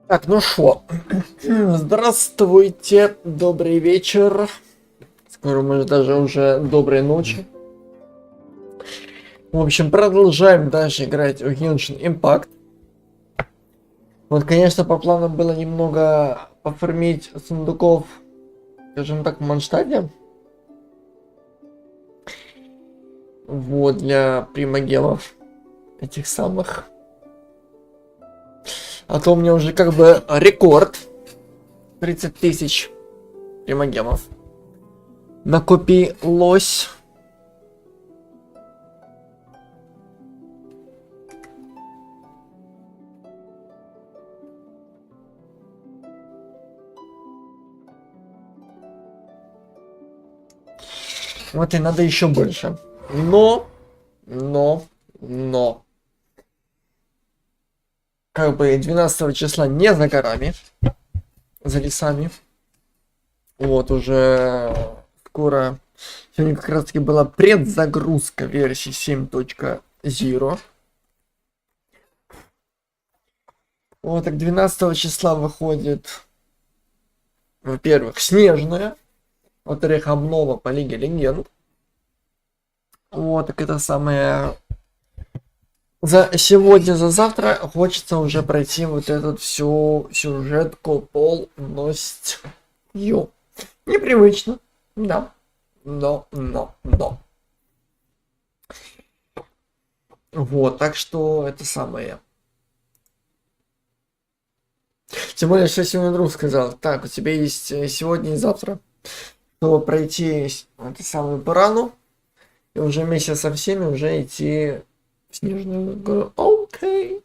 Так, ну шо. Здравствуйте, добрый вечер. Скоро, может, даже уже доброй ночи. В общем, продолжаем дальше играть в Genshin Impact. Вот, конечно, по плану было немного пофармить сундуков, скажем так, в Мондштадте. Вот, для примагемов этих самых. А то у меня уже как бы рекорд. 30 тысяч примагемов накопилось. Вот и надо еще больше. Но. Как бы 12 числа не за горами. За лесами. Вот уже скоро. Сегодня как раз таки была предзагрузка версии 7.0. Вот так 12 числа выходит, во-первых, снежная. Во-вторых, обнова по Лиге Легенд. Вот, так это самое... За сегодня, за завтра хочется уже пройти вот эту всю сюжетку полностью. Непривычно, да. Но. Вот, так что это самое. Тем более, что сегодня друг сказал, так, у тебя есть сегодня и завтра, чтобы пройти эту самую Пурану, и уже вместе со всеми уже идти в Снежную гору. Окей.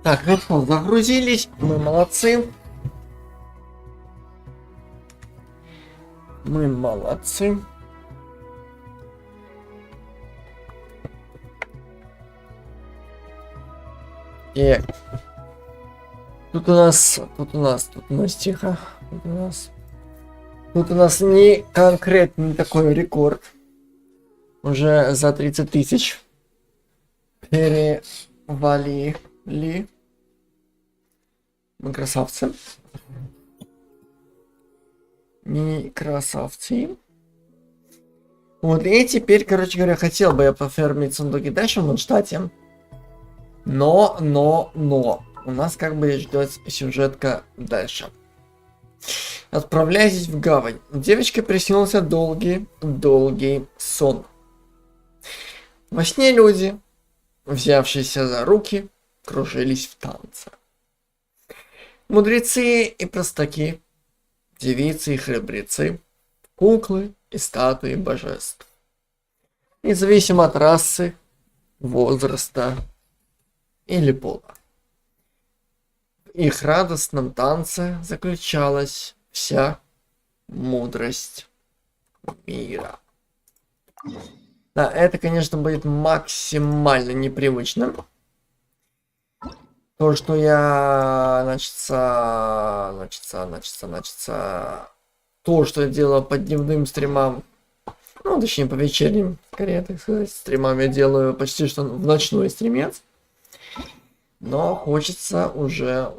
Так, хорошо, загрузились, мы молодцы. Мы молодцы. И тут у нас тихо. Тут у нас не конкретный такой рекорд. Уже за 30 тысяч перевалили. Мы красавцы. Не красавцы. Вот, и теперь, короче говоря, хотел бы я пофермить сундуки дальше в Мондштадте. Но. У нас как бы ждет сюжетка дальше. Отправляйтесь в гавань. Девочке приснился долгий сон. Во сне люди, взявшиеся за руки, кружились в танце. Мудрецы и простаки, девицы и храбрецы, куклы и статуи божеств. Независимо от расы, возраста или пола. В их радостном танце заключалась вся мудрость мира. Да, это, конечно, будет максимально непривычно. То, что я, то, что я делаю по дневным стримам, ну, точнее, по вечерним, скорее, так сказать, стримам я делаю почти что в ночной стримец. Но хочется уже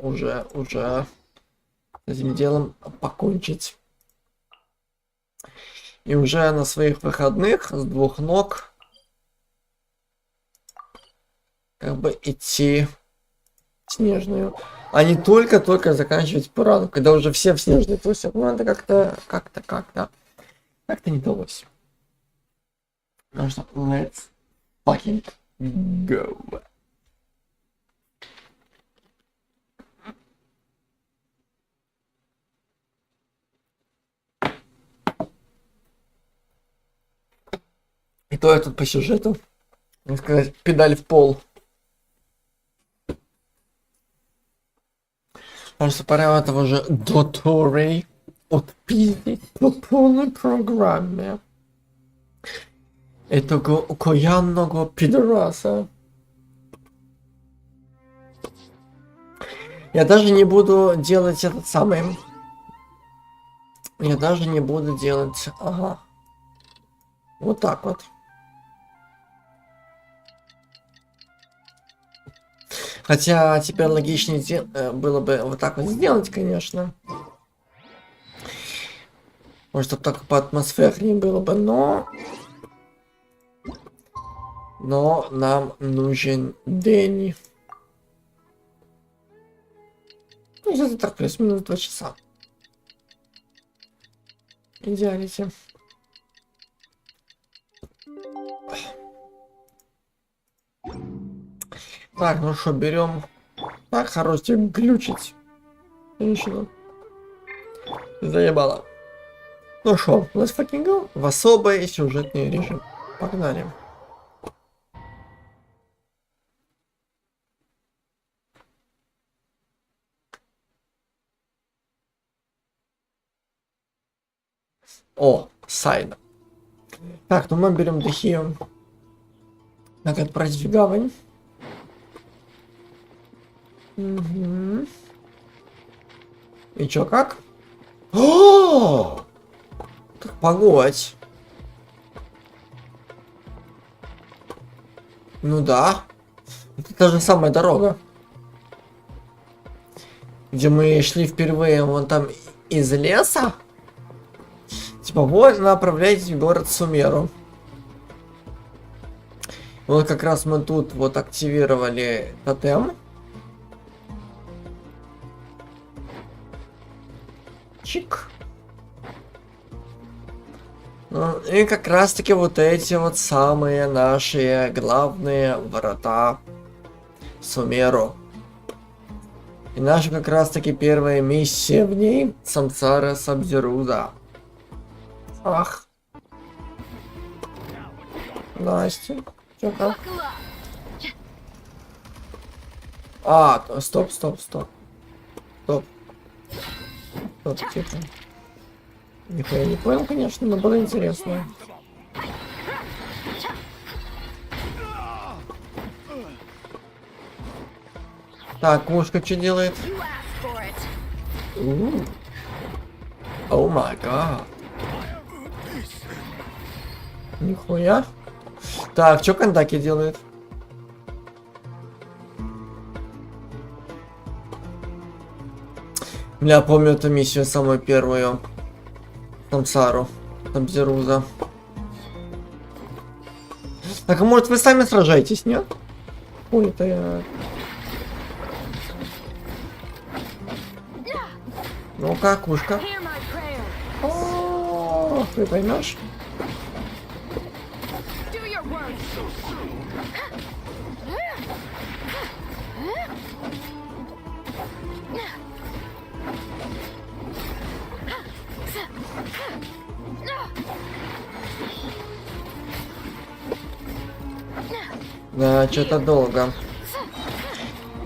этим делом покончить. И уже на своих выходных с двух ног как бы идти в снежную. А не только заканчивать Пурану, когда уже все в снежной тусят. Ну, надо как-то не удалось. Ну что, let's fucking go. И то я тут по сюжету, так сказать, педаль в пол. Потому что пора этого же Дотторе отпиздить по полной программе. Этого окаянного пидораса. Я даже не буду делать этот самый... Я даже не буду делать... Ага. Вот так вот. Хотя теперь логичнее было бы вот так вот сделать, конечно. Может, чтобы так по атмосфере было бы, но нам нужен день. Ну, где-то так, плюс-минус 2 часа. Идеалите. Так, ну что, берем. Так, хорош тебе глючить. Женщина. Заебала. Ну что, let's fucking go. В особый сюжетный режим. Погнали. О, сайда. Так, ну мы берем духию. Надо отправить в гавань. Угу. И чё, как? О! Так, погодь. Ну да. Это та же самая дорога. Где мы шли впервые, вон там из леса. Типа, вот направляйтесь в город Сумеру. Вот как раз мы тут вот активировали тотем. Чик. Ну, и как раз таки вот эти вот самые наши главные врата Сумеру. И наша как раз таки первая миссия в ней Самсара Сабзеруда. Ах. Настя. Чё как? А, стоп. Стоп, тихо. Нихуя не понял, конечно, но было интересно. Так, кошка что делает? О май гад. Нихуя. Так, что Кандаки делает? Я помню эту миссию, самую первую. Самсару. Самзеруза. Так, а может вы сами сражаетесь, нет? Ой, это я... Ну-ка, кушка. О, ты поймешь? Да, что-то долго.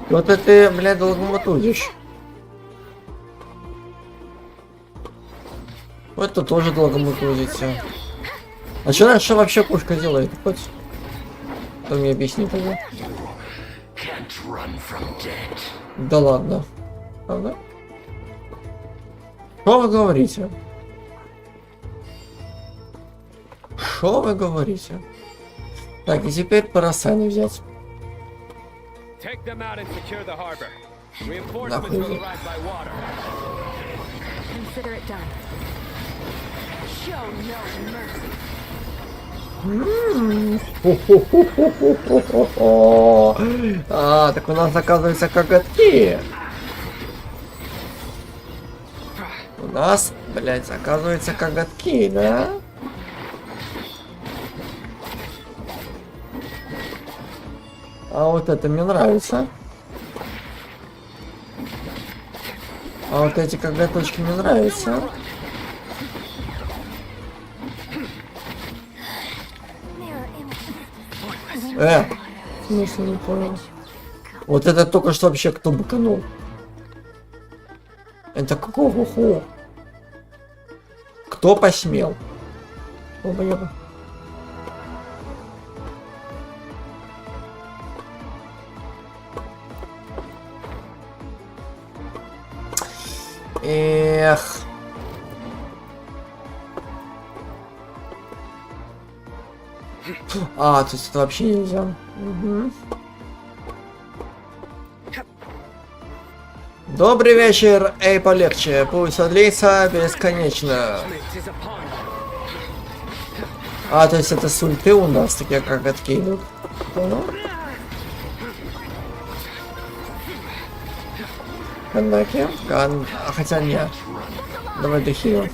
Вот это ты, блядь, долго мотузишь. Вот это тоже долго мотузится. А что вообще пушка делает? Хоть кто мне объяснит это? Да ладно. Правда? Что вы говорите? Что вы говорите? Так, и теперь пора сани взять. Нахуй. А, так у нас оказывается коготки. У нас, блядь, оказывается коготки, да? А вот это мне нравится. А вот эти коготочки мне нравятся. В смысле, не понял. Вот это только что вообще кто быканул? Это какого ху? Кто посмел? Оба-яба. Эх. А, то есть это вообще нельзя. Угу. Добрый вечер, эй, полегче, пусть длится бесконечно. А, то есть это с ульты у нас такие коготки идут. Понял? Кандаки. Хотя нет. Давай дохилим.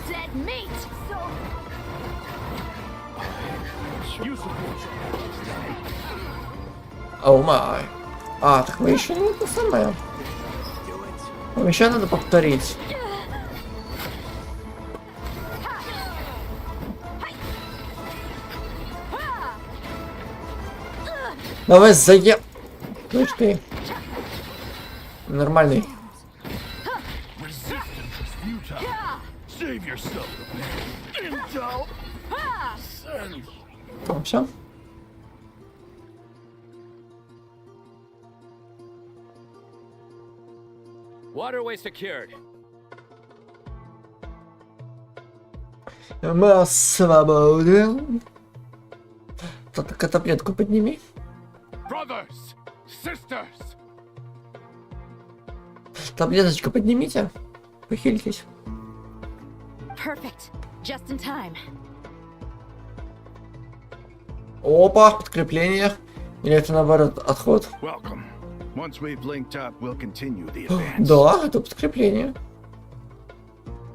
Оу май. А, так мы еще не это самое. Нам еще надо повторить. Давай заем. Слышь ты. Нормальный. Ну, все. Waterway secured. Мы свободны. Только таблетку подними. Brothers, sisters. Таблеточку поднимите. Похилитесь. Perfect. Just in time. Опа, подкрепление. Или это наоборот отход? Welcome. Once we've linked up, we'll continue the advance. Да, это подкрепление.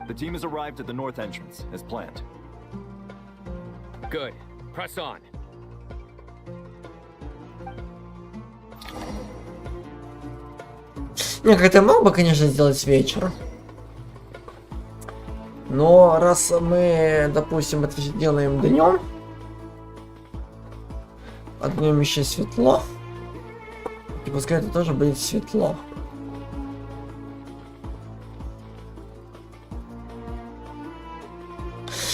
The team has arrived at the north entrance, as planned. Good. Press on. Не, как-то мог бы, конечно, сделать вечер. Но раз мы, допустим, это делаем днем, а днем еще светло, и пускай это тоже будет светло.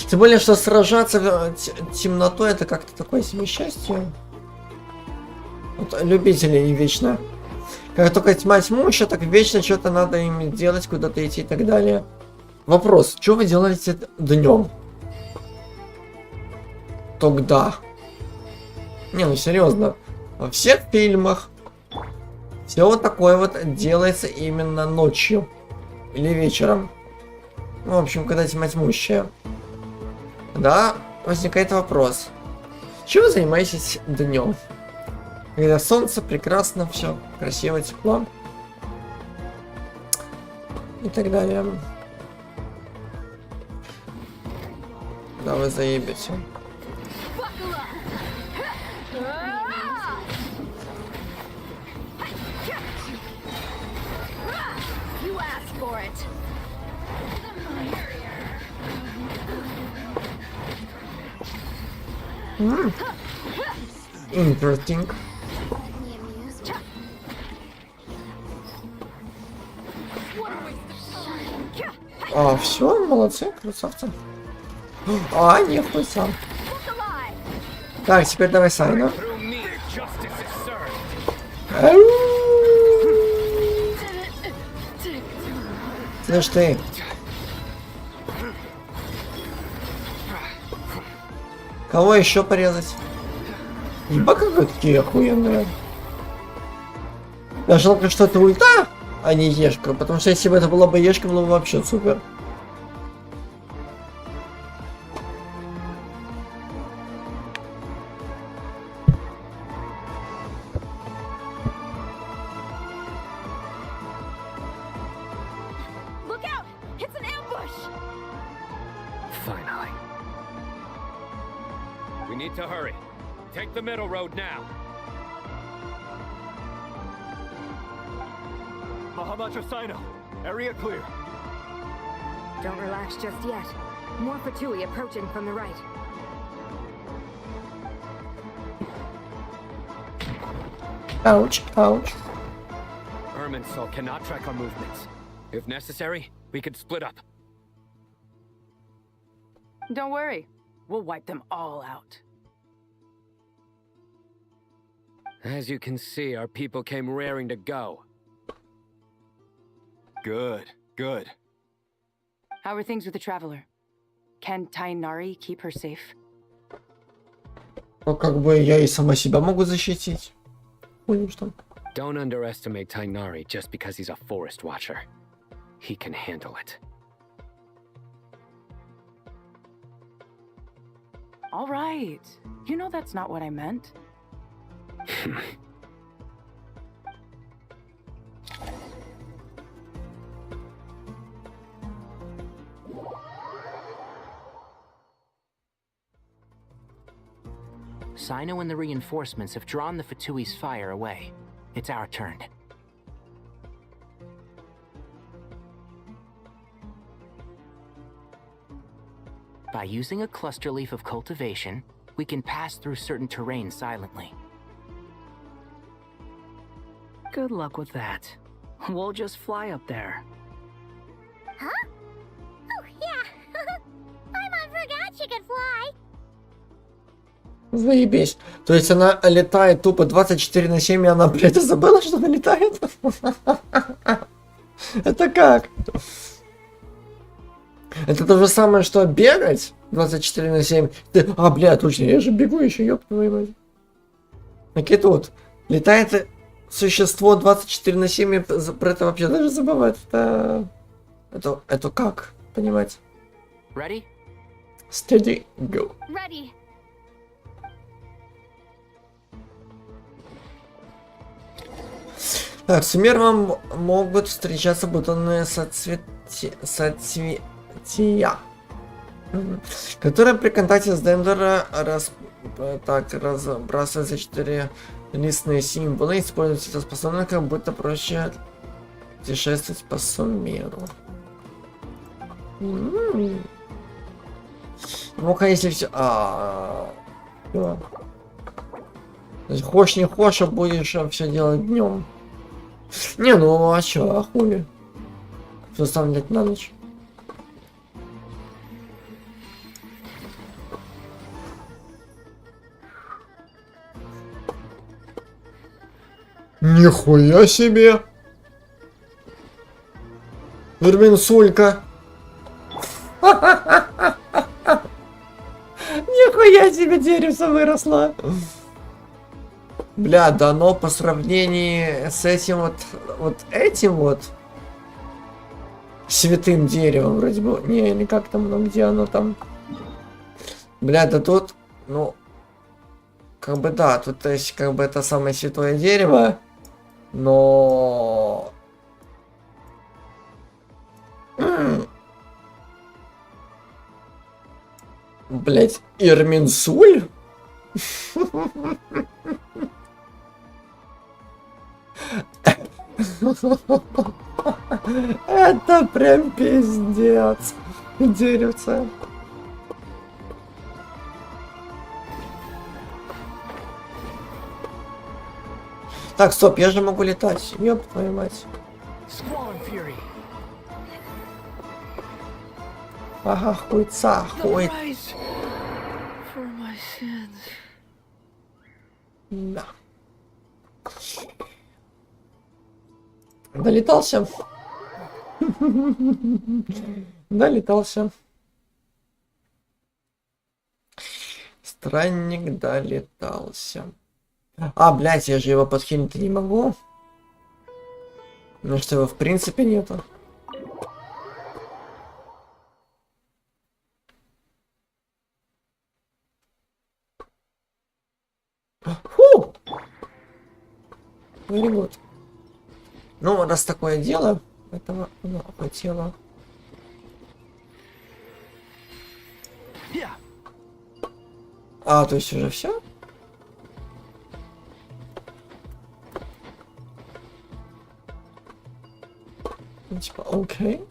Тем более, что сражаться темнотой это как-то такое себе счастье. Вот, любители не вечно. Как только тьма тьмуща, так вечно что-то надо им делать, куда-то идти и так далее. Вопрос, что вы делаете днем? Тогда. Не, ну серьезно. Во всех фильмах все вот такое вот делается именно ночью. Или вечером. Ну, в общем, когда тьма тьмущая. Да, возникает вопрос. Чем вы занимаетесь днем? Когда солнце, прекрасно, все красиво, тепло. И так далее. Да вы заебете. Interesting. А, все, молодцы, красавцы. А, не хуй сам. Так, теперь давай Сайна. Слышь ты. Кого еще порезать? Еба какие охуенные. Я жалко, что это ульта, а не ешка. Потому что если бы это была бы ешка, было бы вообще супер. Finally. We need to hurry. Take the middle road now. Mahamacho Sino, area clear. Don't relax just yet. More Fatui approaching from the right. Ouch, ouch. Irminsul cannot track our movements. If necessary, we could split up. Don't worry. We'll wipe them all out. As you can see, our people came raring to go. Good, good. How are things with the Traveler? Can Tainari keep her safe? Ну, как бы я и сама себя могу защитить. Понял, что? Don't underestimate Tainari just because he's a forest watcher. He can handle it. All right. You know that's not what I meant. Sino and the reinforcements have drawn the Fatui's fire away. It's our turn. By using a cluster leaf of cultivation, we can pass through certain terrain silently. Good luck with that. We'll just fly up there. Huh? Oh, yeah. Paimon forgot she could fly. Заебись. То есть она летает тупо 24/7, и она, блядь, забыла, что она летает? Это как? Это то же самое, что бегать 24/7. А, блядь, точно, я же бегу еще, ёб твою мать. Так и тут. Летает существо 24/7, и про это вообще даже забывает. Это как? Понимаете? Ready? Steady, go. Ready. Так, с мером могут встречаться бутонные соцветия, которые при контакте с Дендера разбрасываются 4 листные символы. Используются это способно, как будто проще путешествовать по Сумеру. Ну-ка, если все... Хочешь не хочешь, а будешь все делать днем. Не, ну а чё, а хули? Заставлять на ночь. Нихуя себе! Верминсулька! Нихуя себе деревце выросло! Бля, да оно по сравнению с этим вот этим вот святым деревом вроде бы. Не, или как там, ну где оно там? Бля, да тут, ну, как бы да, тут то есть как бы это самое святое дерево, но... Блять, Ирминсуль? Это прям пиздец. Деревце. Так, стоп, я же могу летать. Ёб твою мать. Ага, хуйца, хуй. Да. Долетался. Долетался. Странник долетался. А, блядь, я же его подхилить-то не могу. Ну что, его в принципе нету. Фу! Very good. Ну, раз такое дело, этого оно хотело. А, то есть уже все? Типа, окей.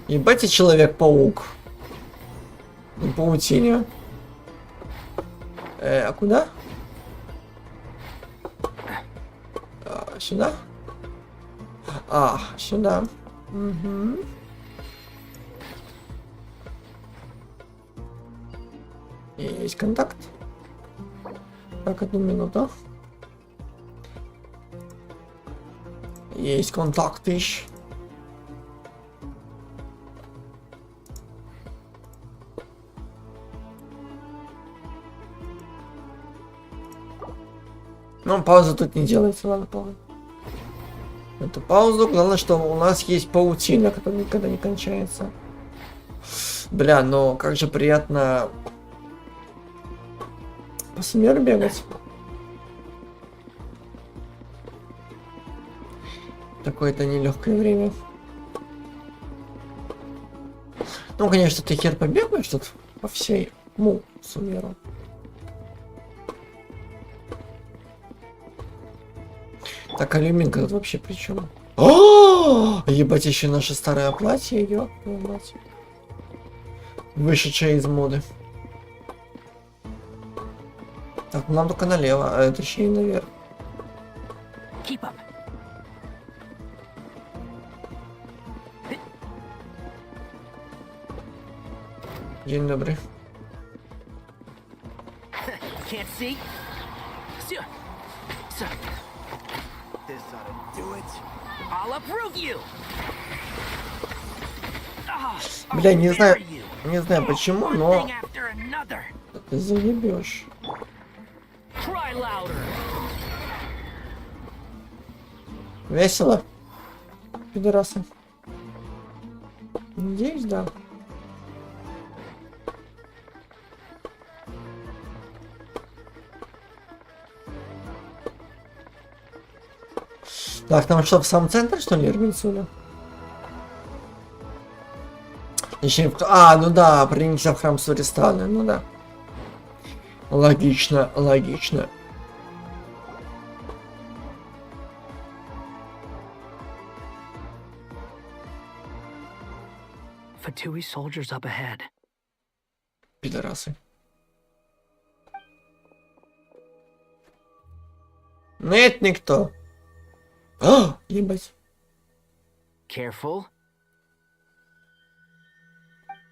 Ебать, и Человек-паук. На паутине. А куда? Сюда? Сюда. Угу. Есть контакт. Так, 1 минуту. Есть контакт еще. Ну, пауза тут не делается, ладно, пауза. Эту паузу, главное, что у нас есть паутина, которая никогда не кончается. Бля, ну как же приятно по смерти бегать. Такое-то нелегкое время. Ну, конечно, ты хер побегаешь тут по всей сумеру. Так, алюминка тут вообще при чем? Ебать, еще наше старое платье идет. Вышедшее из моды. Так, нам только налево, а это еще и наверх. День добрый. Бля, не знаю почему, но ты заебешь. Весело, пидорасы. Надеюсь, да. Так, там что, в самом центре, что ли, Ирминсуля? Точнее, ну да, принялся в храм Суристана, ну да. Логично, логично. Fatui soldiers up ahead. Пидорасы. Нет, никто. Ебать. Careful.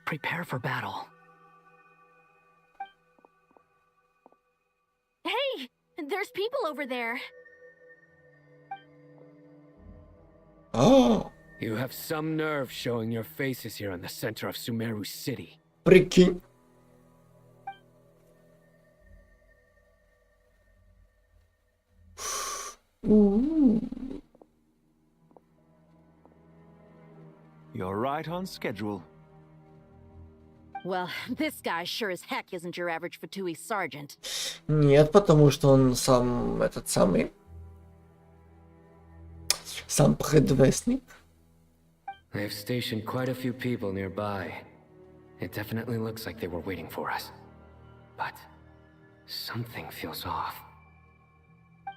Prepare for battle. Hey, there's people over there. You have some nerve showing your faces here in the center of Sumeru City. Прикинь. You're right on schedule. Well, this guy sure as heck isn't your average Fatui sergeant. Нет, потому что он сам этот самый. Сам предвестник. They've stationed quite a few people nearby. It definitely looks like they were waiting for us. But something feels off.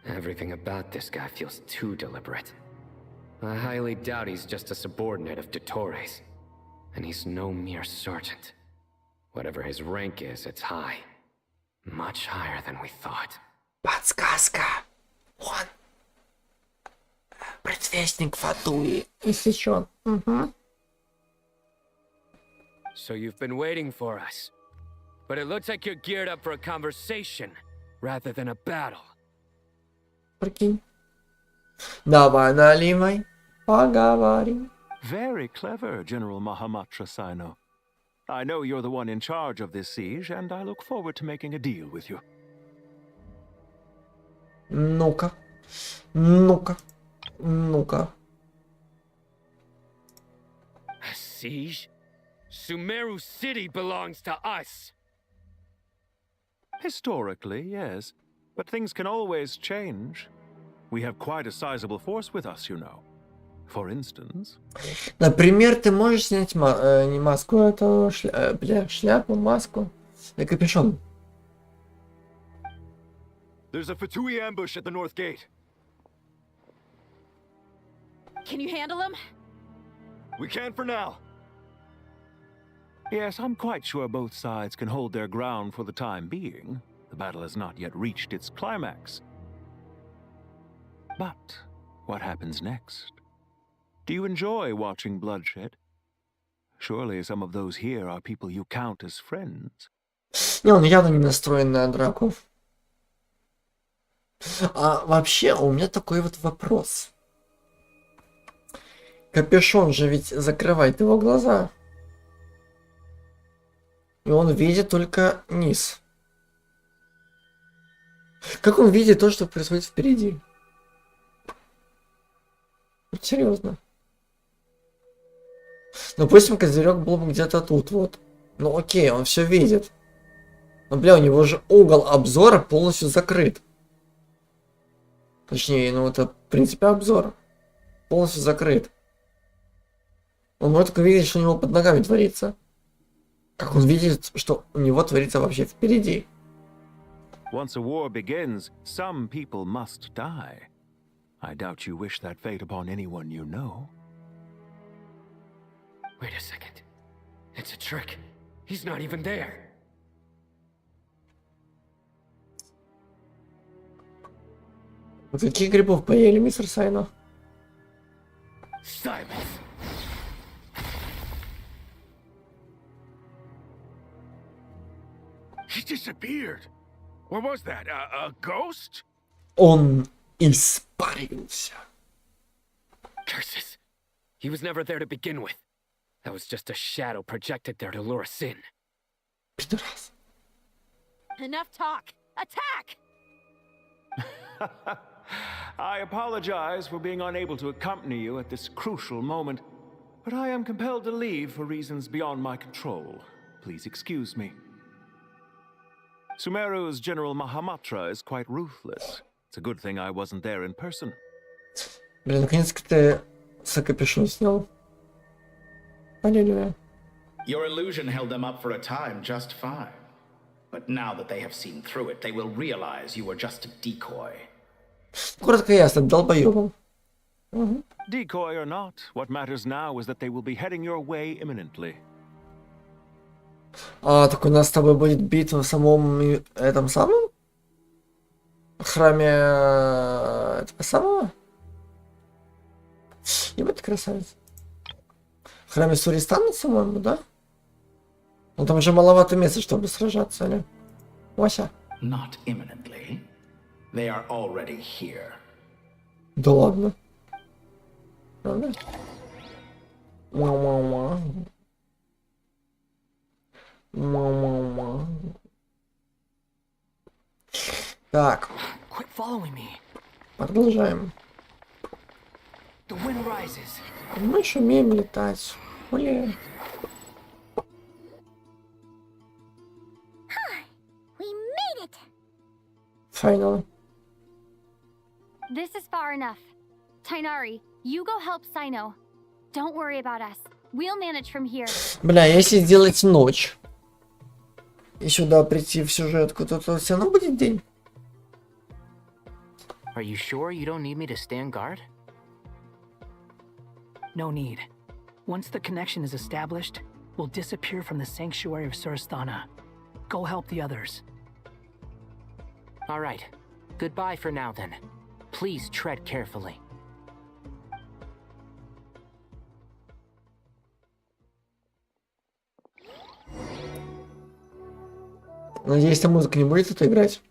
Everything about this guy feels too deliberate. I highly doubt he's just a subordinate of Дотторе's. And he's no mere sergeant. Whatever his rank is, it's high. Much higher than we thought. Подсказка. Он предвестник Фатуи. Иссечен. Угу. So you've been waiting for us. But it looks like you're geared up for a conversation rather than a battle. Прикинь. Давай наливай. Поговорим. Very clever, General Mahamatra Sino. I know you're the one in charge of this siege, and I look forward to making a deal with you. Ну-ка. Ну-ка. Ну-ка. A siege? Sumeru City belongs to us. Historically, yes. But things can always change. We have quite a sizable force with us, you know. For instance, Например, ты можешь снять не маску, это шляпу, маску и капюшон. There's a Fatui ambush at the north gate. Can you handle him? We can for now. yes, I'm quite sure both sides can hold their ground for the time being. The battle has not yet reached its climax. But what happens next? Do you enjoy watching bloodshed? Surely some of those here are people you count as friends. Не, он явно не настроен на драку. А вообще, у меня такой вот вопрос. Капюшон же ведь закрывает его глаза. И он видит только низ. Как он видит то, что происходит впереди? Вот серьезно. Допустим, козырек был бы где-то тут, вот. Ну окей, он все видит. Но, бля, у него же угол обзора полностью закрыт. Точнее, ну это, в принципе, обзор. Полностью закрыт. Он может только видеть, что у него под ногами творится. Как он видит, что у него творится вообще впереди. Once a war begins, some people must die. I doubt you wish that fate upon anyone you know. Wait a second. It's a trick. He's not even there. Вот каких грибов поели, мистер Сайно? Silence! He disappeared. What was that? A ghost? Он испарился. Curses. He was never there to begin with. That was just a shadow projected there to lure us in. Пидорас. Enough talk. Attack! I apologize for being unable to accompany you at this crucial moment, but I am compelled to leave for reasons beyond my control. Please excuse me. Sumeru's General Mahamatra is quite ruthless. It's a good thing I wasn't there in person. Блин, наконец-то ты капюшон снял. Аллилуйя. Your illusion held them up for a time just fine. But now that they have seen through it, they will realize you were just a decoy. Коротко и ясно, долбоёбом. Decoy or not, what matters now is that they will be heading your way imminently. А, так у нас с тобой будет битва в самом этом самом? Храме этого самого? Ебать ты красавец. В храме Суристана, по-моему, да? Ну там же маловато места, чтобы сражаться, или? Вася. Not imminently. They are already here. Да ладно. Правда? Мау-мау-мау. Мау-мау-мау. Так, Quit following me. продолжаем. The wind rises. Мы же умеем летать. Блин. We made it! Финал. This is far enough. Tainari, you go help Sino. Don't worry about us. We'll manage from here. Бля, если сделать ночь и сюда прийти в сюжетку, то все равно будет день. Are you sure you don't need me to stand guard? No need. Once the connection is established, we'll disappear from the sanctuary of Surasthana. Go help the others. All right. Goodbye for now, then. Please tread carefully. Надеюсь, там музыка не будет тут играть.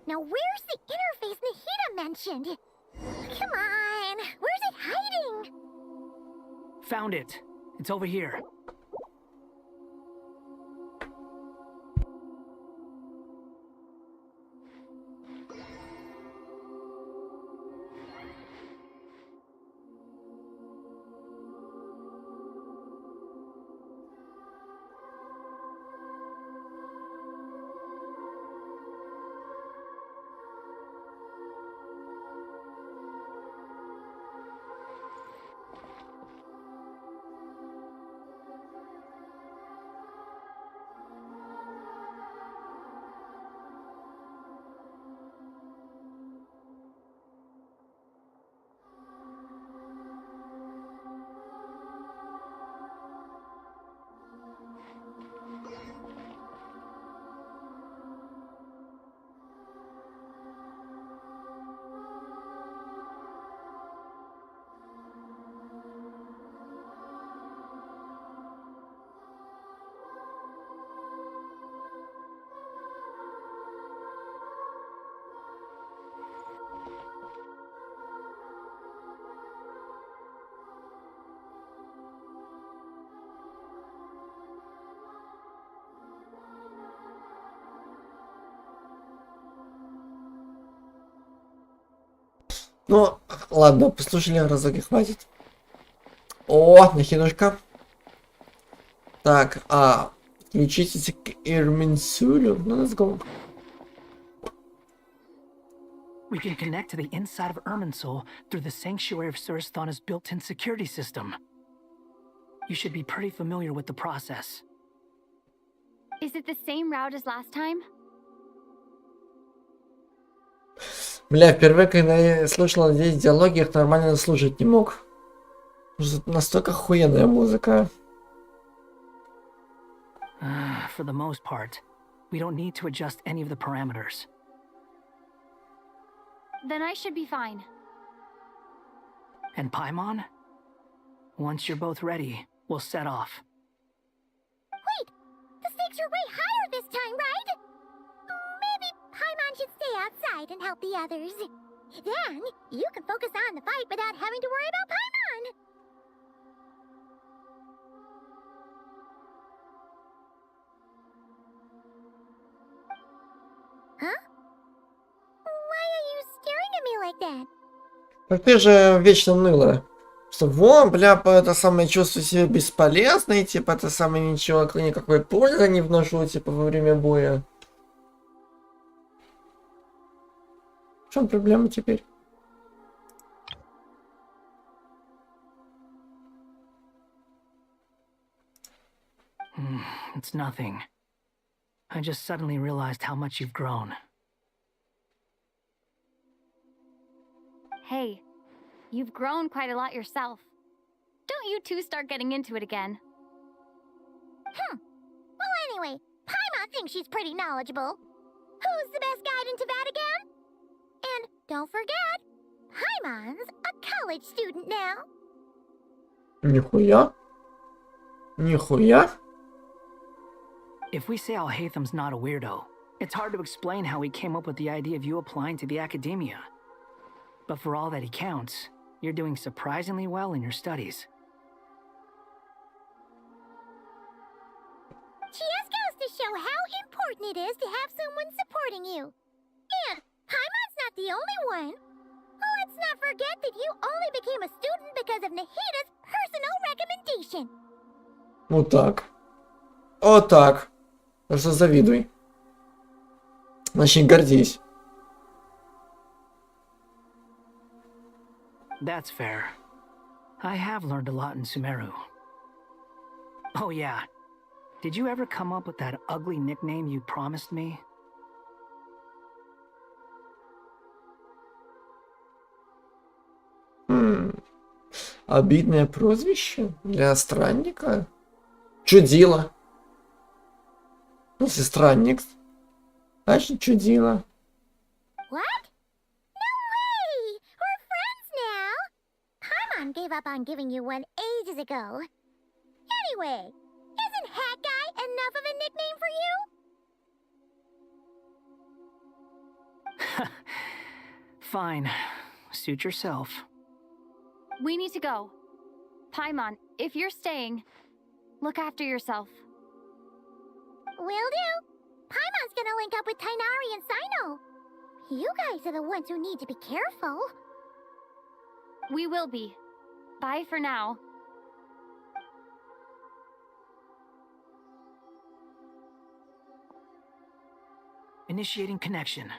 Now where's the interface Nahida mentioned? Come on, where's it hiding? Found it. It's over here. Ну, ладно, послушали разок и хватит. О, нахинушка. Так, включитесь к Ирминсулю. Ну, let's go. We can connect to the inside of Irminsul through the sanctuary of Surasthana's built-in security system. You should be pretty familiar with the process. Is it the same route as last time? Бля, впервые, когда я слушал здесь диалоги, их нормально слушать не мог. Настолько охуенная музыка. For the most part, we don't need to adjust any of the parameters. Then I should be fine. And Paimon? Once you're both ready, we'll set off. Wait! The stakes are way higher this time, right? Maybe Paimon should stay outside and help the others. Then, you can focus on the fight without having to worry about Paimon! Huh? Why are you staring at me like that? Так ты же вечно ныла. Что вот, бля, это самое чувство себя бесполезной, типа, это самое ничего, никакой пользы не вношу, типа, во время боя. В чем проблема теперь? It's nothing. I just suddenly realized how much you've grown. Hey, you've grown quite a lot yourself. Don't you two start getting into it again. Well, anyway, Paimon thinks she's pretty knowledgeable. Who's the best guide into Vatican? And don't forget, Paimon's a college student now. Нихуя. Нихуя. If we say Alhatham's not a weirdo, it's hard to explain how he came up with the idea of you applying to the academia. But for all that he counts, you're doing surprisingly well in your studies. Just goes to show how important it is to have someone supporting you. And Paimon's not the only one. Let's not forget that you only became a student because of Nahida's personal recommendation. Вот так. Вот так. Просто завидуй. Очень гордись. That's fair. I have learned a lot in Sumeru. Oh yeah. Did you ever come up with that ugly nickname you promised me? Обидное прозвище для странника? Чудило. Ну, если странник, значит чудило. What? No way! We're friends now! Paimon gave up on giving you one ages ago. Anyway, isn't Hat Guy enough of a nickname for you? Fine. Suit yourself. We need to go. Paimon, if you're staying, look after yourself. Will do. Paimon's gonna link up with Tighnari and Sino. You guys are the ones who need to be careful. We will be. Bye for now. Initiating connection.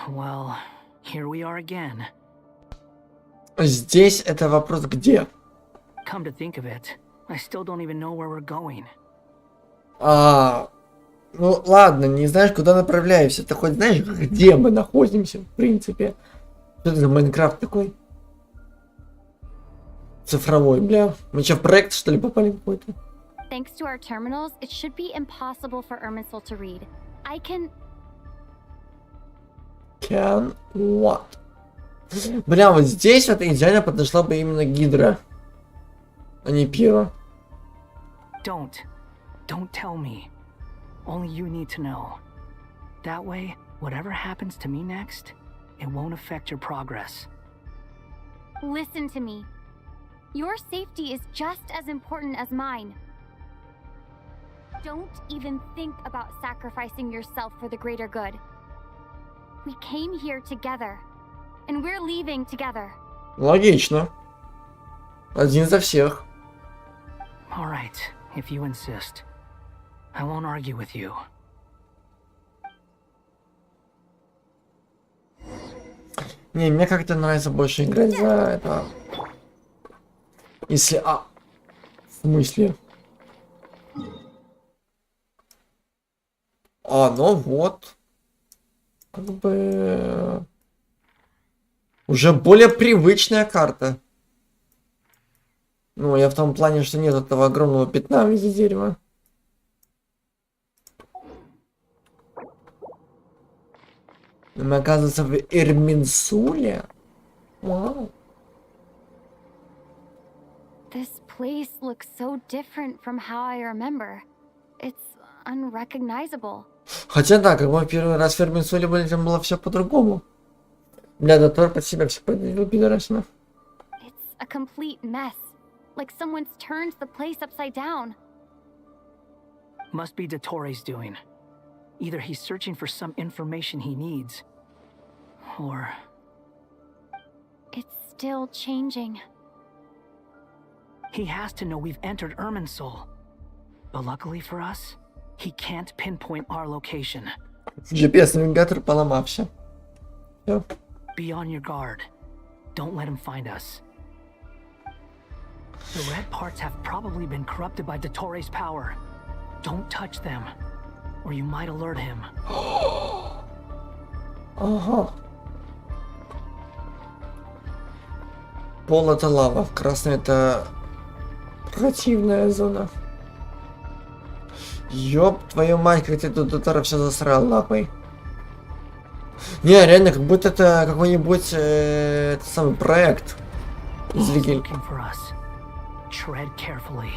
Well, here we are again. Здесь это вопрос где? Come to think of it, I still don't even know where we're going. Ну ладно, не знаешь, куда направляемся. Ты хоть знаешь, где мы находимся, в принципе. Что это за Майнкрафт такой? Цифровой, бля. Мы что, в проект, что ли, попали какой-то? Thanks to our terminals, it should be impossible for Irminsul to read. I can... Can what? Бля, вот здесь вот идеально подошла бы именно Гидра, а не Пиро. Don't tell me. Only you need to know. That way, whatever happens to me next, it won't affect your progress. Listen to me. Your safety is just as important as mine. Don't even think about sacrificing yourself for the greater good. We came here together, and we're leaving together. Логично. Один за всех. All right, if you insist. I won't argue with you. Не, мне как-то нравится больше играть за это. Если... в смысле? Ну вот. Как бы... Уже более привычная карта. Ну, я в том плане, что нет этого огромного пятна в виде дерева. Мы, оказывается, в Ирминсуле. Вау. This place looks so different from how I remember. It's unrecognizable. Хотя да, как мы первый раз в Ирминсуле были, там было все по-другому. Бля, Дотторе под себя все подвели, пидорасина. It's a complete mess. Like someone's turned the place upside down. Must be Dottore's doing. Either he's searching for some information he needs, or... It's still changing. He has to know we've entered Irminsul. But luckily for us, he can't pinpoint our location. GPS-навигатор поломался. Всё. Be on your guard. Don't let him find us. The red parts have probably been corrupted by Dottore's power. Don't touch them, or you might alert him. Ага. Пол это лава, красный это противная зона. Ёб твою мать, как ты тут Дотторе все засрал нахуй. Не, реально, как будто это какой-нибудь это самый проект. Зрителей. Tread carefully.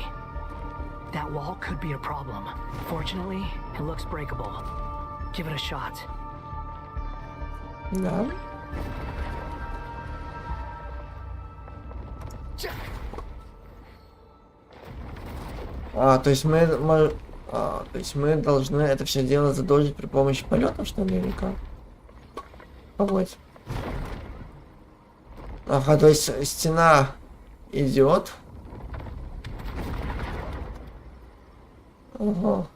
That wall could be a problem. Fortunately, it looks breakable. Give it a shot. Да. То есть мы должны это все дело задолжить при помощи полетов, что ли, или как? Вот. Ага, то есть стена идет. Ага.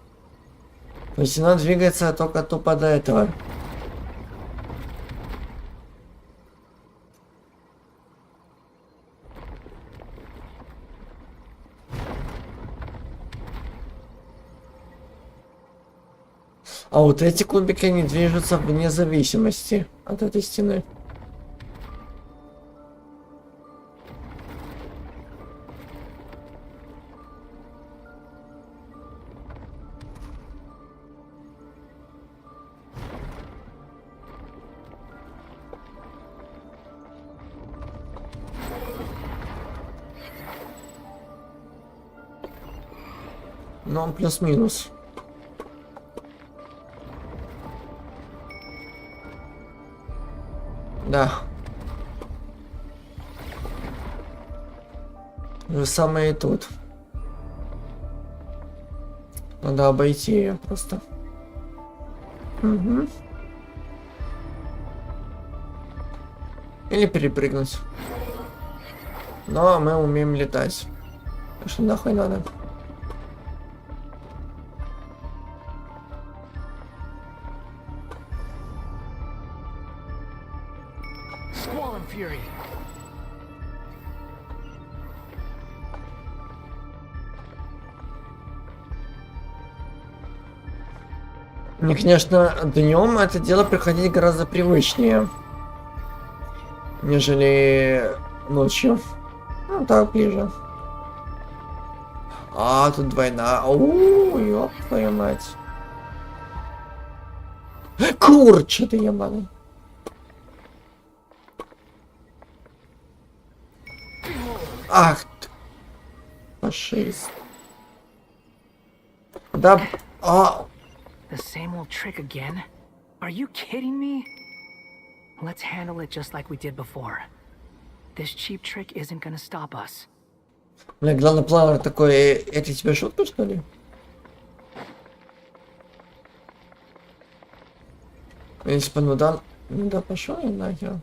То есть она двигается только тупо до этого. А вот эти кубики, они движутся вне зависимости от этой стены. Ну, плюс-минус. Да. То же самое и тут. Надо обойти ее просто. Угу. Или перепрыгнуть. Но мы умеем летать. Так что нахуй надо. Мне, конечно, днем это дело приходить гораздо привычнее, нежели ночью. Ну, так ближе. Тут двойная. Ёб твою мать. Курча ты ебаный. Ах ты. Фашист. Да. А. The same old trick again? Are you kidding me? Let's handle it just like we did before. This cheap trick isn't gonna stop us. Бля, главный план такой, это тебе шутка, что ли? Если бы, ну да, пошел я нахер.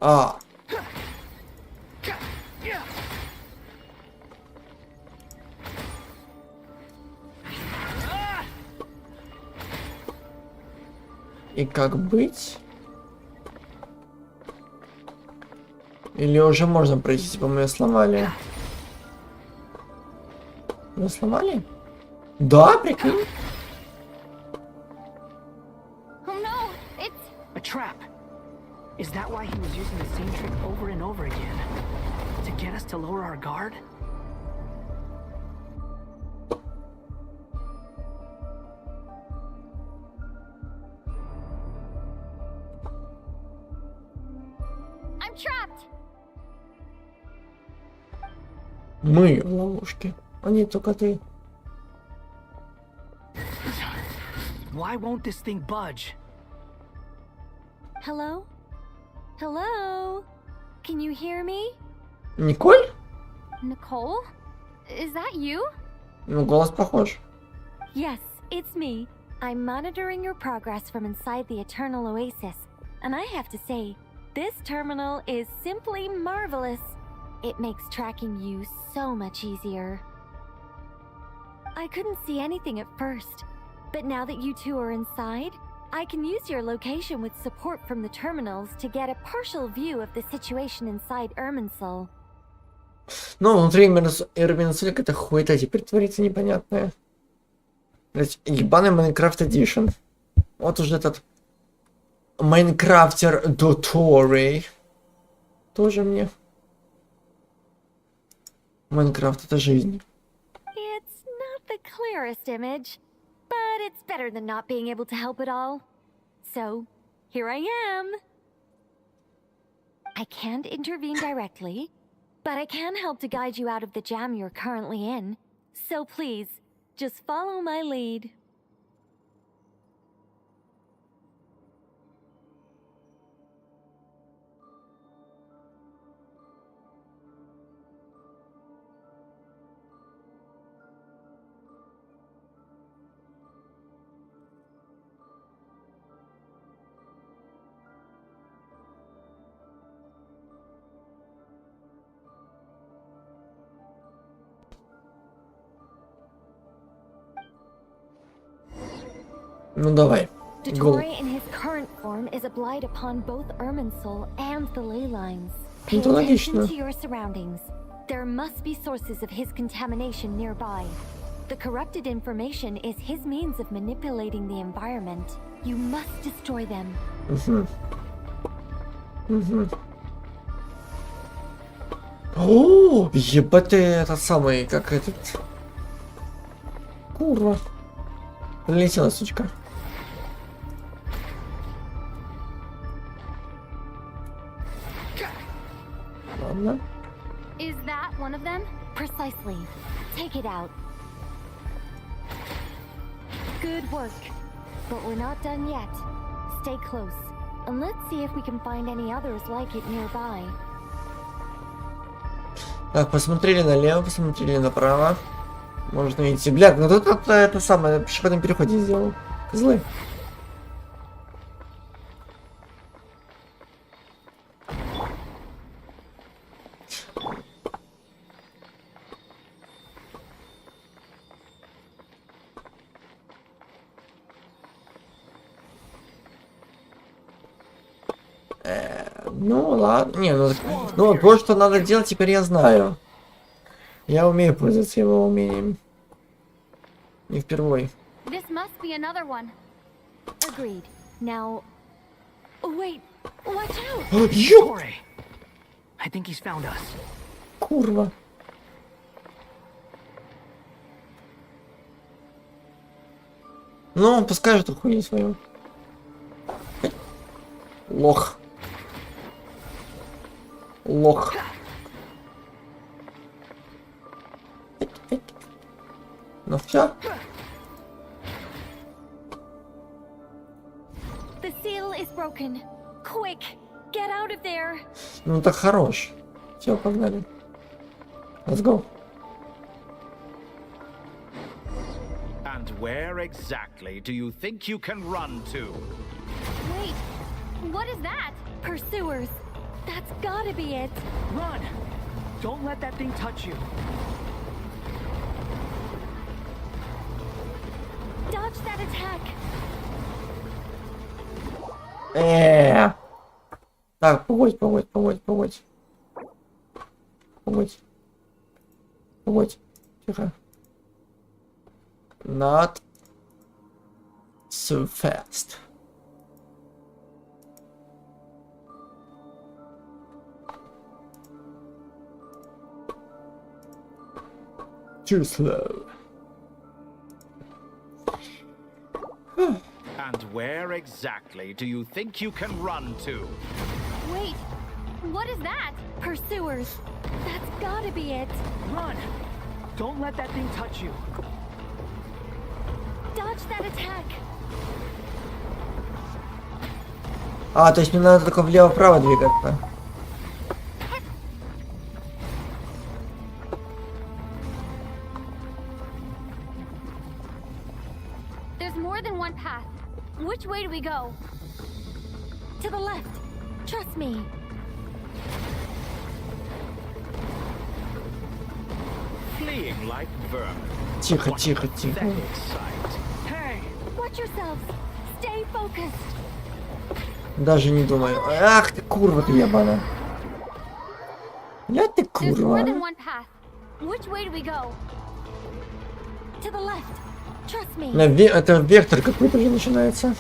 А. И как быть? Или уже можно пройти, типа мы ее сломали? Мы сломали? Да, прикинь. A trap. Is that why he was using the same trick over and over again? To get us to lower our guard? I'm trapped. Мы в ловушке. А не только ты. Why won't this thing budge? Hello? Hello? Can you hear me? Николь? Nicole? Is that you? Ну, голос похож. Yes, it's me. I'm monitoring your progress from inside the Eternal Oasis. And I have to say, this terminal is simply marvelous. It makes tracking you so much easier. I couldn't see anything at first, but now that you two are inside, I can use your location with support from the terminals to get a partial view of the situation inside Irminsul. Ну, внутри Ирминсуль какая-то хуета теперь творится непонятная. Блять, ебаный Майнкрафт Эдишн. Вот уже этот Майнкрафтер Дотторе. Тоже мне. Майнкрафт — это жизнь. It's not the clearest image, but it's better than not being able to help at all. So, here I am. I can't intervene directly, but I can help to guide you out of the jam you're currently in. So please, just follow my lead. Ну давай. Дотторе in his current form is a blight upon both Irminsul and the ley lines. Pay attention to your surroundings. There must be sources of his contamination nearby. The corrupted information is his means of manipulating the environment. You must destroy them. О, ебать ты этот самый, как этот. Курва. Прилетела, сучка. Ладно. Is that one of them? Precisely. Take it out. Good work. But we're not done yet. Stay close. And let's see if we can find any others like it nearby. Так, посмотрели налево, посмотрели направо. Можно идти. Блядь, ну тут это самое, в пешеходном переходе сделал. Злы. Ну ладно, не, ну то, что надо делать, теперь я знаю. Я умею пользоваться его умением. Не впервой. This must be another one. Agreed. Now, wait, watch out. Дотторе! I think he's found us. Курва. Ну, он пускай эту хуйню свою. Лох. Лох. Ну все. The seal is broken. Quick, get out of there. Ну так хорош. Все, погнали. Let's go. And where exactly do you think you can run to? Wait, what is that? Pursuers. That's gotta be it. Run! Don't let that thing touch you. Dodge that attack. Так, погодь. Погодь. Тихо. Not so fast. Too slow. And where exactly do you think you can run to? Wait, what is that? Pursuers. That's gotta be it. Run! Don't let that thing touch you. Dodge that attack. А, то есть мне надо только влево-вправо двигаться. There's more than one path. Which way do we go? To the left. Trust me. Fleeing like vermin. Тихо. Pathetic sight. Hey! Watch yourselves. Stay focused. Даже не думаю. Ах ты курва ты ебаная. Я ты There's more than курва. one path. Which way do we go? To the left. Trust me. Это вектор какой-то уже начинается.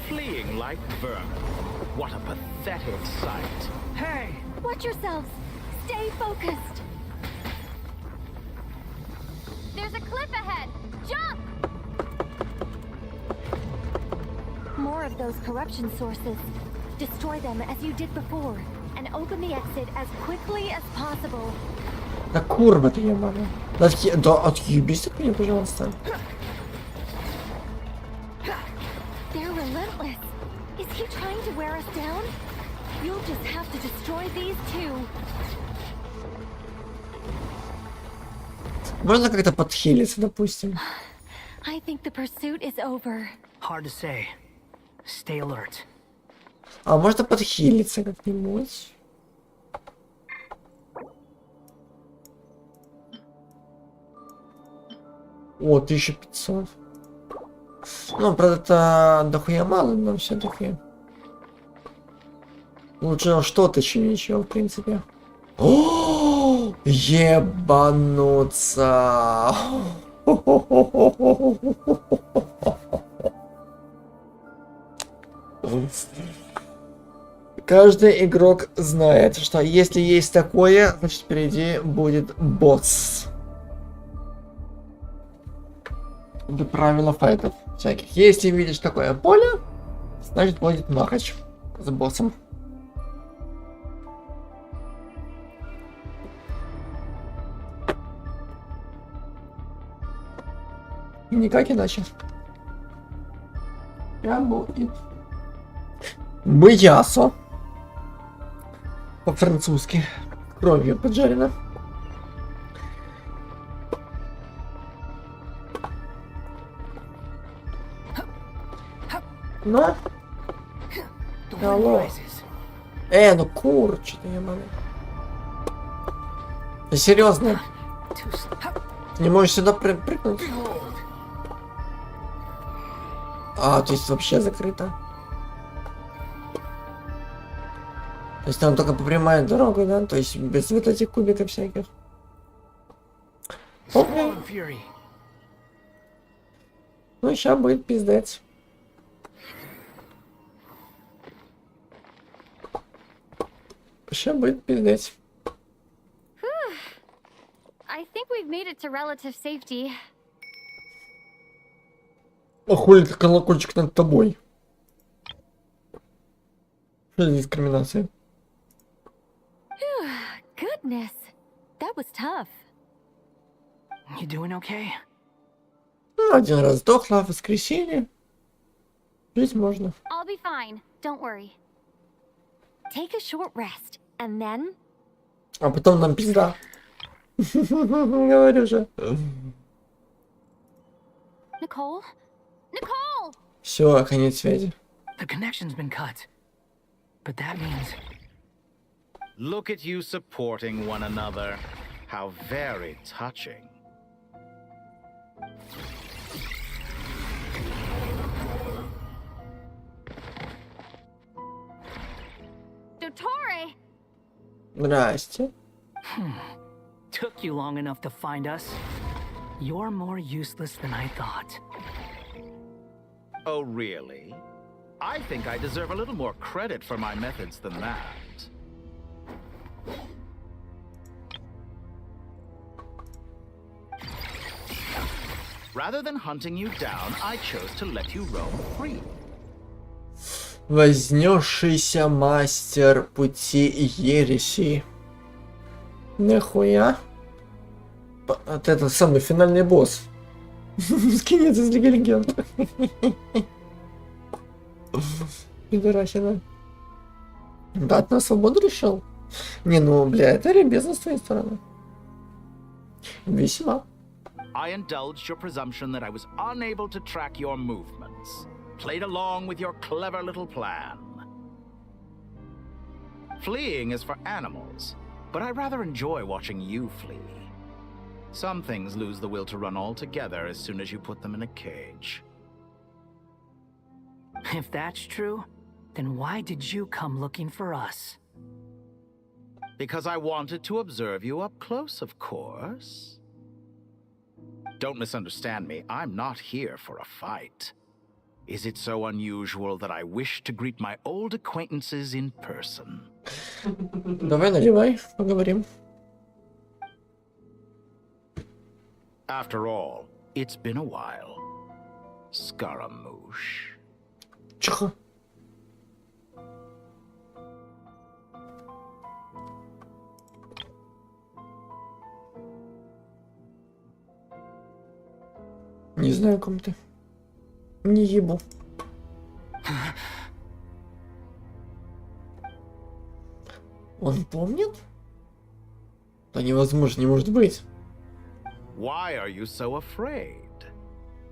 Fleeing like vermin. What a pathetic sight. Hey! Watch yourselves. Stay focused. There's a cliff ahead. Jump! More of those corruption sources. Destroy them as you did before, and open the exit as quickly as possible. Да курва ты ебаная. Да отъебись от меня, пожалуйста. They're relentless. Is he trying to wear us down? You'll just have to destroy these two. Можно как-то подхилиться, допустим. I think the pursuit is over. Hard to say. Stay alert. А можно подхилиться как-нибудь? О, 1500. Ну, правда, это дохуя мало, но все-таки. Лучше что-то, чем ничего, в принципе. О, ебануться. Каждый игрок знает, что если есть такое, значит впереди будет босс. Это правила файтов всяких. Если видишь такое поле, значит будет махач с боссом. Никак иначе. Будет. Мясо. По-французски. Кровью поджарено. Ну? Алло. Ну курча ты ебаный. Ты серьезно? Ты не можешь сюда прыгнуть? А, то есть вообще закрыто. То есть там только по прямой дороге, да? То есть без вот этих кубиков всяких. Окей. Ну, сейчас будет пиздец. Сейчас будет пиздец. I think we've made it to relative safety. А хули ты колокольчик над тобой? Что за дискриминация? Goodness, that was tough. You doing okay? Ну, один раз сдохла в воскресенье. Жить можно. I'll be fine. Don't worry. Take a short rest, and then... А потом нам пизда. Говорю же. Nicole? Nicole! Все, конец связи. The connection's been cut. But that means... Look at you supporting one another. How very touching. Dottore! Здрасте. Took you long enough to find us. You're more useless than I thought. Oh, really? I think I deserve a little more credit for my methods than that. Rather than hunting you down, I chose to let you roam free. Вознесшийся мастер пути ереси. Нахуя? Вот это самый финальный босс. Скинец из Лиги Легенд. Пидорасина. Дать на свободу решил? Не, ну, бля, это ребезно с твоей стороны. Весьма. I indulged your presumption that I was unable to track your movements. Played along with your clever little plan. Fleeing is for animals, but I rather enjoy watching you flee. Some things lose the will to run altogether as soon as you put them in a cage. If that's true, then why did you come looking for us? Because I wanted to observe you up close, of course. Don't misunderstand me, I'm not here for a fight. Is it so unusual that I wish to greet my old acquaintances in person? Давай наливай, поговорим. After all, it's been a while. Scaramouche. Чё? Не знаю, о ком ты. Не ебу. Он помнит? Да невозможно, не может быть. Why are you so afraid?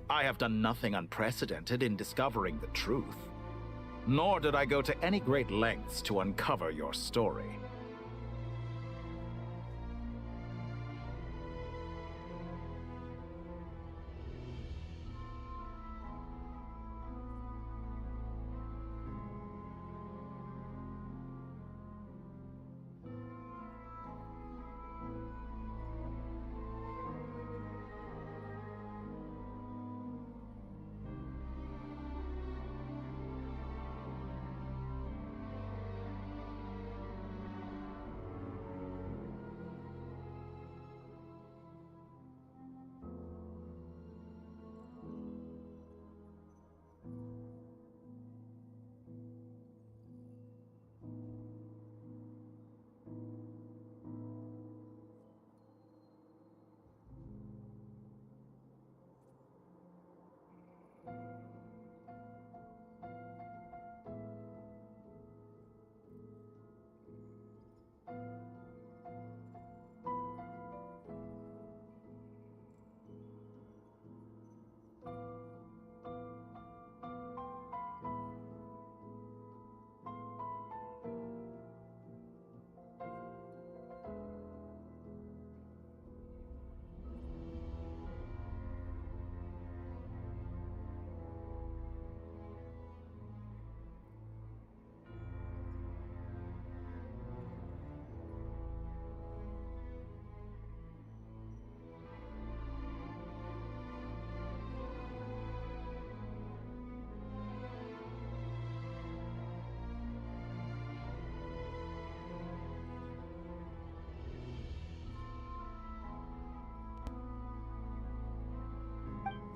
I have done nothing unprecedented in discovering the truth. Nor did I go to any great lengths to uncover your story.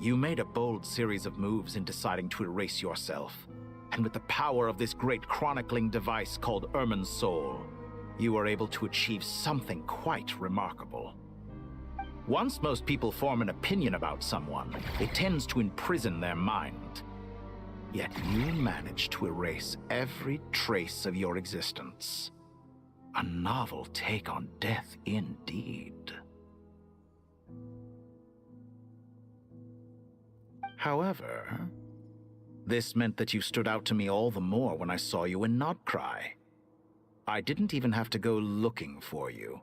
You made a bold series of moves in deciding to erase yourself. And with the power of this great chronicling device called Ermin's Soul, you are able to achieve something quite remarkable. Once most people form an opinion about someone, it tends to imprison their mind. Yet you manage to erase every trace of your existence. A novel take on death indeed. However, this meant that you stood out to me all the more when I saw you in Nodcry. I didn't even have to go looking for you.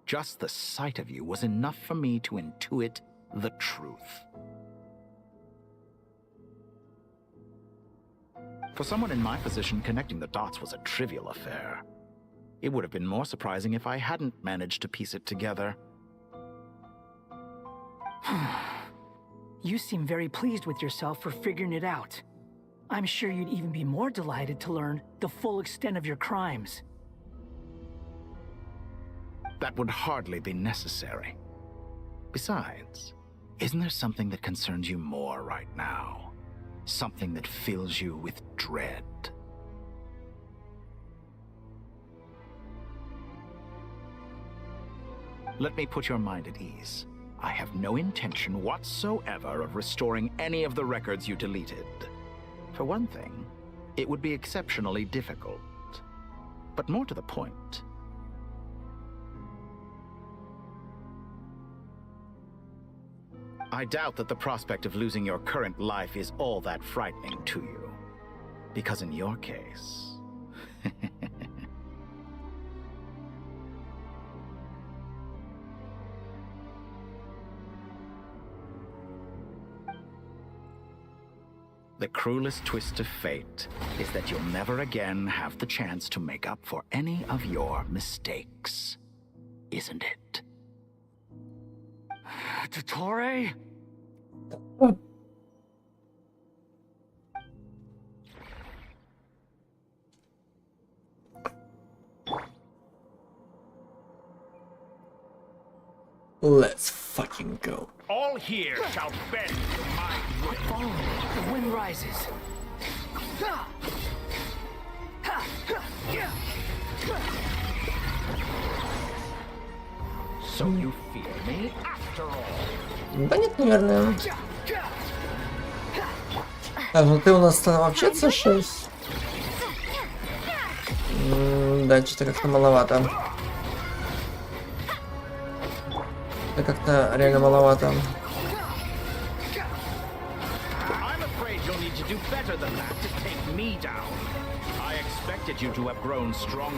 Just the sight of you was enough for me to intuit the truth. For someone in my position, connecting the dots was a trivial affair. It would have been more surprising if I hadn't managed to piece it together. You seem very pleased with yourself for figuring it out. I'm sure you'd even be more delighted to learn the full extent of your crimes. That would hardly be necessary. Besides, isn't there something that concerns you more right now? Something that fills you with dread? Let me put your mind at ease. I have no intention whatsoever of restoring any of the records you deleted. For one thing, it would be exceptionally difficult. But more to the point, I doubt that the prospect of losing your current life is all that frightening to you. Because in your case... The cruelest twist of fate is that you'll never again have the chance to make up for any of your mistakes. Isn't it? Dottore? Let's fucking go. All here shall bend to my will. Follow me. The wind rises. So you fear me after all? Да нет, наверное. Так, ну ты у нас вообще C6. Да, что-то как-то маловато. Это как-то реально маловато.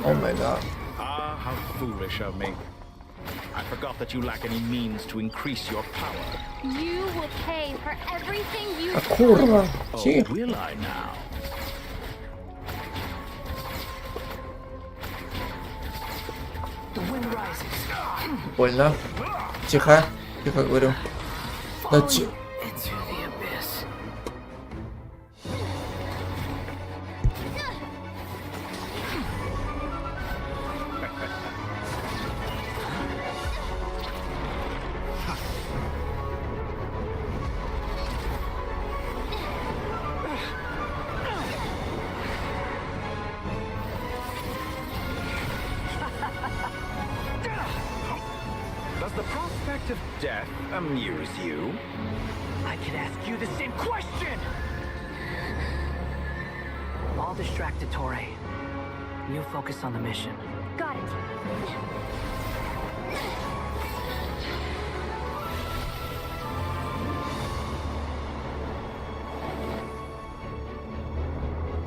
О май гад. Ah, how foolish of me. I forgot that you lack any means to increase your power. You will pay for everything you А курва. Oh, Ти. will I now? The wind rises. Больно. Тихо. Тихо говорю. Да ти... Into the abyss. Does the prospect of death amuse you? I can ask you the same question! I'll distract Dottore. You focus on the mission. got it.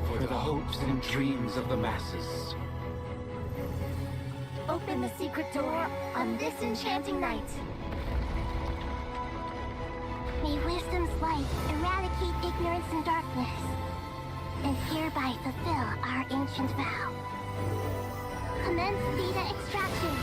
For the hopes and dreams of the masses. Open the secret door on this enchanting night. May wisdom's light eradicate ignorance and darkness, and hereby fulfill our ancient vow. Commence data extraction.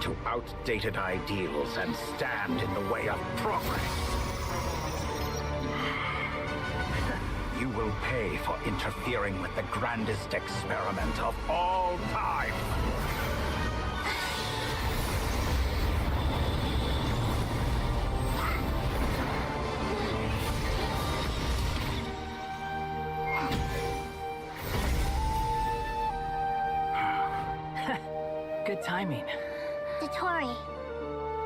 to outdated ideals and stand in the way of progress. You will pay for interfering with the grandest experiment of all time. Good timing. Дотторе,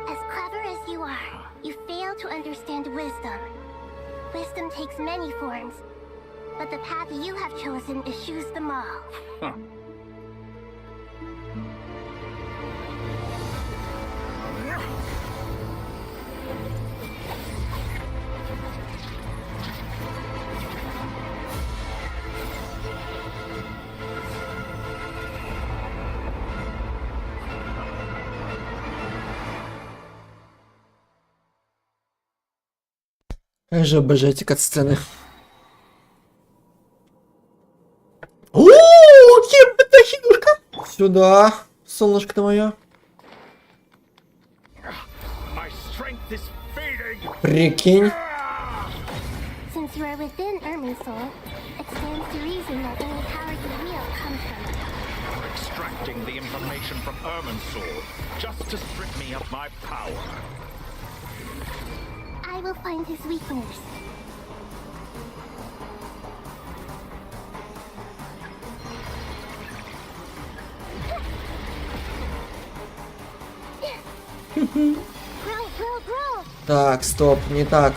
as clever as you are, you fail to understand wisdom. Wisdom takes many forms, but the path you have chosen eschews them all. Huh. Как же обожаю эти кат-сцены. Ооо, кем-то хидурка! Сюда, солнышко-то мое. Прикинь. Since you are within Ermin's soul, it stands to reason that any power you wield comes from it. You're extracting the information from Ermin's soul just to strip me of my power. I will find his weakness. Так, стоп, не так.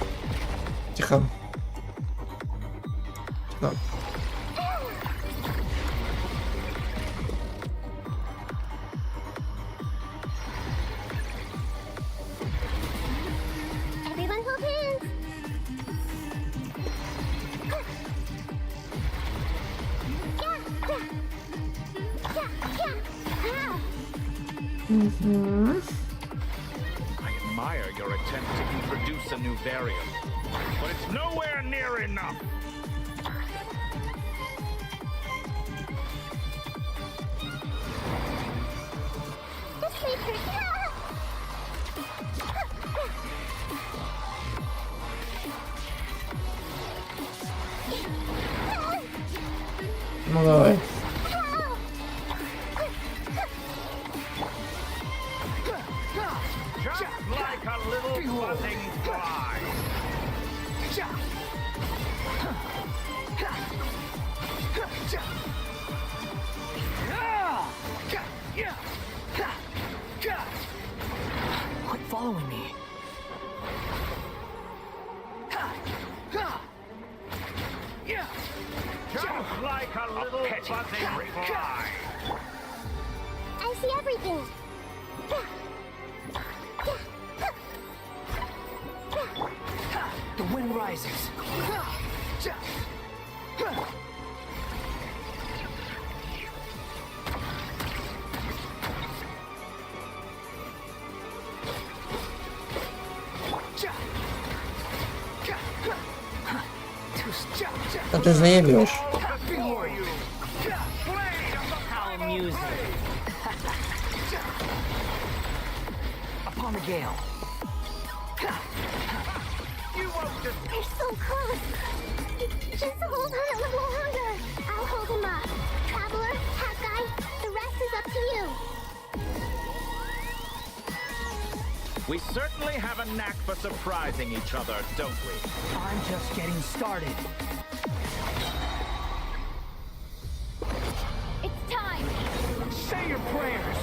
Тихо. Тихо. Everyone hold hands. I admire your attempt to introduce a new variant, but it's nowhere near enough. Ну давай. Like a little buzzing fly. Quit following me. Just like a little buzzing fly. I see everything. The wind rises. А ты заебешь. How amusing. Upon the gale. They're so close. Just hold on a little longer. I'll hold him up. Traveler, half guy, the rest is up to you. We certainly have a knack for surprising each other, don't we? I'm just getting started. It's time. Say your prayers.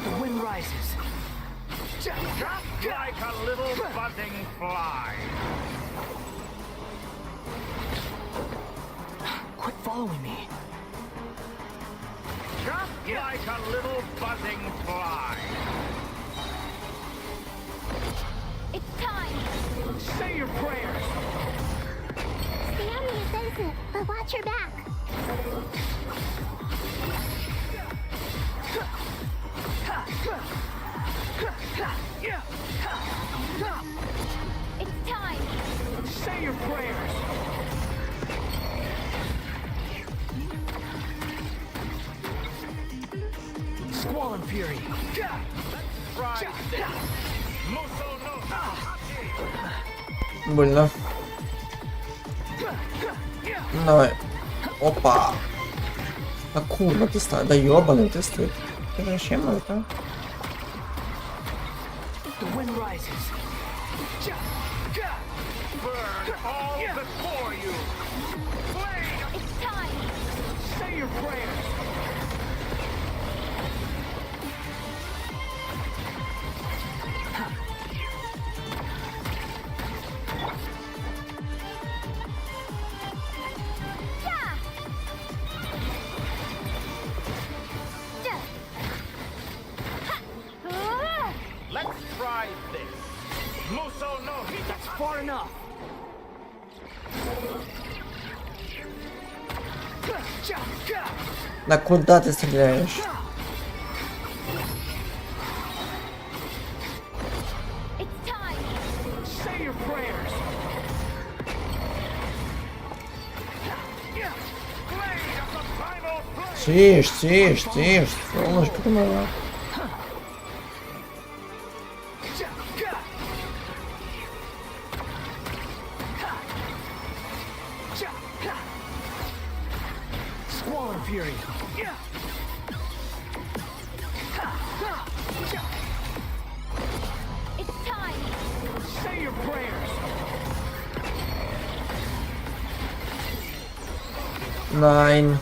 The wind rises. Just like a little buzzing fly. Quit following me. Just like a little buzzing fly. It's time. Say your prayers. Stay on the offensive, but watch your back. It's time. Say your prayers. Squall and fury. Больно. Давай. Опа. А курва ты стоит. Да ёбаный ты стоит. Это зачем это? The wind rises. Burn all before you. It's time. Say your prayers. Let's try this. Muso no hit. That's far enough. Да куда ты стреляешь? It's time. Say your prayers. Blade of the primal flame. Тише, тише, тише. Солнышко ты моя. Squall and fury. It's time. Say your prayers. 9.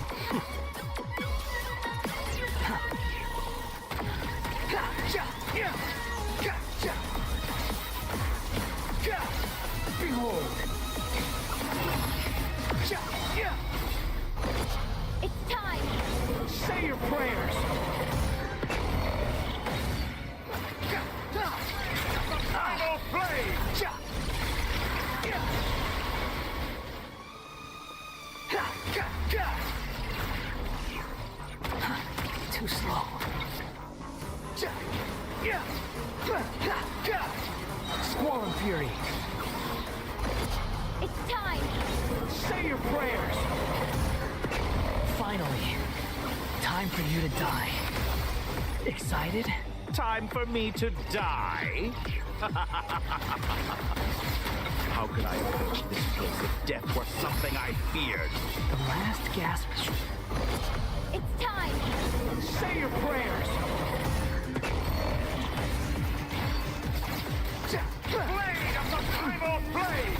Behold. It's time. Say your prayers. The primal flame. Too slow. Squall and fury. It's time. Say your prayers. Finally. Time for you to die. Excited? Time for me to die? How could I approach this place if death were something I feared? The last gasp. It's time. Say your prayers. Blade of the primal flame.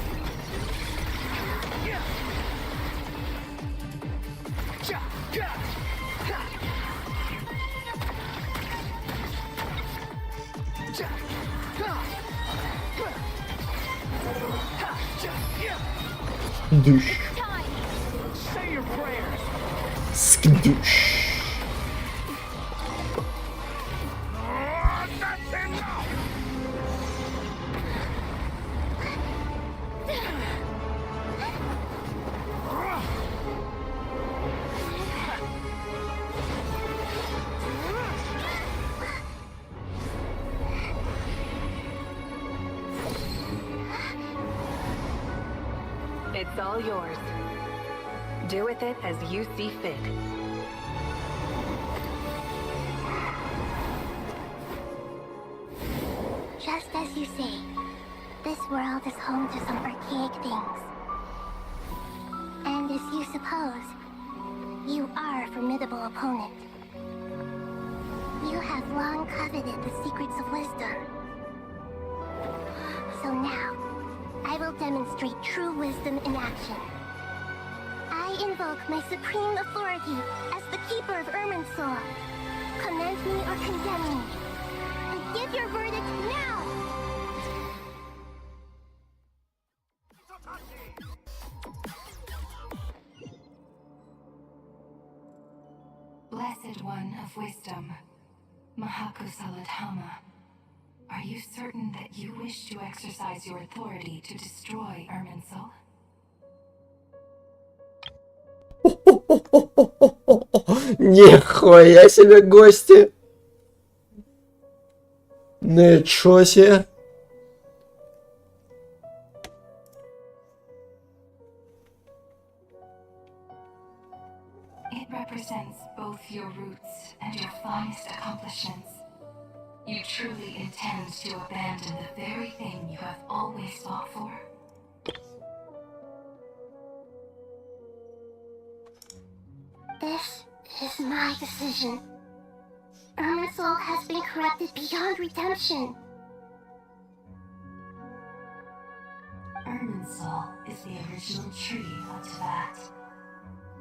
Душ. Say your prayers. Скдуш. That's enough. It's all yours. Do with it as you see fit. Just as you say, this world is home to some archaic things. And as you suppose, you are a formidable opponent. You have long coveted the secrets of wisdom. So now, I will demonstrate true wisdom in action. I invoke my supreme authority as the keeper of Irminsul. Commend me or condemn me. And give your verdict now! Blessed One of Wisdom, Mahakusaladhama, are you certain that you wish to exercise your authority to destroy Irminsul? Нихуя себе гости! Ничего себе! It represents both your root roots and your finest accomplishments. You truly intend to abandon the very thing you have always fought for? This is my decision. Irminsul has been corrupted beyond redemption. Irminsul is the original tree of Teyvat.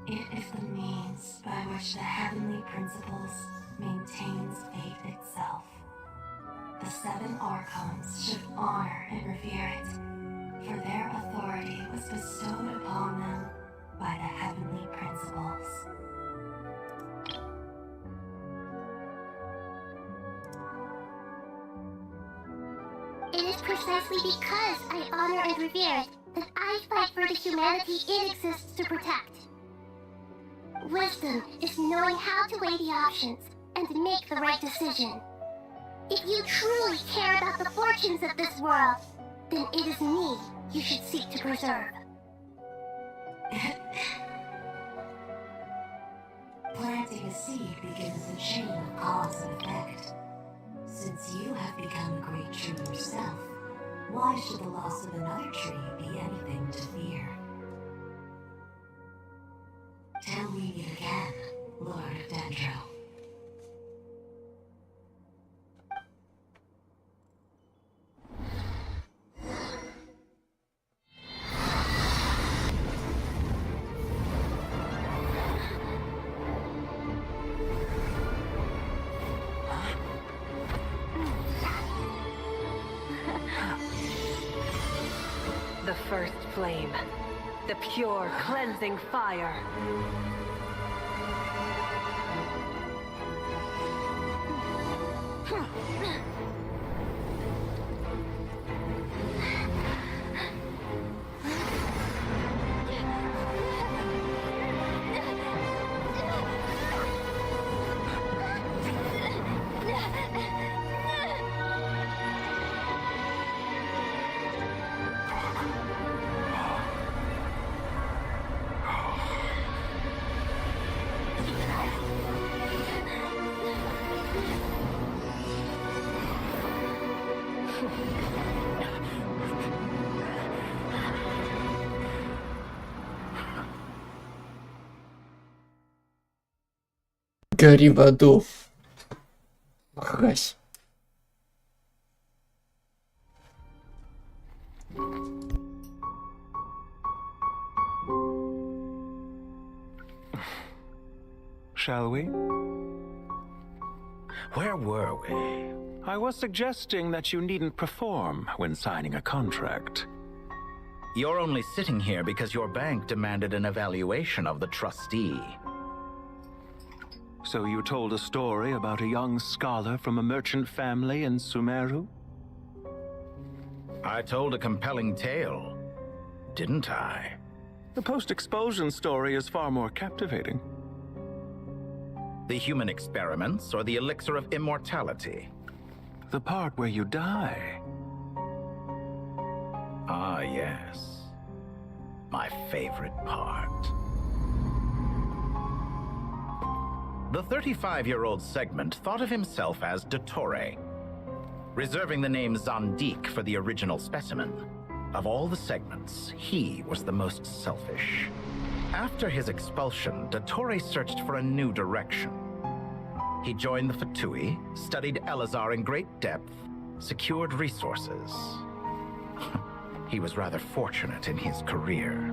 It is the means by which the heavenly principles maintains fate itself. The 7 Archons should honor and revere it, for their authority was bestowed upon them by the heavenly principles. It is precisely because I honor and revere it that I fight for the humanity it exists to protect. Wisdom is knowing how to weigh the options and make the right decision. If you truly care about the fortunes of this world, then it is me you should seek to preserve. Planting a seed begins a chain of cause and effect. Since you have become a great tree yourself, why should the loss of another tree be anything to fear? Till we meet again, Lord of Dendro. The first flame. The pure, cleansing fire. Гори в аду. Махась. Shall we? Where were we? I was suggesting that you needn't perform when signing a contract. You're only sitting here because your bank demanded an evaluation of the trustee. So you told a story about a young scholar from a merchant family in Sumeru? I told a compelling tale, didn't I? The post-expulsion story is far more captivating. The human experiments or the elixir of immortality? The part where you die. Ah, yes. My favorite part. The 35-year-old Segment thought of himself as Дотторе, reserving the name Zandik for the original specimen. Of all the segments, he was the most selfish. After his expulsion, Дотторе searched for a new direction. He joined the Fatui, studied Elazar in great depth, secured resources. He was rather fortunate in his career.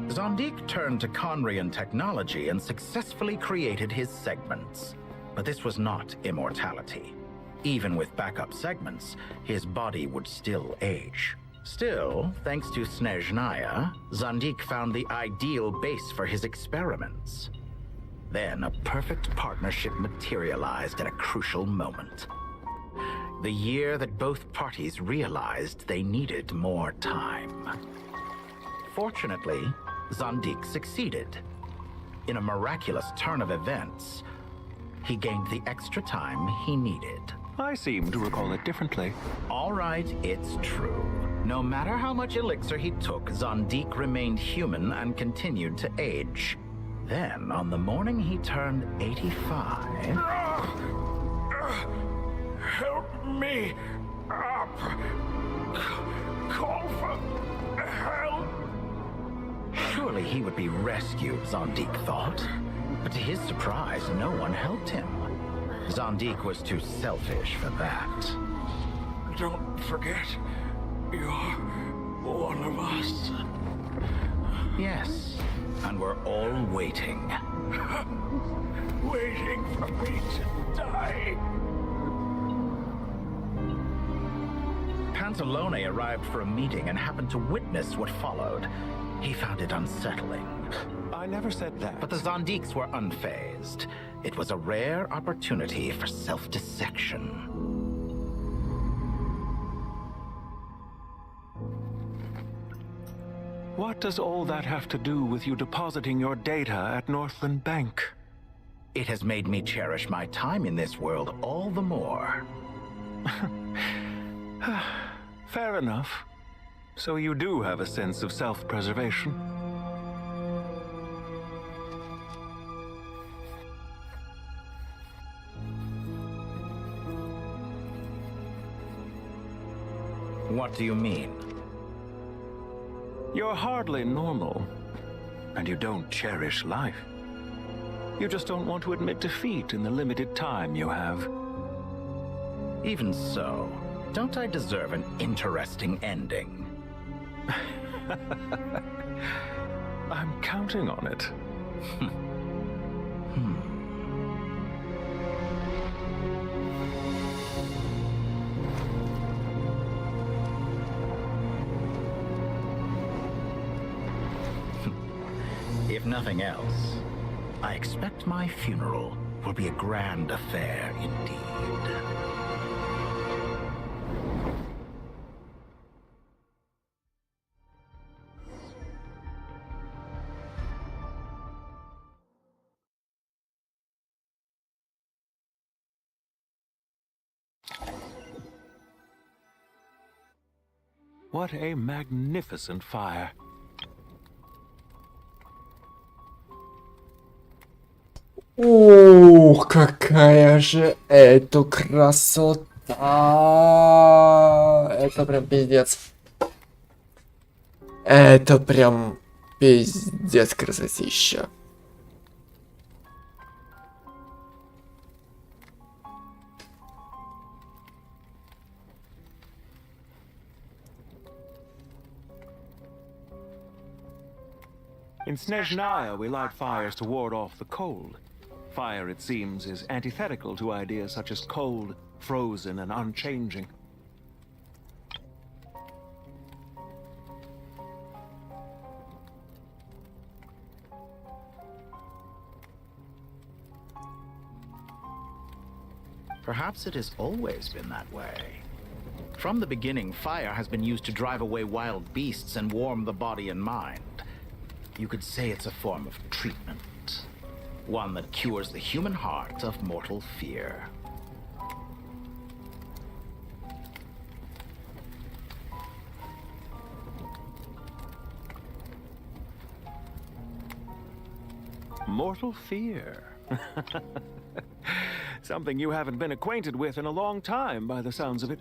Zandik turned to Conrian technology and successfully created his segments. But this was not immortality. Even with backup segments, his body would still age. Still, thanks to Snezhnaya, Zandik found the ideal base for his experiments. Then a perfect partnership materialized at a crucial moment. The year that both parties realized they needed more time. Fortunately, Zandik succeeded. In a miraculous turn of events, he gained the extra time he needed. I seem to recall it differently. All right, it's true. No matter how much elixir he took, Zandik remained human and continued to age. Then, on the morning he turned 85... Help me up. Call for help. Surely he would be rescued, Zondik thought. But to his surprise, no one helped him. Zondik was too selfish for that. Don't forget, you're one of us. Yes, and we're all waiting. Waiting for me to die. Pantalone arrived for a meeting and happened to witness what followed. He found it unsettling. I never said that. But the Zondiks were unfazed. It was a rare opportunity for self-dissection. What does all that have to do with you depositing your data at Northland Bank? It has made me cherish my time in this world all the more. Fair enough. So you do have a sense of self-preservation. What do you mean? You're hardly normal, and you don't cherish life. You just don't want to admit defeat in the limited time you have. Even so, don't I deserve an interesting ending? I'm counting on it. If nothing else, I expect my funeral will be a grand affair indeed. What a magnificent fire. Ух, какая же это красота! Это прям пиздец. Это прям пиздец красотища. In Snezhnaya, we light fires to ward off the cold. Fire, it seems, is antithetical to ideas such as cold, frozen, and unchanging. Perhaps it has always been that way. From the beginning, fire has been used to drive away wild beasts and warm the body and mind. You could say it's a form of treatment. One that cures the human heart of mortal fear. Mortal fear. Something you haven't been acquainted with in a long time, by the sounds of it.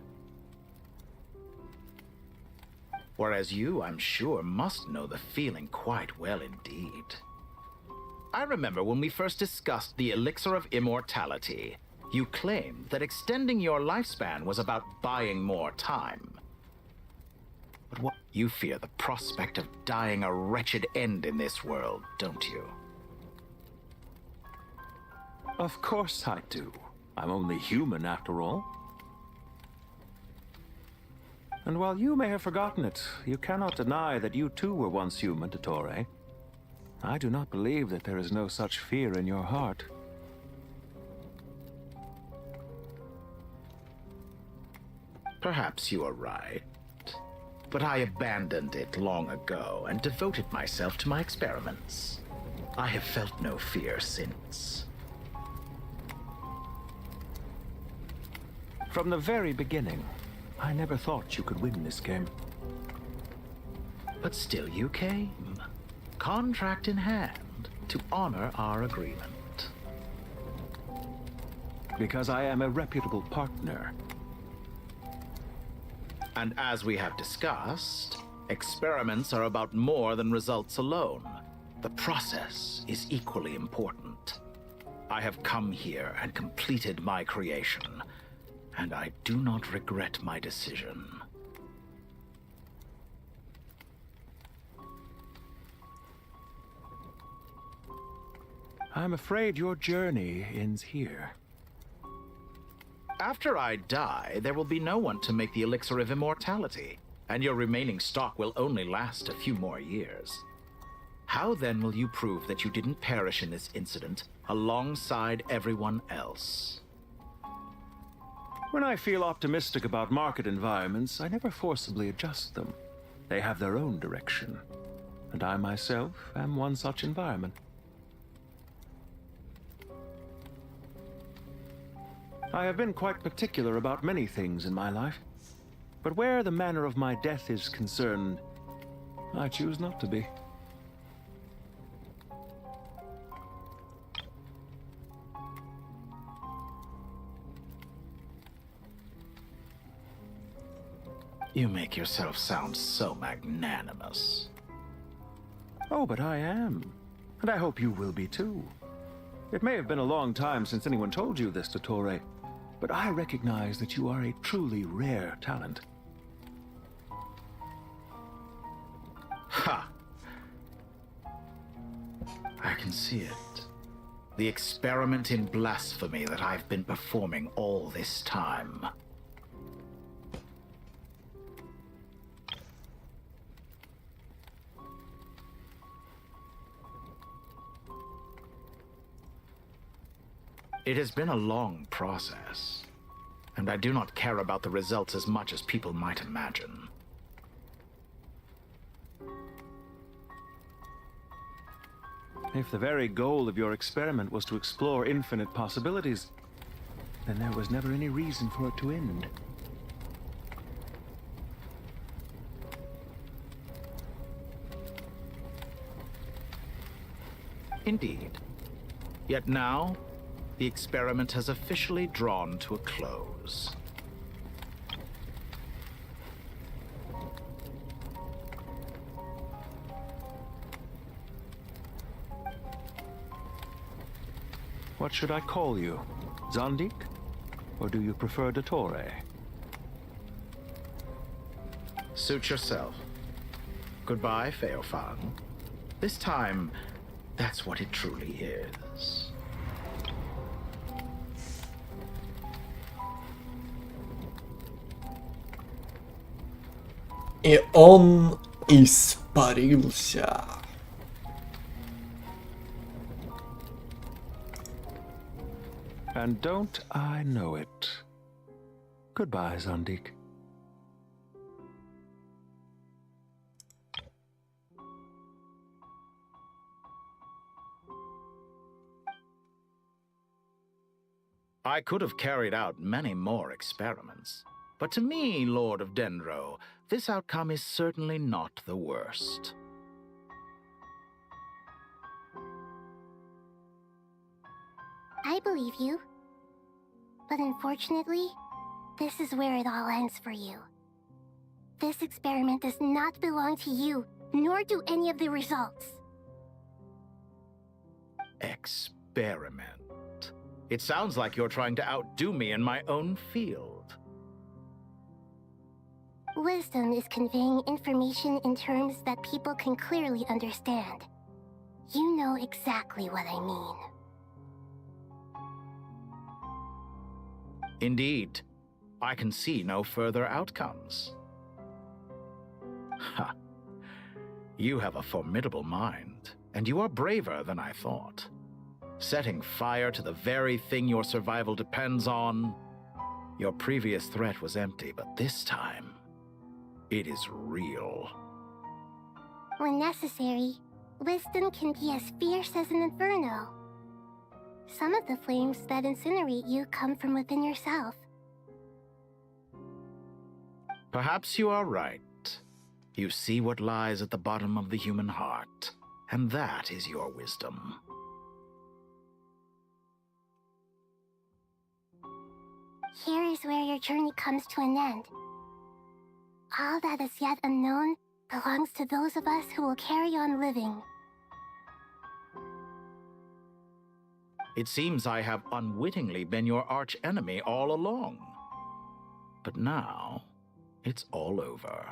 Whereas you, I'm sure, must know the feeling quite well indeed. I remember when we first discussed the elixir of immortality, you claimed that extending your lifespan was about buying more time. But what you fear the prospect of dying a wretched end in this world, don't you? Of course I do. I'm only human after all. And while you may have forgotten it, you cannot deny that you too were once human, Dottore. I do not believe that there is no such fear in your heart. Perhaps you are right. But I abandoned it long ago and devoted myself to my experiments. I have felt no fear since. From the very beginning, I never thought you could win this game. But still you came. Contract in hand. to honor our agreement. Because I am a reputable partner. And as we have discussed, experiments are about more than results alone. The process is equally important. I have come here and completed my creation, and I do not regret my decision. I'm afraid your journey ends here. After I die, there will be no one to make the elixir of immortality, and your remaining stock will only last a few more years. How then will you prove that you didn't perish in this incident alongside everyone else? When I feel optimistic about market environments, I never forcibly adjust them. They have their own direction, and I myself am one such environment. I have been quite particular about many things in my life, but where the manner of my death is concerned, I choose not to be. You make yourself sound so magnanimous. Oh, but I am, and I hope you will be too. It may have been a long time since anyone told you this, Dottore, but I recognize that you are a truly rare talent. Ha! I can see it. The experiment in blasphemy that I've been performing all this time. It has been a long process, and I do not care about the results as much as people might imagine. If the very goal of your experiment was to explore infinite possibilities, then there was never any reason for it to end. Indeed. Yet now, the experiment has officially drawn to a close. What should I call you? Zondik? Or do you prefer Dottore? Suit yourself. Goodbye, Feofan. This time, that's what it truly is. И он испарился. And don't I know it? Goodbye, Zondik. I could have carried out many more experiments, but to me, Lord of Dendro, this outcome is certainly not the worst. I believe you. But unfortunately, this is where it all ends for you. This experiment does not belong to you, nor do any of the results. Experiment. It sounds like you're trying to outdo me in my own field. Wisdom is conveying information in terms that people can clearly understand. You know exactly what I mean. Indeed, I can see no further outcomes. Ha! You have a formidable mind, and you are braver than I thought. Setting fire to the very thing your survival depends on. Your previous threat was empty, but this time, it is real. When necessary, wisdom can be as fierce as an inferno. Some of the flames that incinerate you come from within yourself. Perhaps you are right. You see what lies at the bottom of the human heart. And that is your wisdom. Here is where your journey comes to an end. All that is yet unknown belongs to those of us who will carry on living. It seems I have unwittingly been your arch enemy all along. But now, it's all over.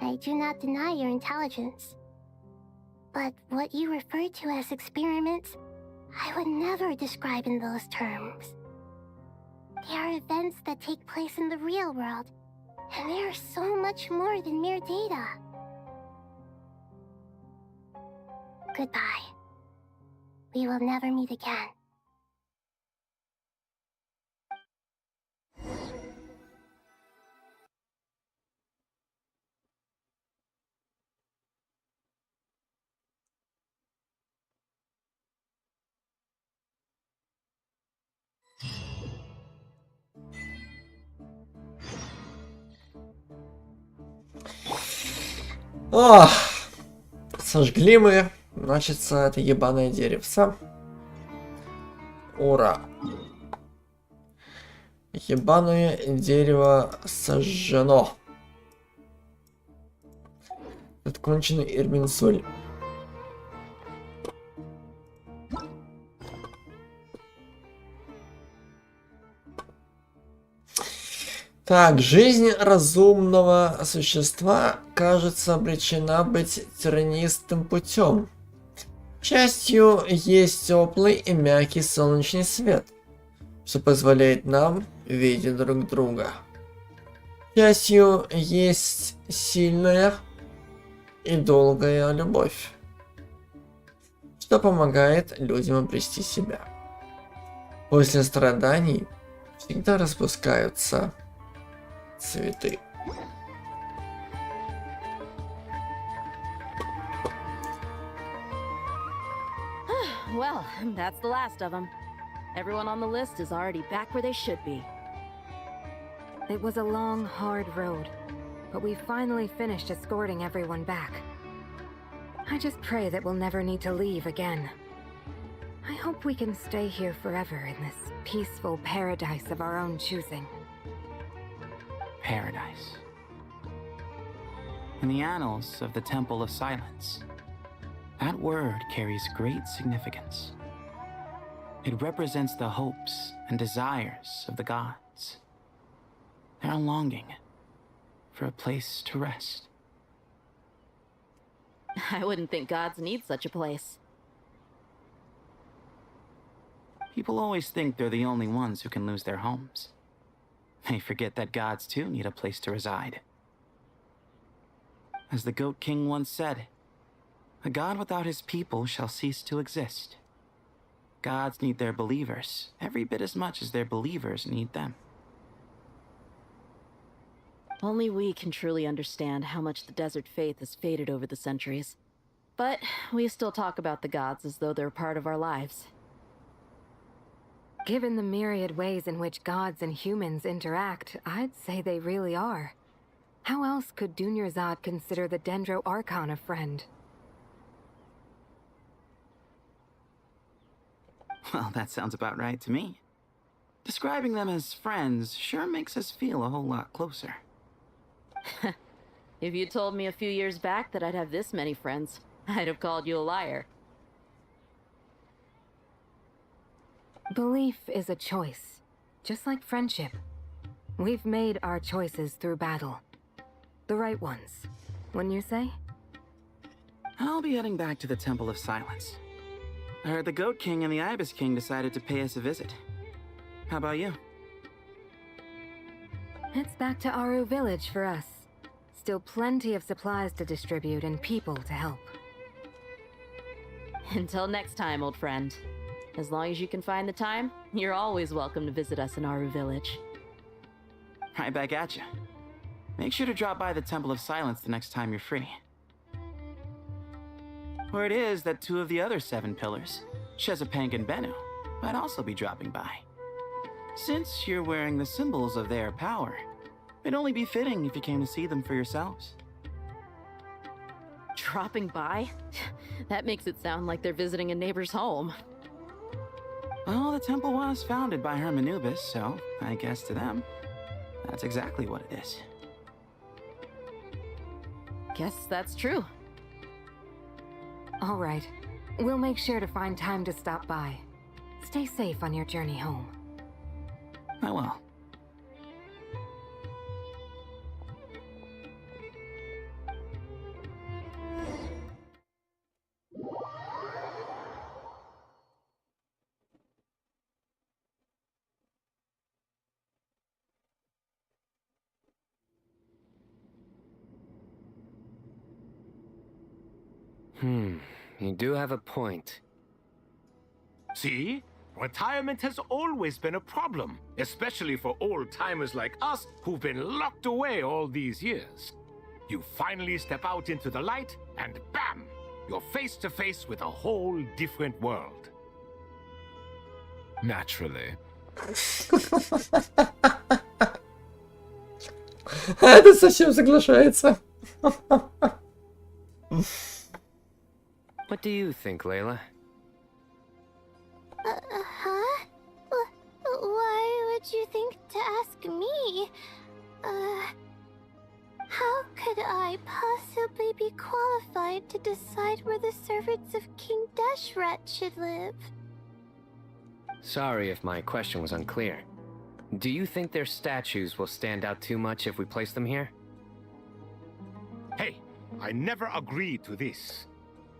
I do not deny your intelligence. But what you refer to as experiments, I would never describe in those terms. They are events that take place in the real world, and they are so much more than mere data. Goodbye. We will never meet again. Ох, сожгли мы, значит, это ебаное деревце. Ура. Ебаное дерево сожжено. Отконченный Ирминсоль. Так, жизнь разумного существа, кажется, обречена быть тернистым путем. Частью есть теплый и мягкий солнечный свет, что позволяет нам видеть друг друга. Частью есть сильная и долгая любовь, что помогает людям обрести себя. После страданий всегда распускаются цветы. Well, that's the last of them. Everyone on the list is already back where they should be. It was a long, hard road, but we finally finished escorting everyone back. I just pray that we'll never need to leave again. I hope we can stay here forever in this peaceful paradise of our own choosing. Paradise. In the annals of the Temple of Silence, that word carries great significance. It represents the hopes and desires of the gods. Their longing for a place to rest. I wouldn't think gods need such a place. People always think they're the only ones who can lose their homes. They forget that gods too need a place to reside. As the Goat King once said, a god without his people shall cease to exist. Gods need their believers every bit as much as their believers need them. Only we can truly understand how much the desert faith has faded over the centuries. But we still talk about the gods as though they're part of our lives. Given the myriad ways in which gods and humans interact, I'd say they really are. How else could Dunyarzad consider the Dendro Archon a friend? Well, that sounds about right to me. Describing them as friends sure makes us feel a whole lot closer. If you told me a few years back that I'd have this many friends, I'd have called you a liar. Belief is a choice, just like friendship. We've made our choices through battle. The right ones, wouldn't you say? I'll be heading back to the Temple of Silence. I heard the Goat King and the Ibis King decided to pay us a visit. How about you? It's back to Aru Village for us. Still plenty of supplies to distribute and people to help. Until next time, old friend. As long as you can find the time, you're always welcome to visit us in Aru Village. Right back at you. Make sure to drop by the Temple of Silence the next time you're free. Word is that two of the other 7 pillars, Shezapang and Bennu, might also be dropping by. Since you're wearing the symbols of their power, it'd only be fitting if you came to see them for yourselves. dropping by? That makes it sound like they're visiting a neighbor's home. Well, the temple was founded by Hermanubis, so I guess to them, that's exactly what it is. Guess that's true. All right. We'll make sure to find time to stop by. Stay safe on your journey home. I will. You do have a point. See? Retirement has always been a problem, especially for old-timers like us who've been locked away all these years. You finally step out into the light, and bam! You're face to face with a whole different world. Naturally. Это совсем соглашается. What do you think, Layla? Huh? Why would you think to ask me? How could I possibly be qualified to decide where the servants of King Deshret should live? Sorry if my question was unclear. Do you think their statues will stand out too much if we place them here? Hey, I never agreed to this.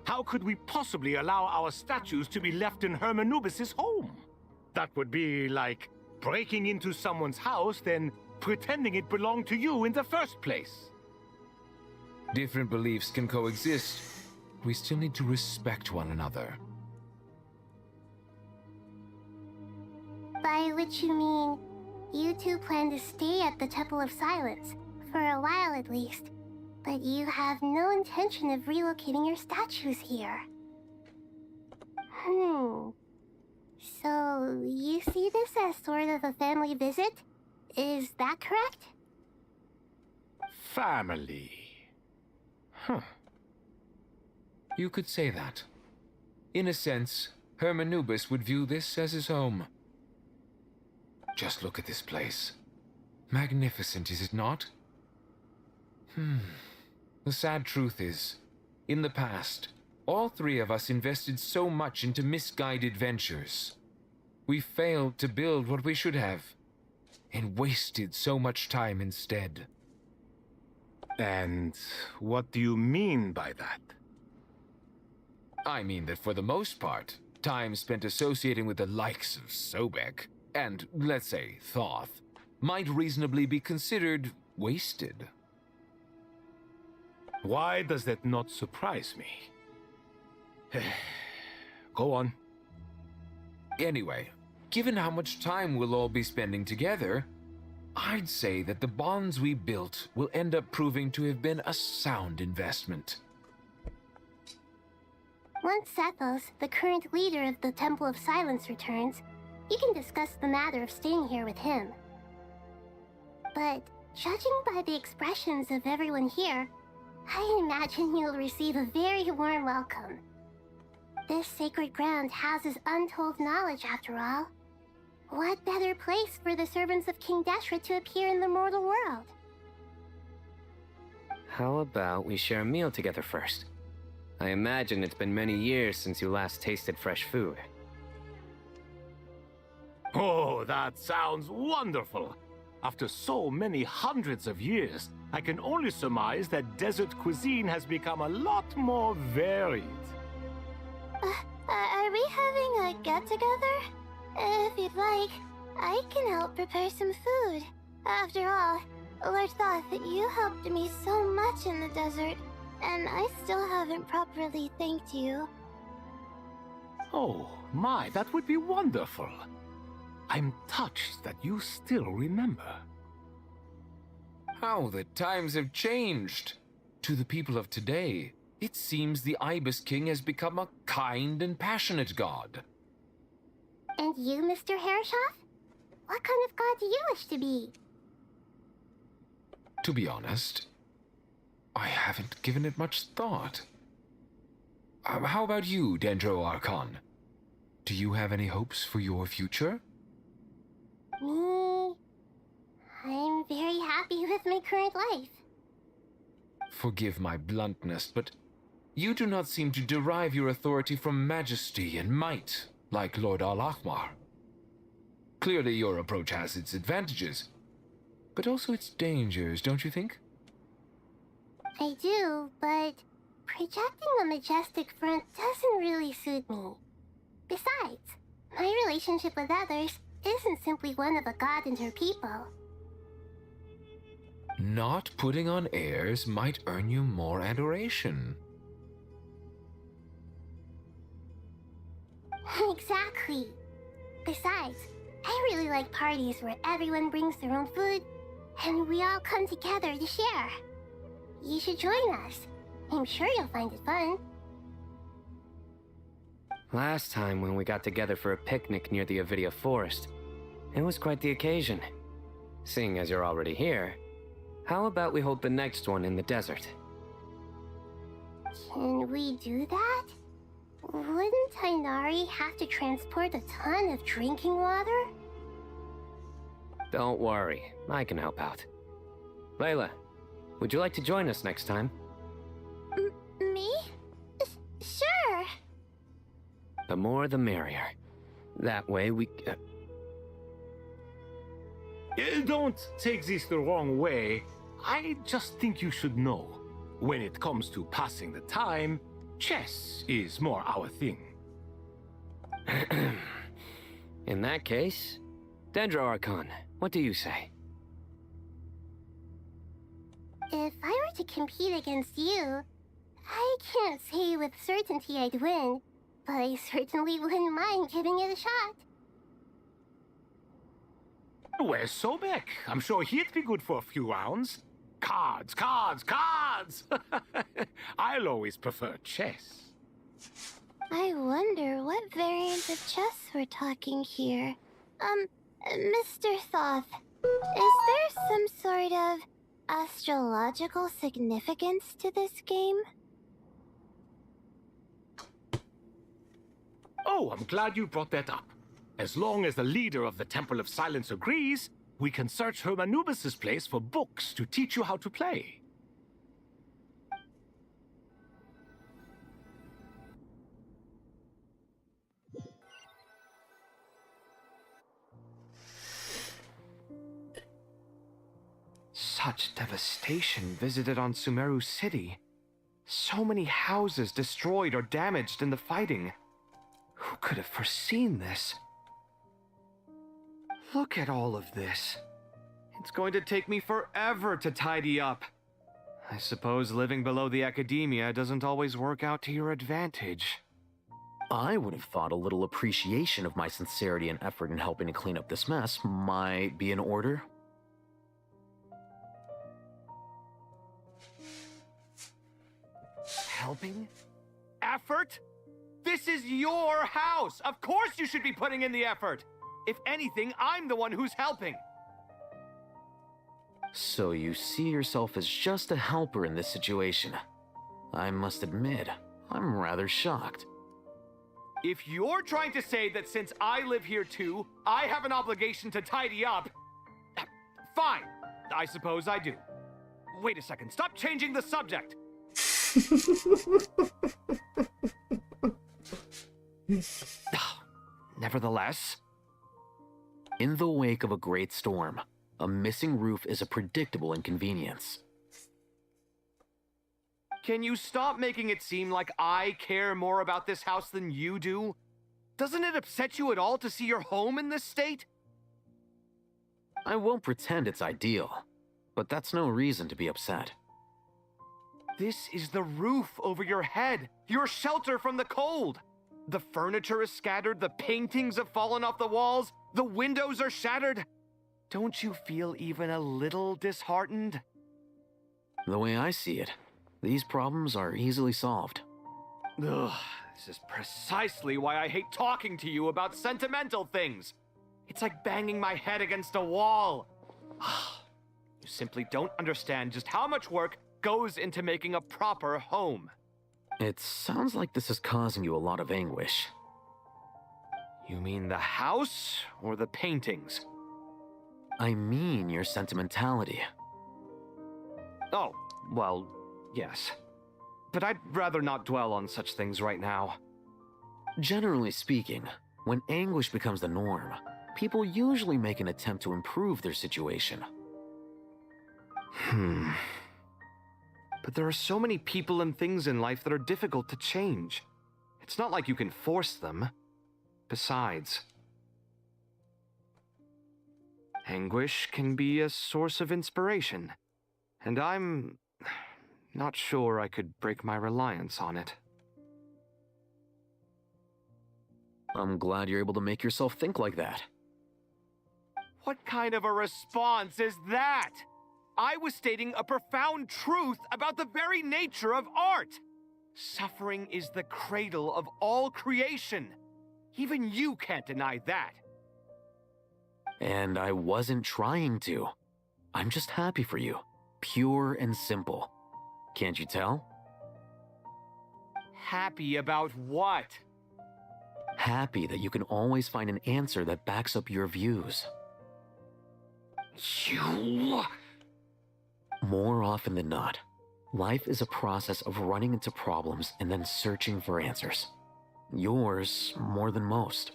How could we possibly allow our statues to be left in Hermanubis' home? That would be like breaking into someone's house, then pretending it belonged to you in the first place. Different beliefs can coexist. We still need to respect one another. By which you mean, you two plan to stay at the Temple of Silence, for a while at least. But you have no intention of relocating your statues here. So, you see this as sort of a family visit? Is that correct? Family. Huh. You could say that. In a sense, Hermanubis would view this as his home. Just look at this place. Magnificent, is it not? The sad truth is, in the past, all three of us invested so much into misguided ventures. We failed to build what we should have, and wasted so much time instead. And what do you mean by that? I mean that for the most part, time spent associating with the likes of Sobek, and, let's say, Thoth, might reasonably be considered wasted. Why does that not surprise me? Go on. Anyway, given how much time we'll all be spending together, I'd say that the bonds we built will end up proving to have been a sound investment. Once Sethos, the current leader of the Temple of Silence, returns, you can discuss the matter of staying here with him. But judging by the expressions of everyone here, I imagine you'll receive a very warm welcome. This sacred ground houses untold knowledge, after all. What better place for the servants of King Deshret to appear in the mortal world? How about we share a meal together first? I imagine it's been many years since you last tasted fresh food. Oh, that sounds wonderful! After so many hundreds of years, I can only surmise that desert cuisine has become a lot more varied. Are we having a get-together? If you'd like, I can help prepare some food. After all, Lord Thoth, you helped me so much in the desert, and I still haven't properly thanked you. Oh, my, that would be wonderful. I'm touched that you still remember. How the times have changed! To the people of today, it seems the Ibis King has become a kind and passionate god. And you, Mr. Herreshoff? What kind of god do you wish to be? To be honest, I haven't given it much thought. How about you, Dendro Archon? Do you have any hopes for your future? Me? I'm very happy with my current life. Forgive my bluntness, but you do not seem to derive your authority from majesty and might, like Lord Al-Akhmar. Clearly your approach has its advantages, but also its dangers, don't you think? I do, but projecting a majestic front doesn't really suit me. Besides, my relationship with others isn't simply one of a god and her people. Not putting on airs might earn you more adoration. Exactly. Besides, I really like parties where everyone brings their own food, and we all come together to share. You should join us. I'm sure you'll find it fun. Last time when we got together for a picnic near the Avidia Forest, it was quite the occasion. Seeing as you're already here, how about we hold the next one in the desert? Can we do that? Wouldn't Tighnari have to transport a ton of drinking water? Don't worry, I can help out. Layla, would you like to join us next time? Me? Sure. The more the merrier. That way we... Don't take this the wrong way. I just think you should know. When it comes to passing the time, chess is more our thing. In that case, Dendro Archon, what do you say? If I were to compete against you, I can't say with certainty I'd win, but I certainly wouldn't mind giving it a shot. Where's Sobek? I'm sure he'd be good for a few rounds. Cards, cards, cards! I'll always prefer chess. I wonder what variant of chess we're talking here. Mr. Thoth, is there some sort of astrological significance to this game? Oh, I'm glad you brought that up. As long as the leader of the Temple of Silence agrees, we can search Hermanubis' place for books to teach you how to play. Such devastation visited on Sumeru City. So many houses destroyed or damaged in the fighting. Who could have foreseen this? Look at all of this. It's going to take me forever to tidy up. I suppose living below the academia doesn't always work out to your advantage. I would have thought a little appreciation of my sincerity and effort in helping to clean up this mess might be in order. Helping? Effort? This is your house! Of course you should be putting in the effort! If anything, I'm the one who's helping! So you see yourself as just a helper in this situation. I must admit, I'm rather shocked. If you're trying to say that since I live here too, I have an obligation to tidy up, fine, I suppose I do. Wait a second, stop changing the subject! Nevertheless, in the wake of a great storm, a missing roof is a predictable inconvenience. can you stop making it seem like I care more about this house than you do? Doesn't it upset you at all to see your home in this state? I won't pretend it's ideal, but that's no reason to be upset. This is the roof over your head, your shelter from the cold. The furniture is scattered, the paintings have fallen off the walls, the windows are shattered. Don't you feel even a little disheartened? The way I see it, these problems are easily solved. Ugh, this is precisely why I hate talking to you about sentimental things. It's like banging my head against a wall. You simply don't understand just how much work goes into making a proper home. It sounds like this is causing you a lot of anguish. You mean the house or the paintings? I mean your sentimentality. Oh, well, yes. But I'd rather not dwell on such things right now. Generally speaking, when anguish becomes the norm, people usually make an attempt to improve their situation. But there are so many people and things in life that are difficult to change. It's not like you can force them. Besides, anguish can be a source of inspiration, and I'm not sure I could break my reliance on it. I'm glad you're able to make yourself think like that. What kind of a response is that? I was stating a profound truth about the very nature of art. Suffering is the cradle of all creation. Even you can't deny that. And I wasn't trying to. I'm just happy for you. Pure and simple. Can't you tell? Happy about what? Happy that you can always find an answer that backs up your views. You... More often than not, life is a process of running into problems and then searching for answers. Yours more than most.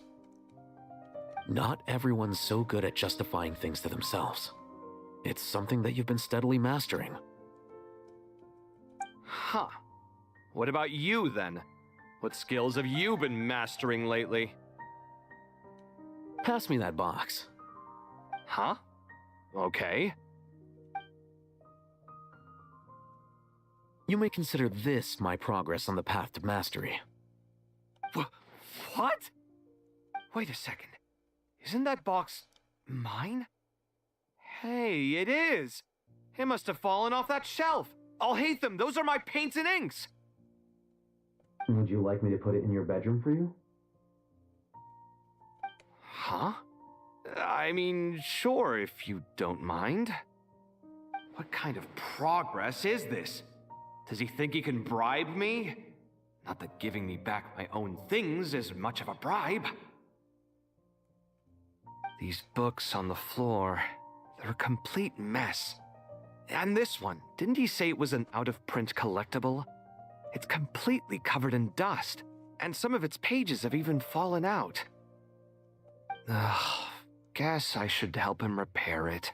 Not everyone's so good at justifying things to themselves. It's something that you've been steadily mastering. Huh. What about you, then? What skills have you been mastering lately? Pass me that box. Huh? Okay. You may consider this my progress on the path to mastery. What? Wait a second. Isn't that box mine? Hey, it is! It must have fallen off that shelf. I'll hate them. Those are my paints and inks. Would you like me to put it in your bedroom for you? Huh? I mean, sure, if you don't mind. What kind of progress is this? Does he think he can bribe me? Not that giving me back my own things is much of a bribe. These books on the floor, they're a complete mess. And this one, didn't he say it was an out-of-print collectible? It's completely covered in dust, and some of its pages have even fallen out. Ugh, guess I should help him repair it.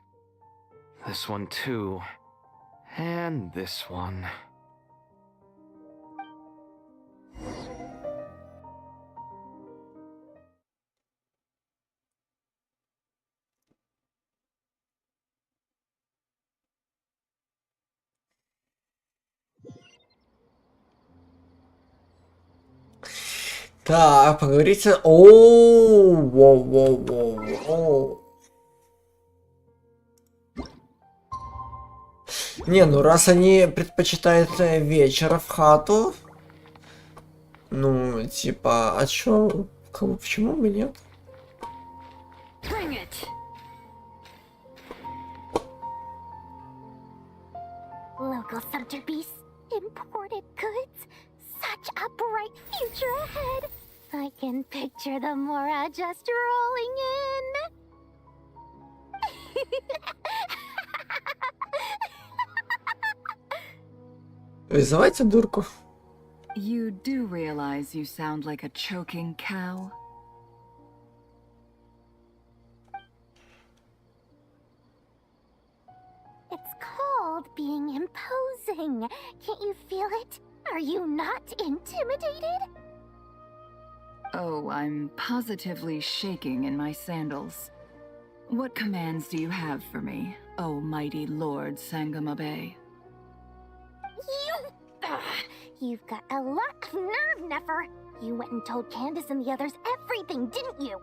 This one too, and this one. Так, поговорите... Воу. Не, ну раз они предпочитают вечер в хату, ну, типа, а чё? Почему бы нет? Bring it. Local centerpiece, imported goods, such a bright future ahead. I can picture the Mora just rolling in. Вызывайте дурку. You do realize you sound like a choking cow? It's called being imposing. Can't you feel it? Are you not intimidated? Oh, I'm positively shaking in my sandals. What commands do you have for me, oh mighty Lord Sangamabe? You've got a lot of nerve, Nefer. You went and told Candace and the others everything, didn't you?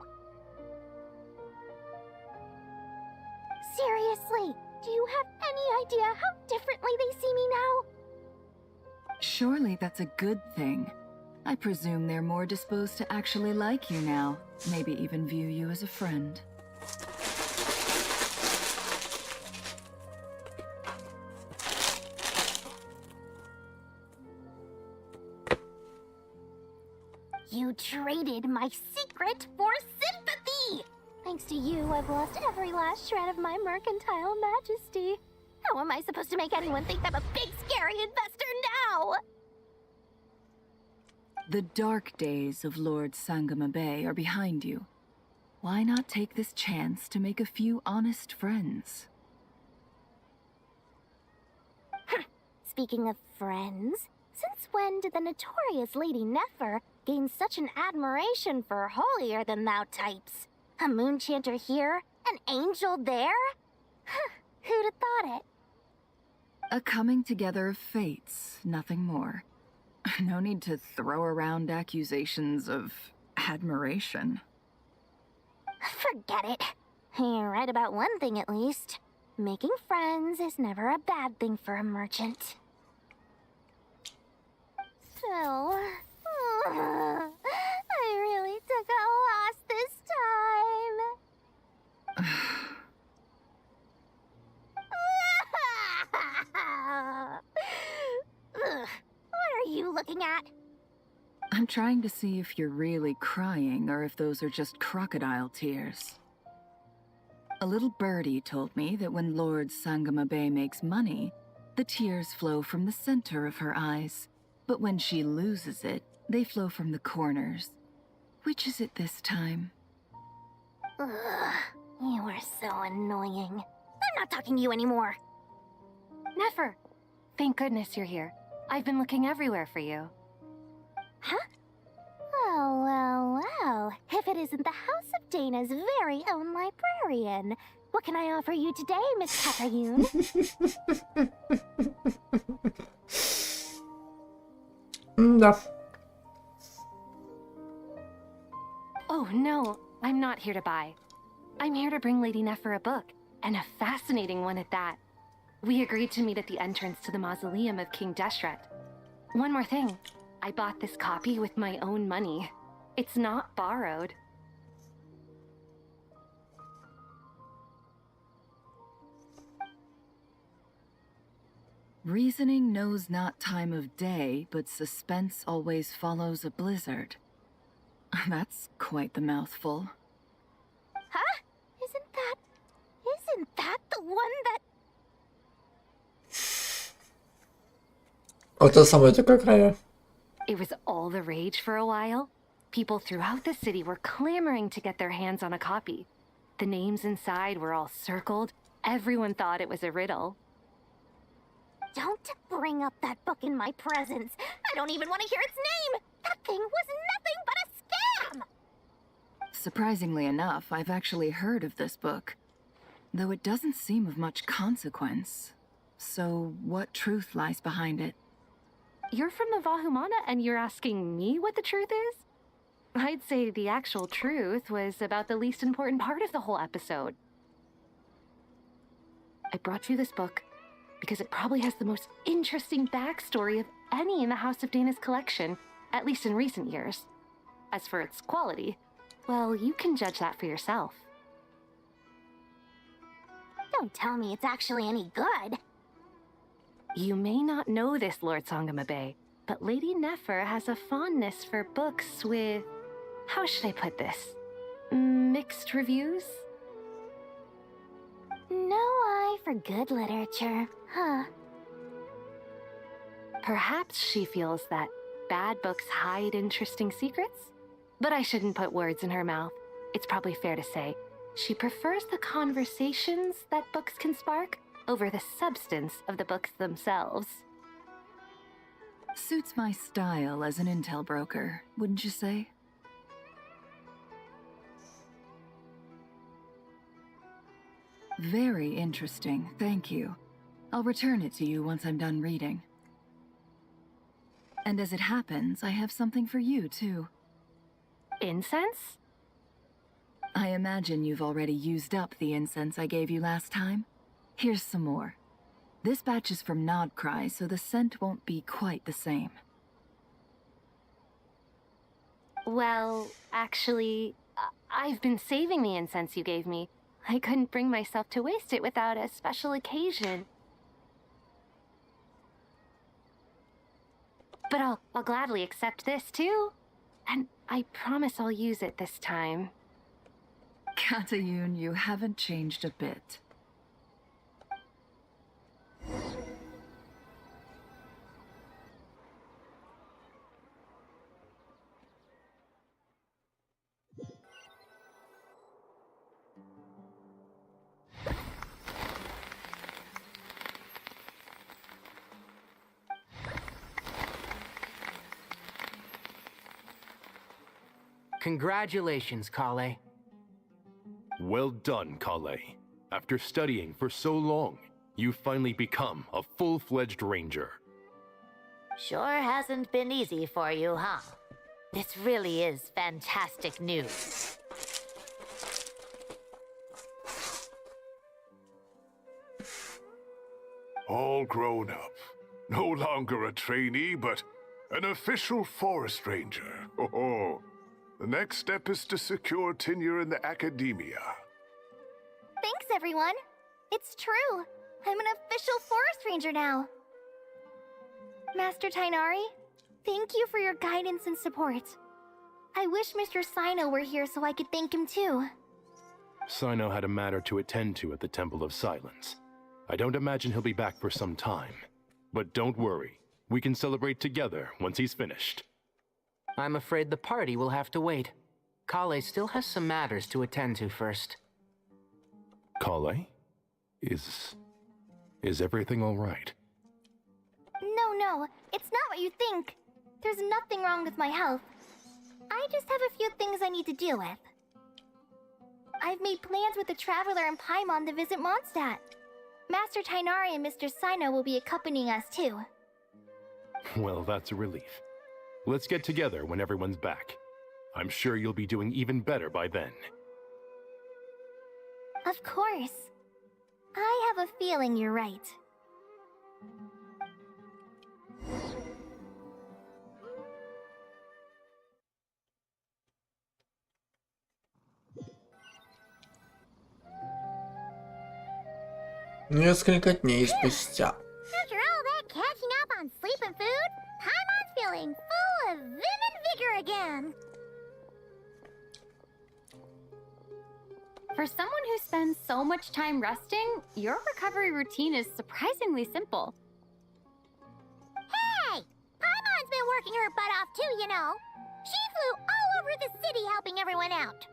Seriously, do you have any idea how differently they see me now? Surely that's a good thing. I presume they're more disposed to actually like you now, maybe even view you as a friend. You traded my secret for sympathy! Thanks to you, I've lost every last shred of my mercantile majesty. How am I supposed to make anyone think I'm a big, scary investor now? The dark days of Lord Sangama Bay are behind you. Why not take this chance to make a few honest friends? Speaking of friends, since when did the notorious Lady Nefer gain such an admiration for holier-than-thou types? A moon chanter here, an angel there? Who'd have thought it? A coming together of fates, nothing more. No need to throw around accusations of admiration. Forget it. You're right about one thing at least. Making friends is never a bad thing for a merchant. So, I really took a loss this time. What are you looking at? I'm trying to see if you're really crying or if those are just crocodile tears. A little birdie told me that when Lord Sangama Bay makes money, the tears flow from the center of her eyes. But when she loses it, they flow from the corners. Which is it this time? Ugh, you are so annoying. I'm not talking to you anymore. Nefer, thank goodness you're here. I've been looking everywhere for you. Huh? Well. If it isn't the House of Dana's very own librarian. What can I offer you today, Miss Pepperyoon? No. Oh, no. I'm not here to buy. I'm here to bring Lady Nefer a book, and a fascinating one at that. We agreed to meet at the entrance to the mausoleum of King Deshret. One more thing. I bought this copy with my own money. It's not borrowed. Reasoning knows not time of day, but suspense always follows a blizzard. That's quite the mouthful. Huh? Isn't that the one that... Вот это самое такое края. It was all the rage for a while. People throughout the city were clamoring to get their hands on a copy. The names inside were all circled. Everyone thought it was a riddle. Don't bring up that book in my presence. I don't even want to hear its name. That thing was nothing but a scam. Surprisingly enough, I've actually heard of this book, though it doesn't seem of much consequence. So, what truth lies behind it? You're from the Vahumana and you're asking me what the truth is? I'd say the actual truth was about the least important part of the whole episode. I brought you this book because it probably has the most interesting backstory of any in the House of Dana's collection, at least in recent years. As for its quality, well, you can judge that for yourself. Don't tell me it's actually any good. You may not know this, Lord Sangama Bay, but Lady Nefer has a fondness for books with... how should I put this? Mixed reviews? No eye for good literature, huh? Perhaps she feels that bad books hide interesting secrets? But I shouldn't put words in her mouth. It's probably fair to say she prefers the conversations that books can spark over the substance of the books themselves. Suits my style as an intel broker, wouldn't you say? Very interesting, thank you. I'll return it to you once I'm done reading. And as it happens, I have something for you, too. Incense? I imagine you've already used up the incense I gave you last time. Here's some more. This batch is from Nodcry, so the scent won't be quite the same. Well, actually, I've been saving the incense you gave me. I couldn't bring myself to waste it without a special occasion. But I'll gladly accept this, too. And I promise I'll use it this time. Katayun, you haven't changed a bit. Congratulations, Kale. Well done, Kale. After studying for so long, you've finally become a full-fledged ranger. Sure hasn't been easy for you, huh? This really is fantastic news. All grown up. No longer a trainee, but an official forest ranger. Oh, the next step is to secure tenure in the academia. Thanks, everyone. It's true. I'm an official forest ranger now. Master Tainari, thank you for your guidance and support. I wish Mr. Sino were here so I could thank him too. Sino had a matter to attend to at the Temple of Silence. I don't imagine he'll be back for some time. But don't worry, we can celebrate together once he's finished. I'm afraid the party will have to wait. Kale still has some matters to attend to first. Kale? Is everything all right? No, it's not what you think. There's nothing wrong with my health. I just have a few things I need to deal with. I've made plans with the Traveler and Paimon to visit Moндштадт. Master Tainari and Mr. Sino will be accompanying us too. Well, that's a relief. Let's get together when everyone's back. I'm sure you'll be doing even better by then. Of course. I have a feeling you're right. Несколько дней спустя. After all that catching up on sleep and food, Paimon's feeling full of vim and vigor again. For someone who spends so much time resting, your recovery routine is surprisingly simple. Hey! Paimon's been working her butt off too, you know. She flew all over the city helping everyone out.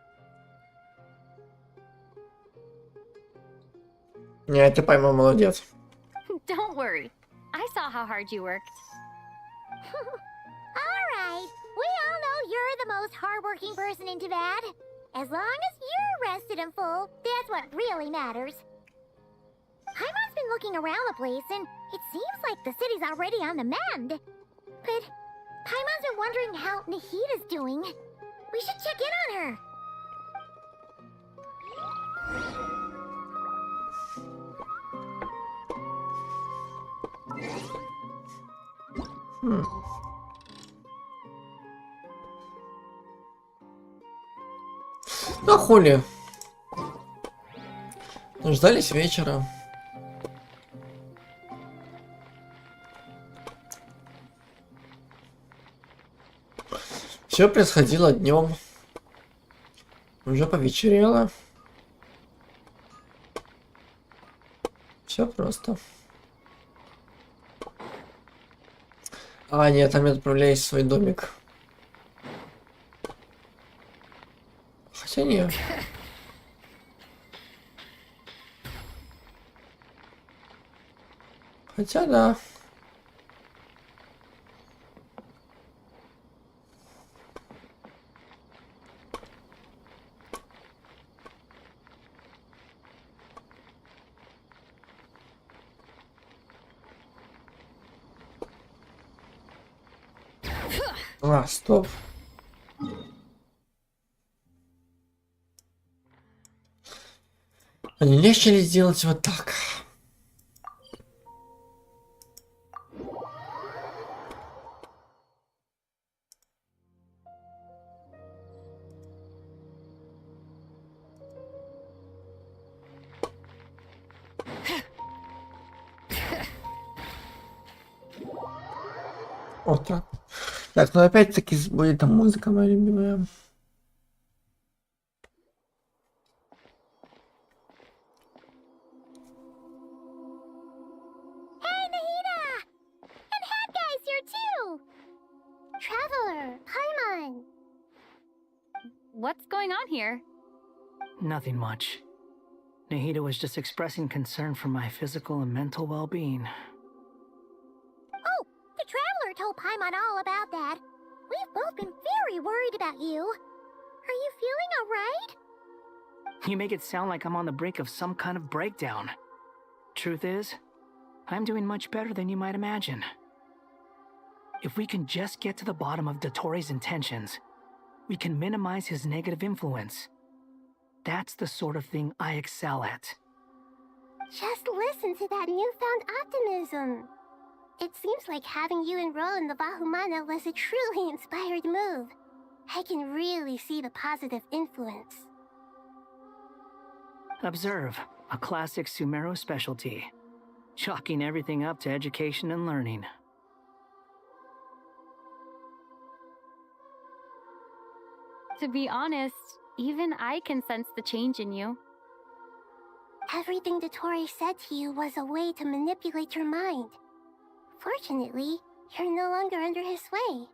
Не, ты поймал, молодец. Don't worry. I saw how hard you worked. Alright, we all know you're the most hardworking person in Teyvat. As long as you're rested and full, that's what really matters. Paimon's been looking around the place, and it seems like the city's already on the mend. But Paimon's been wondering how Nahita's doing. We should check in on her. Ну хули. Дождались вечера. Все происходило днем. Уже повечерело. Все просто. А, нет, там я отправляюсь в свой домик. Хотя нет. Хотя да. А, стоп. Они начали сделать вот так. Вот так. Так, ну опять-таки будет там музыка моя любимая. Hey, Nahida! And Hat Guy's here too! Traveler, Paimon! What's going on here? Nothing much. Nahida was just expressing concern for my physical and mental well-being. Oh, the Traveler told Paimon all about that. We've both been very worried about you. Are you feeling alright? You make it sound like I'm on the brink of some kind of breakdown. Truth is, I'm doing much better than you might imagine. If we can just get to the bottom of Dottore's intentions, we can minimize his negative influence. That's the sort of thing I excel at. Just listen to that newfound optimism. It seems like having you enroll in the Vahumana was a truly inspired move. I can really see the positive influence. Observe, a classic Sumeru specialty. Chalking everything up to education and learning. To be honest, even I can sense the change in you. Everything Dottore said to you was a way to manipulate your mind. Fortunately, you're no longer under his sway.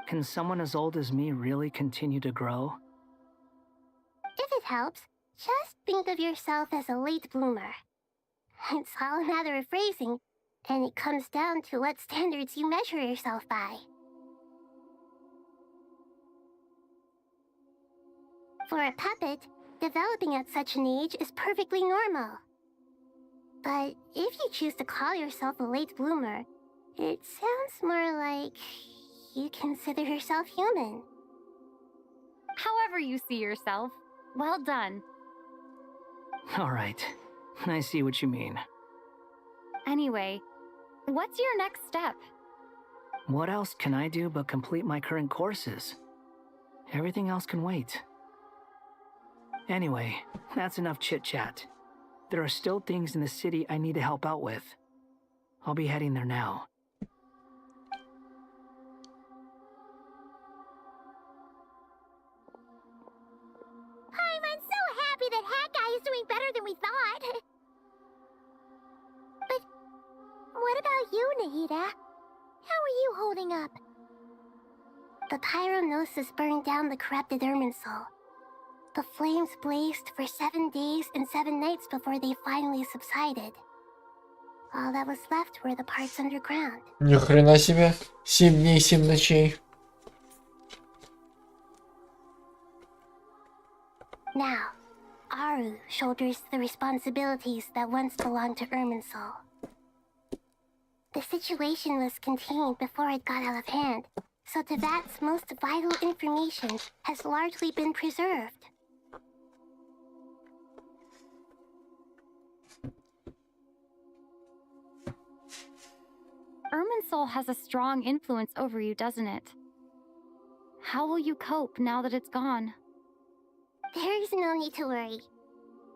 Can someone as old as me really continue to grow? If it helps, just think of yourself as a late bloomer. It's all a matter of phrasing, and it comes down to what standards you measure yourself by. For a puppet, developing at such an age is perfectly normal. But if you choose to call yourself a late bloomer, it sounds more like you consider yourself human. However you see yourself, well done. All right, I see what you mean. Anyway, what's your next step? What else can I do but complete my current courses? Everything else can wait. Anyway, that's enough chit-chat. There are still things in the city I need to help out with. I'll be heading there now. I'm so happy that Hat Guy is doing better than we thought. But what about you, Nahida? How are you holding up? The pyronosis burned down the corrupted Irminsul. The flames blazed for 7 days and 7 nights before they finally subsided. All that was left were the parts underground. Ни хрена себе. 7 дней, 7 ночей. Now, Aru shoulders the responsibilities that once belonged to Irminsul. The situation was contained before it got out of hand, so Tevat's most vital information has largely been preserved. Irminsul has a strong influence over you, doesn't it? How will you cope now that it's gone? There is no need to worry.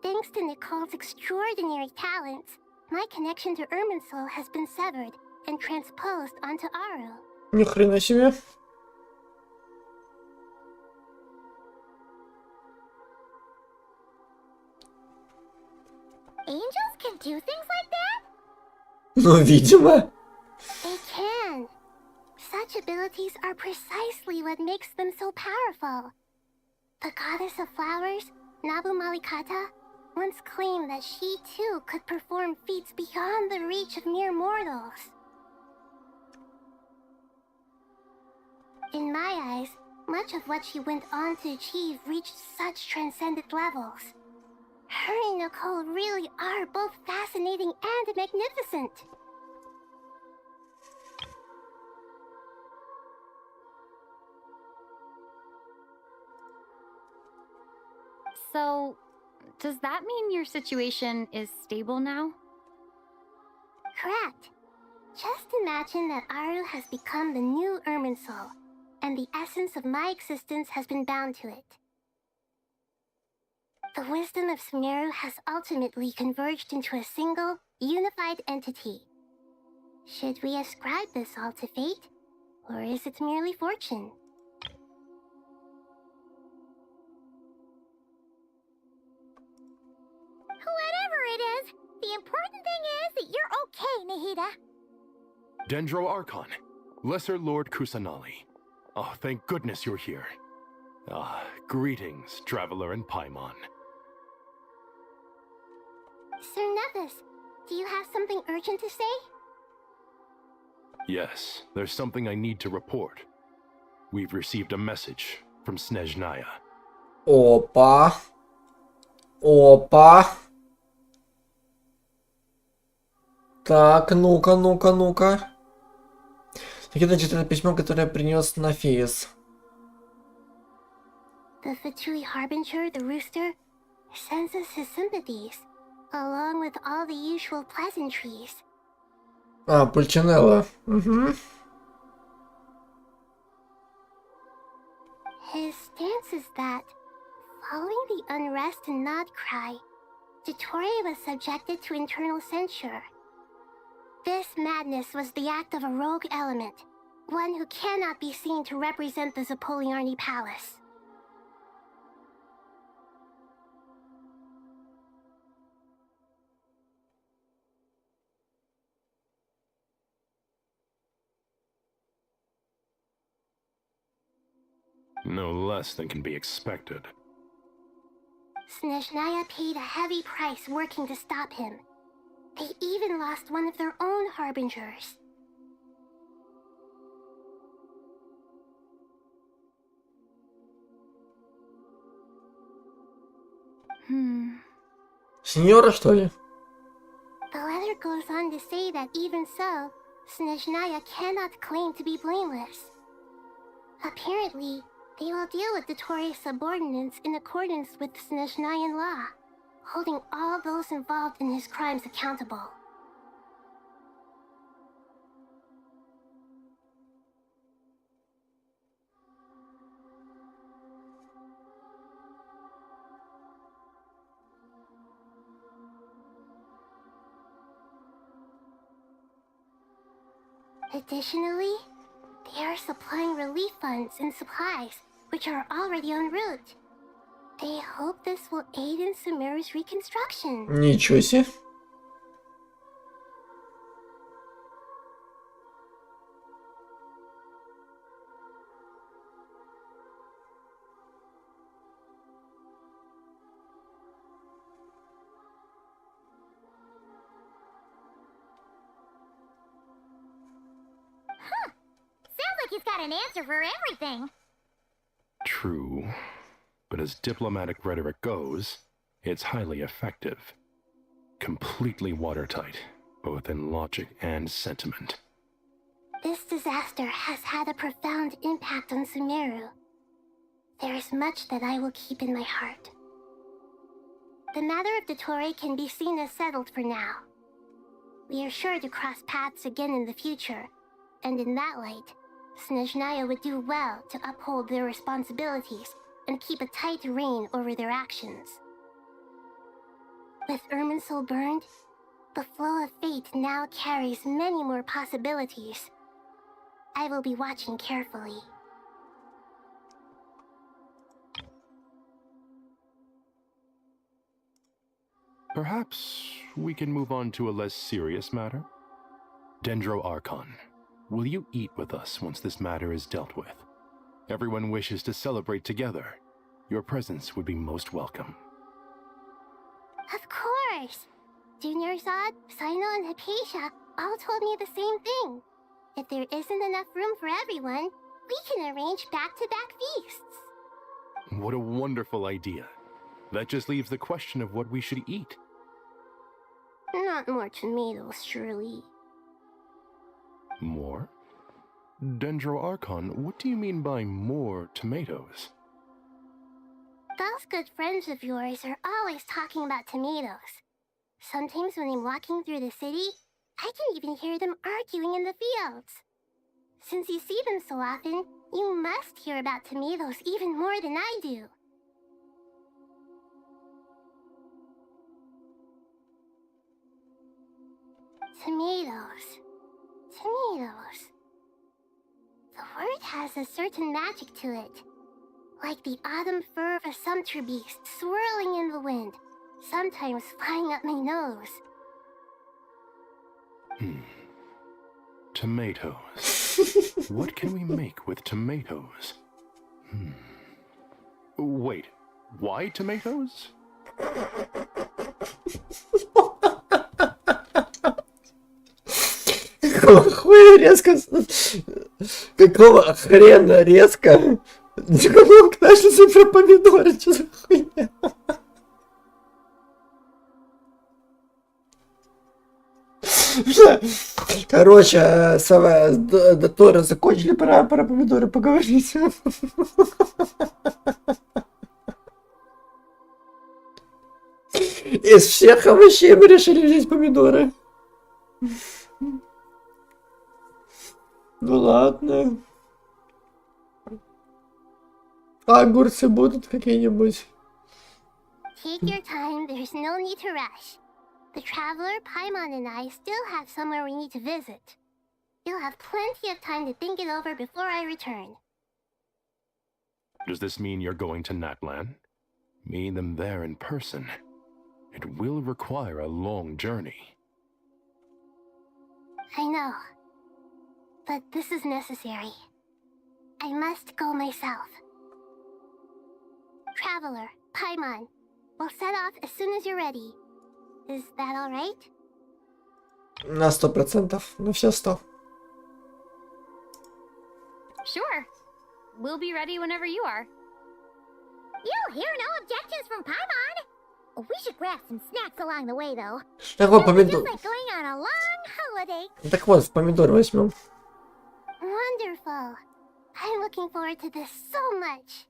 Thanks to Nicole's extraordinary talents, my connection to Irminsul has been severed and transposed onto Aru. Ни хрена себе. Angels can do things like that? Ну, видимо. They can. Such abilities are precisely what makes them so powerful. The goddess of flowers, Nabu Malikata, once claimed that she too could perform feats beyond the reach of mere mortals. In my eyes, much of what she went on to achieve reached such transcendent levels. Her and Nicole really are both fascinating and magnificent. So, does that mean your situation is stable now? Correct. Just imagine that Aru has become the new Irminsul, and the essence of my existence has been bound to it. The wisdom of Sumeru has ultimately converged into a single, unified entity. Should we ascribe this all to fate? Or is it merely fortune? Whatever it is, the important thing is that you're okay, Nahida. Dendro Archon, Lesser Lord Kusanali. Oh, thank goodness you're here. Greetings, Traveler and Paimon. Sir Nevis, do you have something urgent to say? Yes, there's something I need to report. We've received a message from Snezhnaya. Опа. Опа. Так, ну-ка, ну-ка, ну-ка. Так, значит, это письмо, которое принес Нафеис. The Fatui Harbinger, the rooster, sends us his sympathies, along with all the usual pleasantries. А, Пульчинелла. Угу. His stance is that, following the unrest and nod cry, Dottore was subjected to internal censure. This madness was the act of a rogue element, one who cannot be seen to represent the Zapoliarni Palace. No less than can be expected. Snezhnaya paid a heavy price working to stop him. They even lost one of their own harbingers. Сеньора, что ли? The letter goes on to say that even so, Snezhnaya cannot claim to be blameless. Apparently, they will deal with Dottore's subordinates in accordance with Snezhnayan law, holding all those involved in his crimes accountable. Additionally, they are supplying relief funds and supplies, which are already en route. They hope this will aid in Sumeru's reconstruction. Ничего себе. Sounds like he's got an answer for everything. True, but as diplomatic rhetoric goes, it's highly effective. Completely watertight, both in logic and sentiment. This disaster has had a profound impact on Sumeru. There is much that I will keep in my heart. The matter of Dottore can be seen as settled for now. We are sure to cross paths again in the future, and in that light, Snezhnaya would do well to uphold their responsibilities and keep a tight rein over their actions. With Irminsul burned, the flow of fate now carries many more possibilities. I will be watching carefully. Perhaps we can move on to a less serious matter? Dendro Archon, will you eat with us once this matter is dealt with? Everyone wishes to celebrate together. Your presence would be most welcome. Of course! Junior Zod, Sino, and Hypatia all told me the same thing. If there isn't enough room for everyone, we can arrange back-to-back feasts. What a wonderful idea. That just leaves the question of what we should eat. Not more tomatoes, surely. More? Dendro Archon, what do you mean by more tomatoes? Those good friends of yours are always talking about tomatoes. Sometimes when I'm walking through the city, I can even hear them arguing in the fields. Since you see them so often, you must hear about tomatoes even more than I do. Tomatoes. Tomatoes. The has a certain magic to it. Like the autumn fur of a sumpter beast swirling in the wind, sometimes flying up my nose. Tomatoes. What can we make with tomatoes? Wait, why tomatoes? Какого хуя резко? Какого хрена резко? Диалог начался про помидоры, что за хуйня? Короче, Дотторе закончили, пора про помидоры поговорить. Из всех овощей мы решили взять помидоры. Ну ладно. А огурцы будут какие-нибудь? Take your time, there's no need to rush. The traveler, Paimon, and I still have somewhere we need to visit. You'll have plenty of time to think it over before I return. Does this mean you're going to Natlan? Meet them there in person. It will require a long journey. I know. But this is necessary. I must go myself. Traveler, Paimon, we'll set off as soon as you're ready. Is that alright? На 100%. На все 100. Sure. We'll be ready whenever you are. You'll hear no objections from Paimon. We should grab some snacks along the way, though. Так вот, помидор. Just like going on a long holiday. Так вот, помидор возьмем. Wonderful. I'm looking forward to this so much.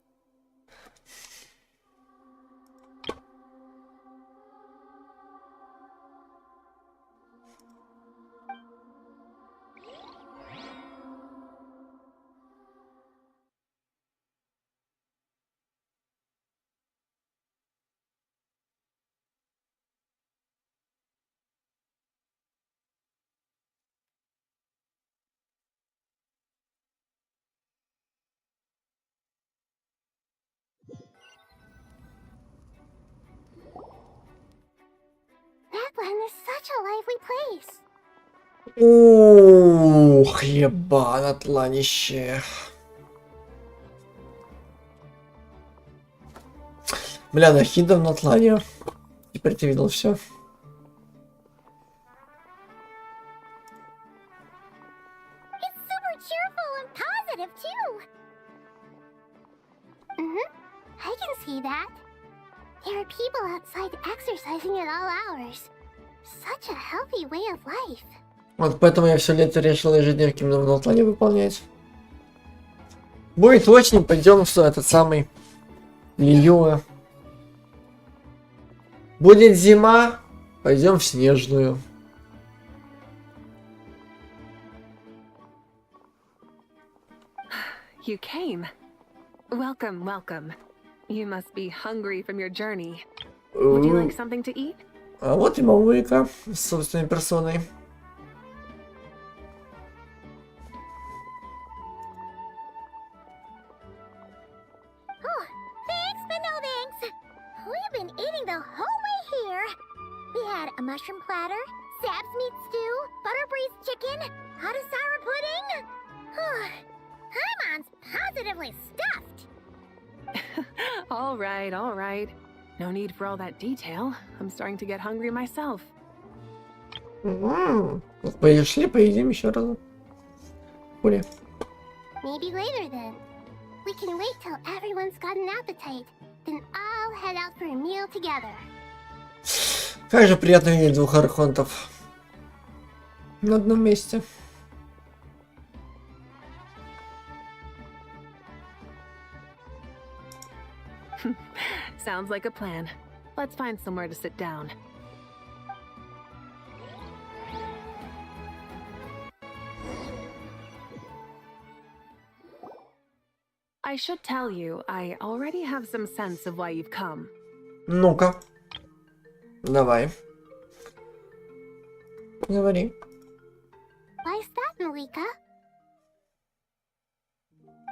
Natlan is such a lively place. Ух, ебан, атланище. Бля, нахидом на Атлане. Теперь ты видел все. It's super cheerful and positive too. I can see that. There are people outside exercising at all hours. Such a healthy way of life. Вот поэтому я все лето решил ежедневки на Атлане выполнять. Будет очень, пойдем в этот самый Лилюа. Будет зима, пойдем в снежную. You came. Welcome, welcome. You must be hungry from your journey. Would you like something to eat? А вот и мамулька с собственной персоной. Oh, thanks, but no thanks. We've been eating the whole way here. We had a mushroom platter, Sab's meat stew, butter braised chicken, hot asara pudding. Paimon's positively stuffed. All right, all right. No need for all that detail. I'm starting to get hungry myself. Пошли, поедим еще раз. Хули. Maybe later then. We can wait till everyone's got an appetite. Then I'll head out for a meal together. Как же приятно видеть двух архонтов на одном месте. Sounds like a plan. Let's find somewhere to sit down. I should tell you, I already have some sense of why you've come. Ну-ка. Давай. Говори. Why's that, Malika?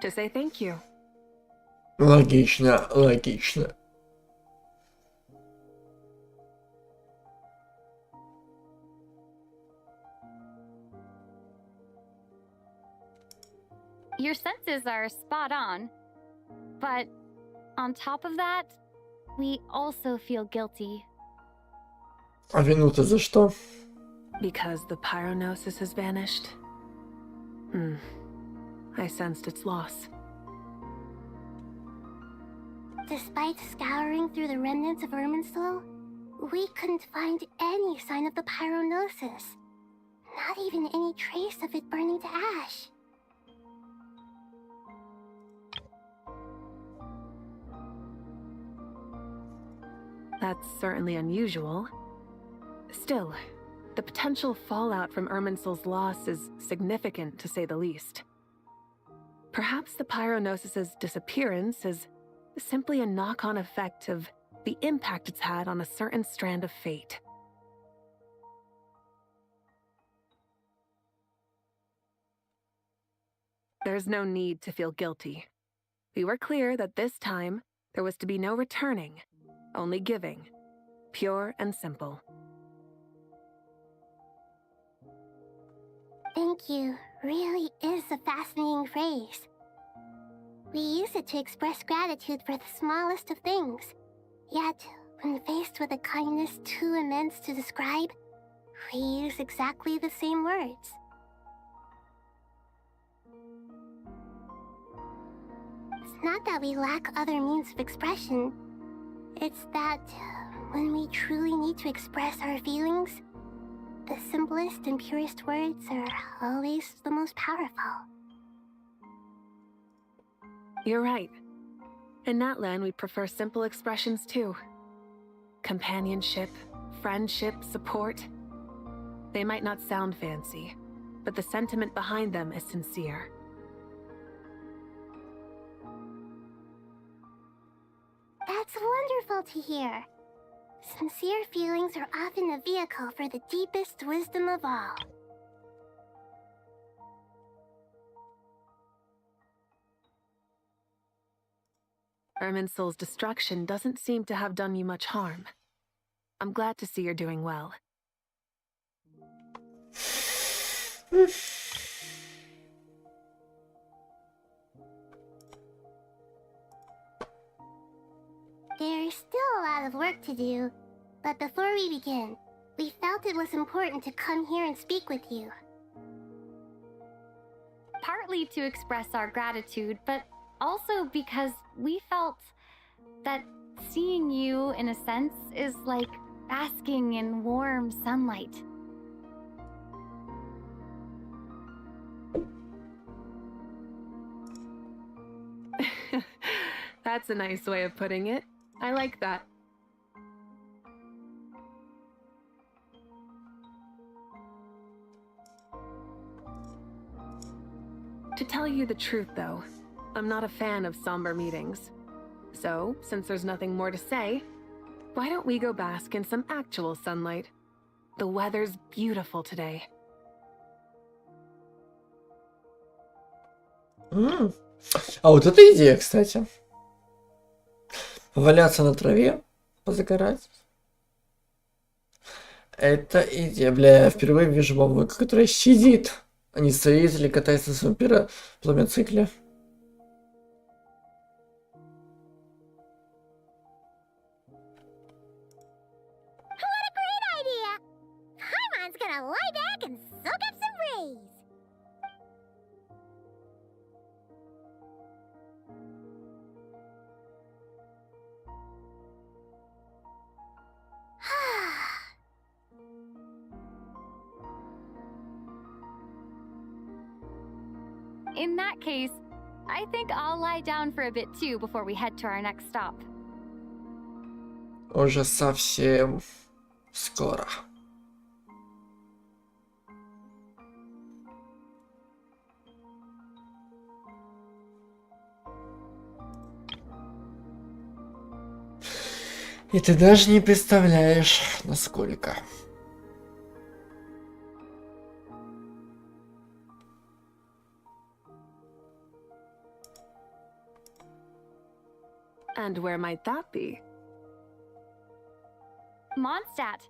To say thank you. Логично, логично. Your senses are spot on. But on top of that, we also feel guilty. А вину-то за что? Because the pyronosis has vanished. I sensed its loss. Despite scouring through the remnants of Irminsul, we couldn't find any sign of the pyronosis. Not even any trace of it burning to ash. That's certainly unusual. Still, the potential fallout from Irminsul's loss is significant, to say the least. Perhaps the pyronosis's disappearance is simply a knock-on effect of the impact it's had on a certain strand of fate. There's no need to feel guilty. We were clear that this time, there was to be no returning, only giving. Pure and simple. Thank you really is a fascinating phrase. We use it to express gratitude for the smallest of things. Yet, when faced with a kindness too immense to describe, we use exactly the same words. It's not that we lack other means of expression. It's that when we truly need to express our feelings, the simplest and purest words are always the most powerful. You're right. In Natlan, we prefer simple expressions too. Companionship, friendship, support. They might not sound fancy, but the sentiment behind them is sincere. That's wonderful to hear. Sincere feelings are often a vehicle for the deepest wisdom of all. Irminsul's destruction doesn't seem to have done you much harm. I'm glad to see you're doing well. There's still a lot of work to do, but before we begin, we felt it was important to come here and speak with you. Partly to express our gratitude, but also because we felt that seeing you, in a sense, is like basking in warm sunlight. That's a nice way of putting it. I like that. To tell you the truth, though, I'm not a fan of somber meetings. So, since there's nothing more to say, why don't we go bask in some actual sunlight? The weather's beautiful today. А вот это идея, кстати. Валяться на траве, позагорать. Это идея. Бля, я впервые вижу бабульку, которая сидит, а не стоит или катается на своем пломоцикле. What a great idea! Paimon's gonna lie back and soak up some breeze. In that case, I think I'll lie down for a bit too before we head to our next stop. Уже совсем скоро. И ты даже не представляешь, насколько. And where might that be? Moндштадт.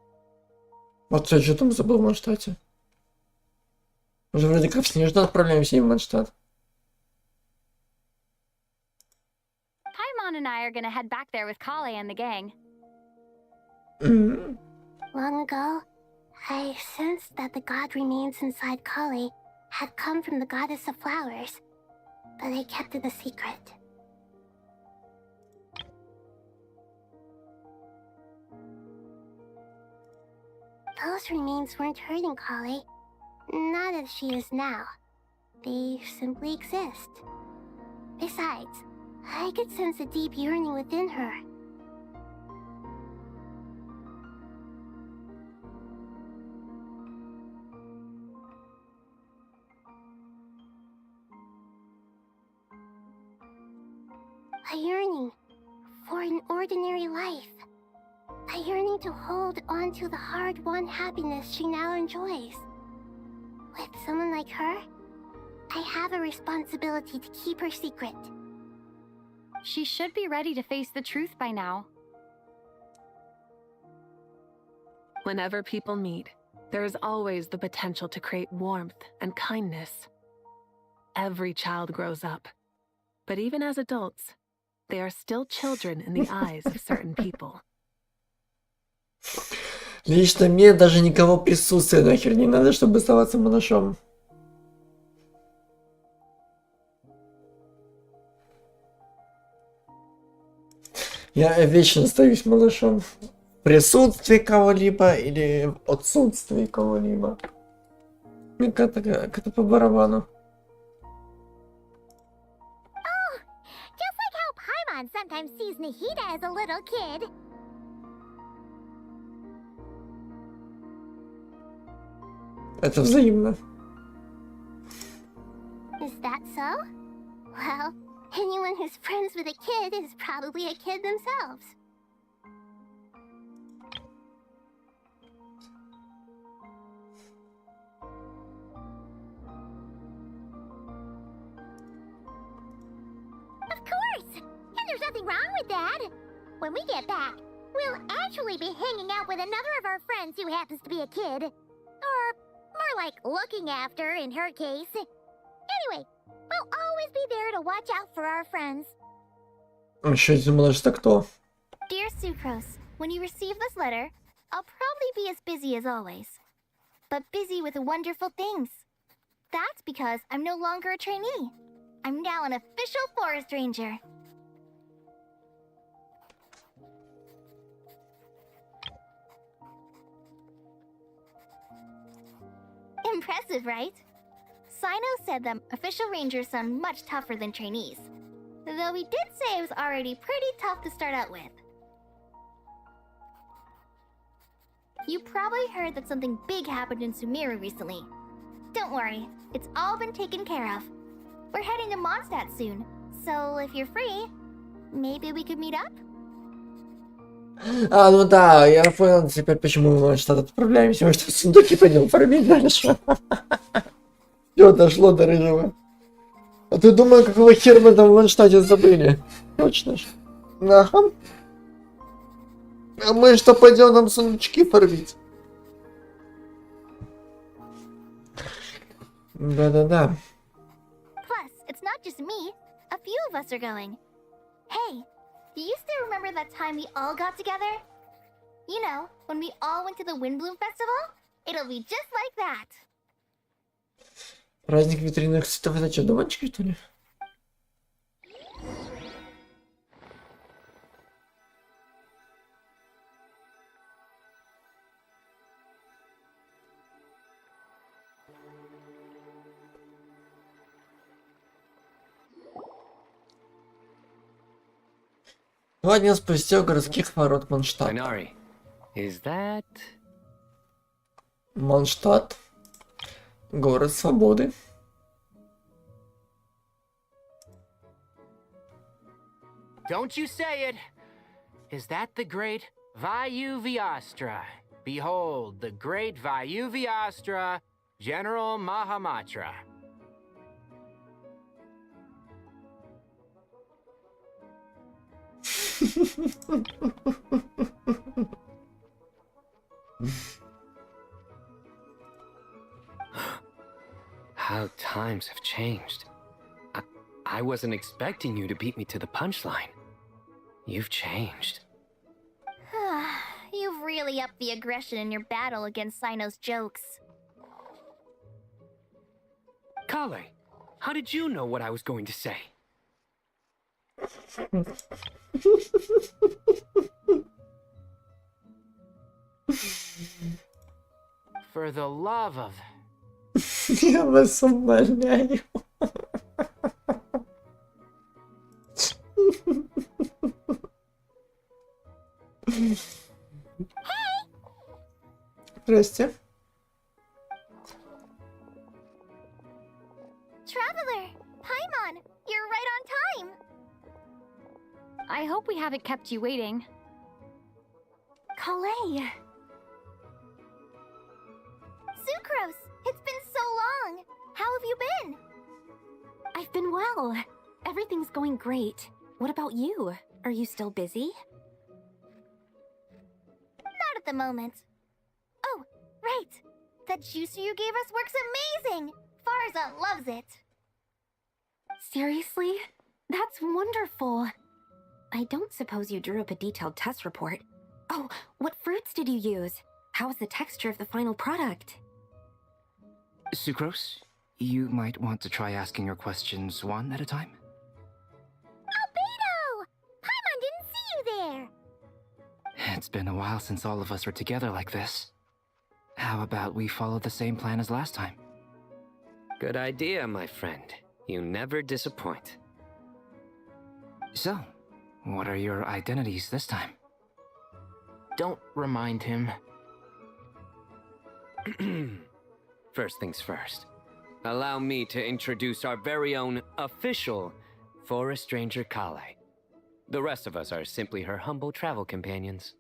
Вот я что там забыл в Мондштадте. Мы же вроде как в Снежно отправляемся и в Мондштадт. Paimon and I are gonna head back there with Kale and the gang. Long ago, I sensed that the god remains inside Kale had come from the goddess of flowers, but I kept it a secret. Those remains weren't hurting Kale, not as she is now. They simply exist. Besides, I could sense a deep yearning within her. A yearning for an ordinary life. A yearning to hold on to the hard-won happiness she now enjoys. With someone like her, I have a responsibility to keep her secret. She should be ready to face the truth by now. Whenever people meet, there is always the potential to create warmth and kindness. Every child grows up, but even as adults, they are still children in the eyes of certain people. Лично мне даже никого присутствия нахер не надо, чтобы оставаться малышом. Я вечно остаюсь малышом. В присутствии кого-либо или в отсутствии кого-либо. Мне как-то по барабану. Oh, just like how Paimon sometimes sees Nahida as a little kid. Это взаимно. Is that so? Well, anyone who's friends with a kid is probably a kid themselves. Of course! And there's nothing wrong with that. When we get back, we'll actually be hanging out with another of our friends who happens to be a kid. Or more like looking after, in her case. Anyway, we'll always be there to watch out for our friends. Еще думала, что кто? Dear Sucrose, when you receive this letter, I'll probably be as busy as always. But busy with wonderful things. That's because I'm no longer a trainee. I'm now an official forest ranger. Impressive, right? Sino said that official rangers sound much tougher than trainees. Though he did say it was already pretty tough to start out with. You probably heard that something big happened in Sumeru recently. Don't worry, it's all been taken care of. We're heading to Moндштадт soon, so if you're free, maybe we could meet up? А, ну да, я понял теперь, почему мы в Мондштадт отправляемся. Мы что, сундуки пойдем фармить дальше? Все, дошло до рыжего. А ты думал, какого хера мы там в Мондштадте забыли? Точно ж. Ага. А мы что, пойдем там сундучки фармить? Да-да-да. Plus, it's not just me. A few of us are going. Hey, do you still remember that time we all got together? You know, when we all went to the Windbloom Festival? It'll be just like that. Праздник ветряных цветов, это что, думанчики, что ли? Два дня спустя у городских ворот Мондштадта. Мондштадт. Город свободы. Don't you say it! Is that the great Vayuvyastra? Behold, the great Vayuvyastra, General Mahamatra. How times have changed. I wasn't expecting you to beat me to the punchline. You've changed. You've really upped the aggression in your battle against Sino's jokes. Kale, how did you know what I was going to say? For the love of... Я вас умоляю. Здрасте. Traveler! Paimon! You're right on time! I hope we haven't kept you waiting. Kalei! Sucrose! It's been so long! How have you been? I've been well. Everything's going great. What about you? Are you still busy? Not at the moment. Oh, right! That juicer you gave us works amazing! Farza loves it! Seriously? That's wonderful. I don't suppose you drew up a detailed test report. Oh, what fruits did you use? How was the texture of the final product? Sucrose, you might want to try asking your questions one at a time. Albedo! Paimon didn't see you there! It's been a while since all of us were together like this. How about we follow the same plan as last time? Good idea, my friend. You never disappoint. So, what are your identities this time? Don't remind him. First things first. Allow me to introduce our very own official Forest Ranger Kale. The rest of us are simply her humble travel companions.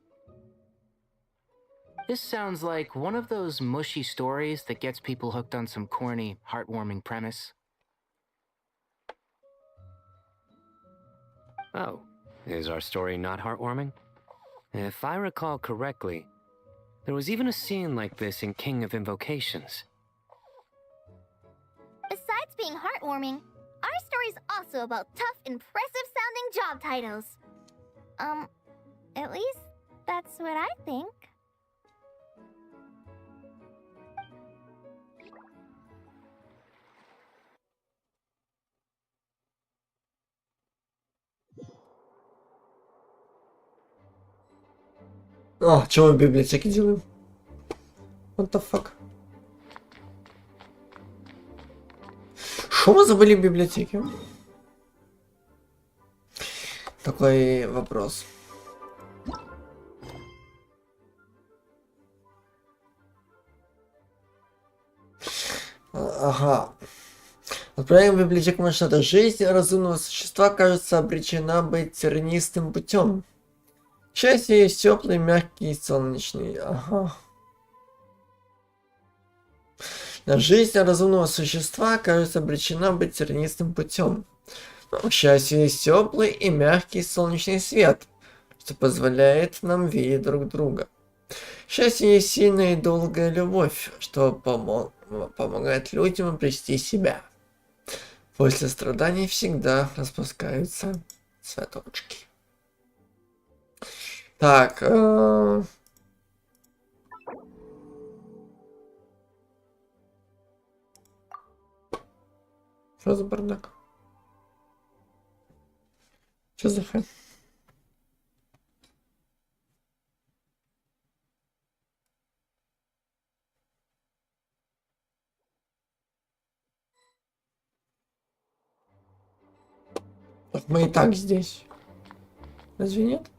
This sounds like one of those mushy stories that gets people hooked on some corny, heartwarming premise. Oh, is our story not heartwarming? If I recall correctly, there was even a scene like this in King of Invocations. Besides being heartwarming, our story's also about tough, impressive-sounding job titles. At least that's what I think. О, чего мы в библиотеке делаем? What the fuck? Что мы забыли в библиотеке? Такой вопрос. Ага. Отправим в библиотеку Мондштадта. Жизнь разумного существа, кажется, обречена быть тернистым путем. К счастью, есть теплый, мягкий и солнечный. Ага. Но жизнь разумного существа, кажется, обречена быть тернистым путем. Но, к счастью, есть теплый и мягкий солнечный свет, что позволяет нам видеть друг друга. К счастью, есть сильная и долгая любовь, что помогает людям обрести себя. После страданий всегда распускаются цветочки. Так, что за бардак? Что за хрень? Так мы и так здесь. Разве нет?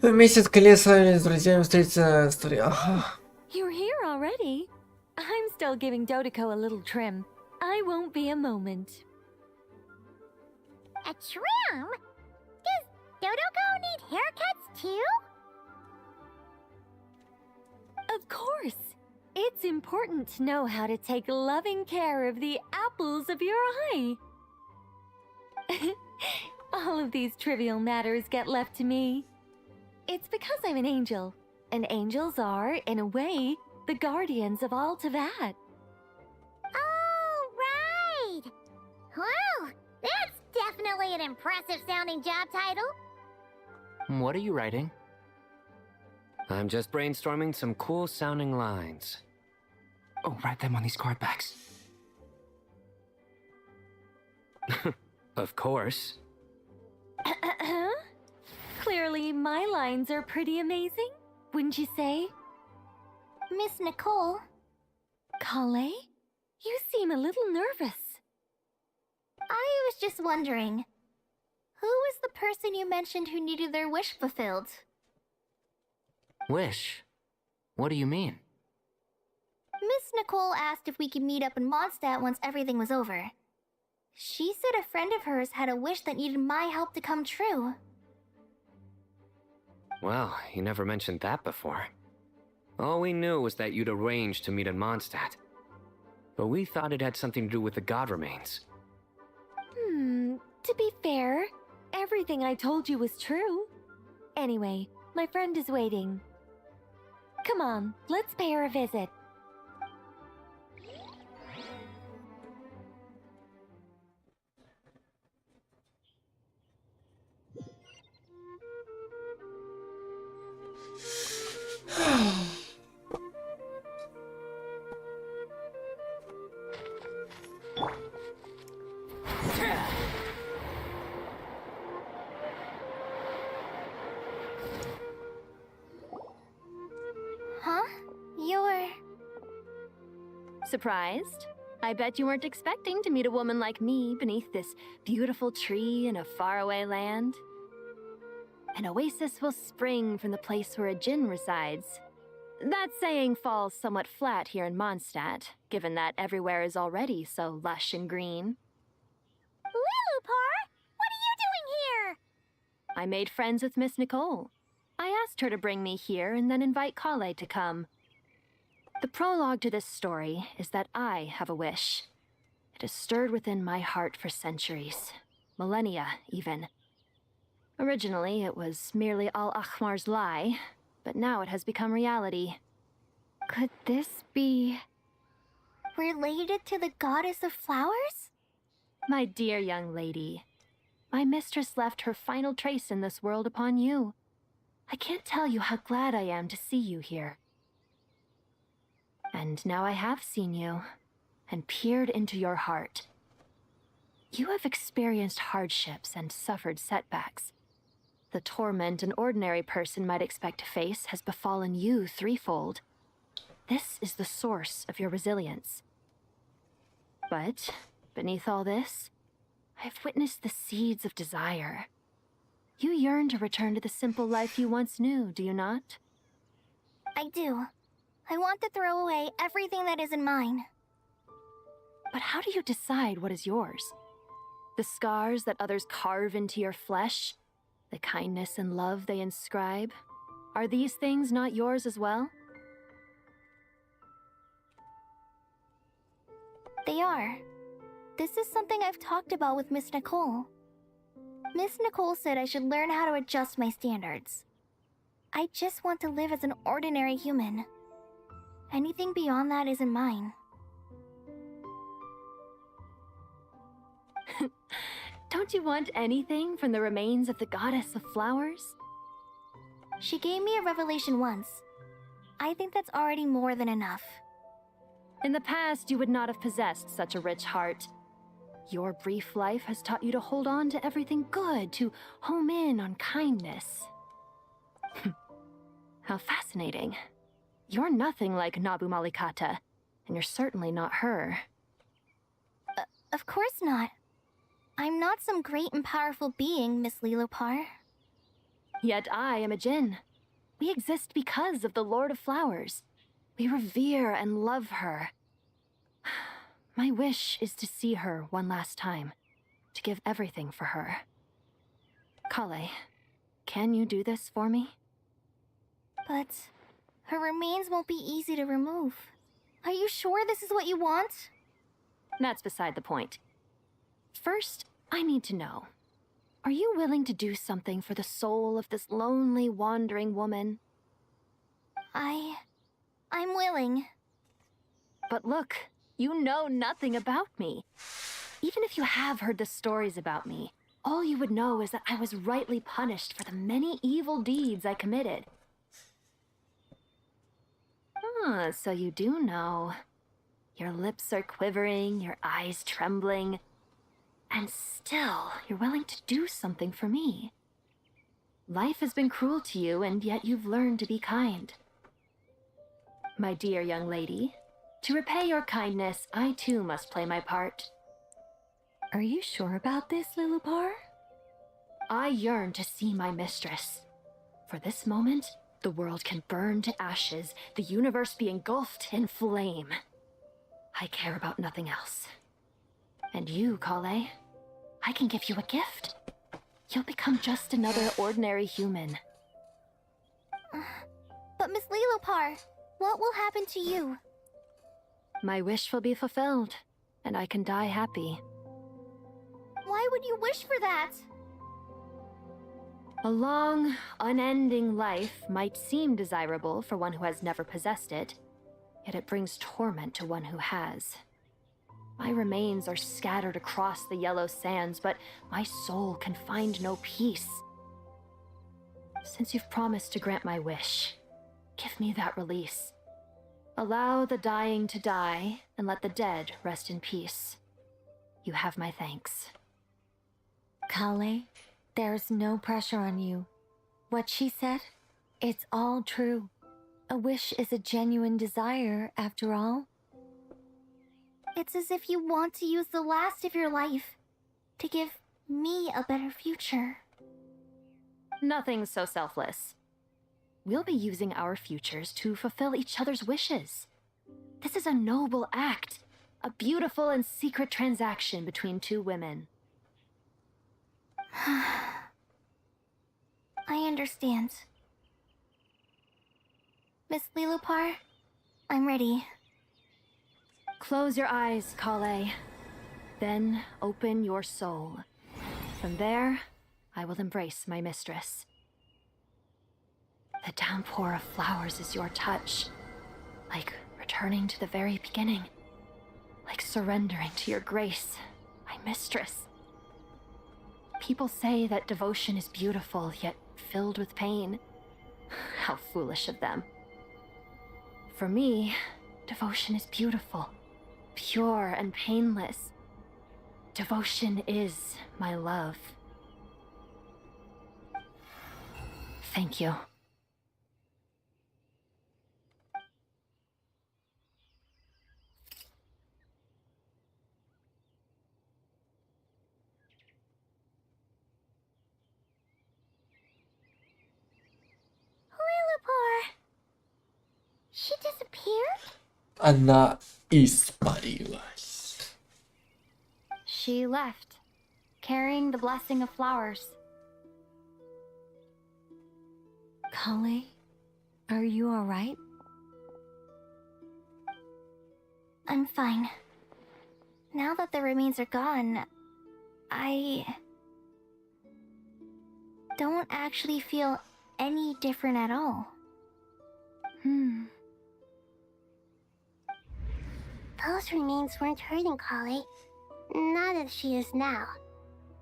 Месяц колеса с друзьями встретиться в столе. Ага. You're here already? I'm still giving Dodeko a little trim. I won't be a moment. A trim? Does Dodeko need haircuts too? Of course. It's important to know how to take loving care of the apples of your eye. all of these trivial matters get left to me? It's because I'm an angel, and angels are, in a way, the guardians of all Teyvat. Oh, right! Well, that's definitely an impressive-sounding job title. What are you writing? I'm just brainstorming some cool-sounding lines. Oh, write them on these card backs. Of course. Clearly, my lines are pretty amazing, wouldn't you say? Miss Nicole? Kale? You seem a little nervous. I was just wondering, who was the person you mentioned who needed their wish fulfilled? Wish? What do you mean? Miss Nicole asked if we could meet up in Moндштадт once everything was over. She said a friend of hers had a wish that needed my help to come true. Well, you never mentioned that before. All we knew was that you'd arranged to meet in Moндштадт. But we thought it had something to do with the god remains. To be fair, everything I told you was true. Anyway, my friend is waiting. Come on, let's pay her a visit. Huh? You're... Surprised? I bet you weren't expecting to meet a woman like me beneath this beautiful tree in a faraway land. An oasis will spring from the place where a djinn resides. That saying falls somewhat flat here in Moндштадт, given that everywhere is already so lush and green. Lilupar! What are you doing here? I made friends with Miss Nicole. I asked her to bring me here and then invite Kale to come. The prologue to this story is that I have a wish. It has stirred within my heart for centuries, millennia even. Originally, it was merely Al-Ahmar's lie, but now it has become reality. Could this be... related to the goddess of flowers? My dear young lady, my mistress left her final trace in this world upon you. I can't tell you how glad I am to see you here. And now I have seen you, and peered into your heart. You have experienced hardships and suffered setbacks. The torment an ordinary person might expect to face has befallen you threefold. This is the source of your resilience. But, beneath all this, I have witnessed the seeds of desire. You yearn to return to the simple life you once knew, do you not? I do. I want to throw away everything that isn't mine. But how do you decide what is yours? The scars that others carve into your flesh? The kindness and love they inscribe? Are these things not yours as well? They are. This is something I've talked about with Miss Nicole. Miss Nicole said I should learn how to adjust my standards. I just want to live as an ordinary human. Anything beyond that isn't mine. Don't you want anything from the remains of the goddess of flowers? She gave me a revelation once. I think that's already more than enough. In the past, you would not have possessed such a rich heart. Your brief life has taught you to hold on to everything good, to home in on kindness. How fascinating. You're nothing like Nabu Malikata, and you're certainly not her. Of course not. I'm not some great and powerful being, Miss Lilopar. Yet I am a djinn. We exist because of the Lord of Flowers. We revere and love her. My wish is to see her one last time, to give everything for her. Kale, can you do this for me? But her remains won't be easy to remove. Are you sure this is what you want? That's beside the point. First, I need to know. Are you willing to do something for the soul of this lonely, wandering woman? I'm willing. But look, you know nothing about me. Even if you have heard the stories about me, all you would know is that I was rightly punished for the many evil deeds I committed. Ah, so you do know. Your lips are quivering, your eyes trembling, and still you're willing to do something for me. Life has been cruel to you, and yet you've learned to be kind. My dear young lady, to repay your kindness, I too must play my part. Are you sure about this, Lilupar? I yearn to see my mistress. For this moment, the world can burn to ashes, the universe be engulfed in flame. I care about nothing else. And you, Kale, I can give you a gift. You'll become just another ordinary human. But Miss Lilupar, what will happen to you? My wish will be fulfilled, and I can die happy. Why would you wish for that? A long, unending life might seem desirable for one who has never possessed it, yet it brings torment to one who has. My remains are scattered across the yellow sands, but my soul can find no peace. Since you've promised to grant my wish, give me that release. Allow the dying to die, and let the dead rest in peace. You have my thanks. Kale, there's no pressure on you. What she said, it's all true. A wish is a genuine desire, after all. It's as if you want to use the last of your life to give me a better future. Nothing so selfless. We'll be using our futures to fulfill each other's wishes. This is a noble act, a beautiful and secret transaction between two women. I understand. Miss Lilupar, I'm ready. Close your eyes, Kale. Then open your soul. From there, I will embrace my mistress. The downpour of flowers is your touch, like returning to the very beginning, like surrendering to your grace, my mistress. People say that devotion is beautiful, yet filled with pain. How foolish of them. For me, devotion is beautiful, pure and painless. Devotion is my love. Thank you. Lilupar! She disappeared? Она испарилась. She left, carrying the blessing of flowers. Kale, are you alright? I'm fine. Now that the remains are gone, I don't actually feel any different at all. Those remains weren't hurting Kale. Not as she is now.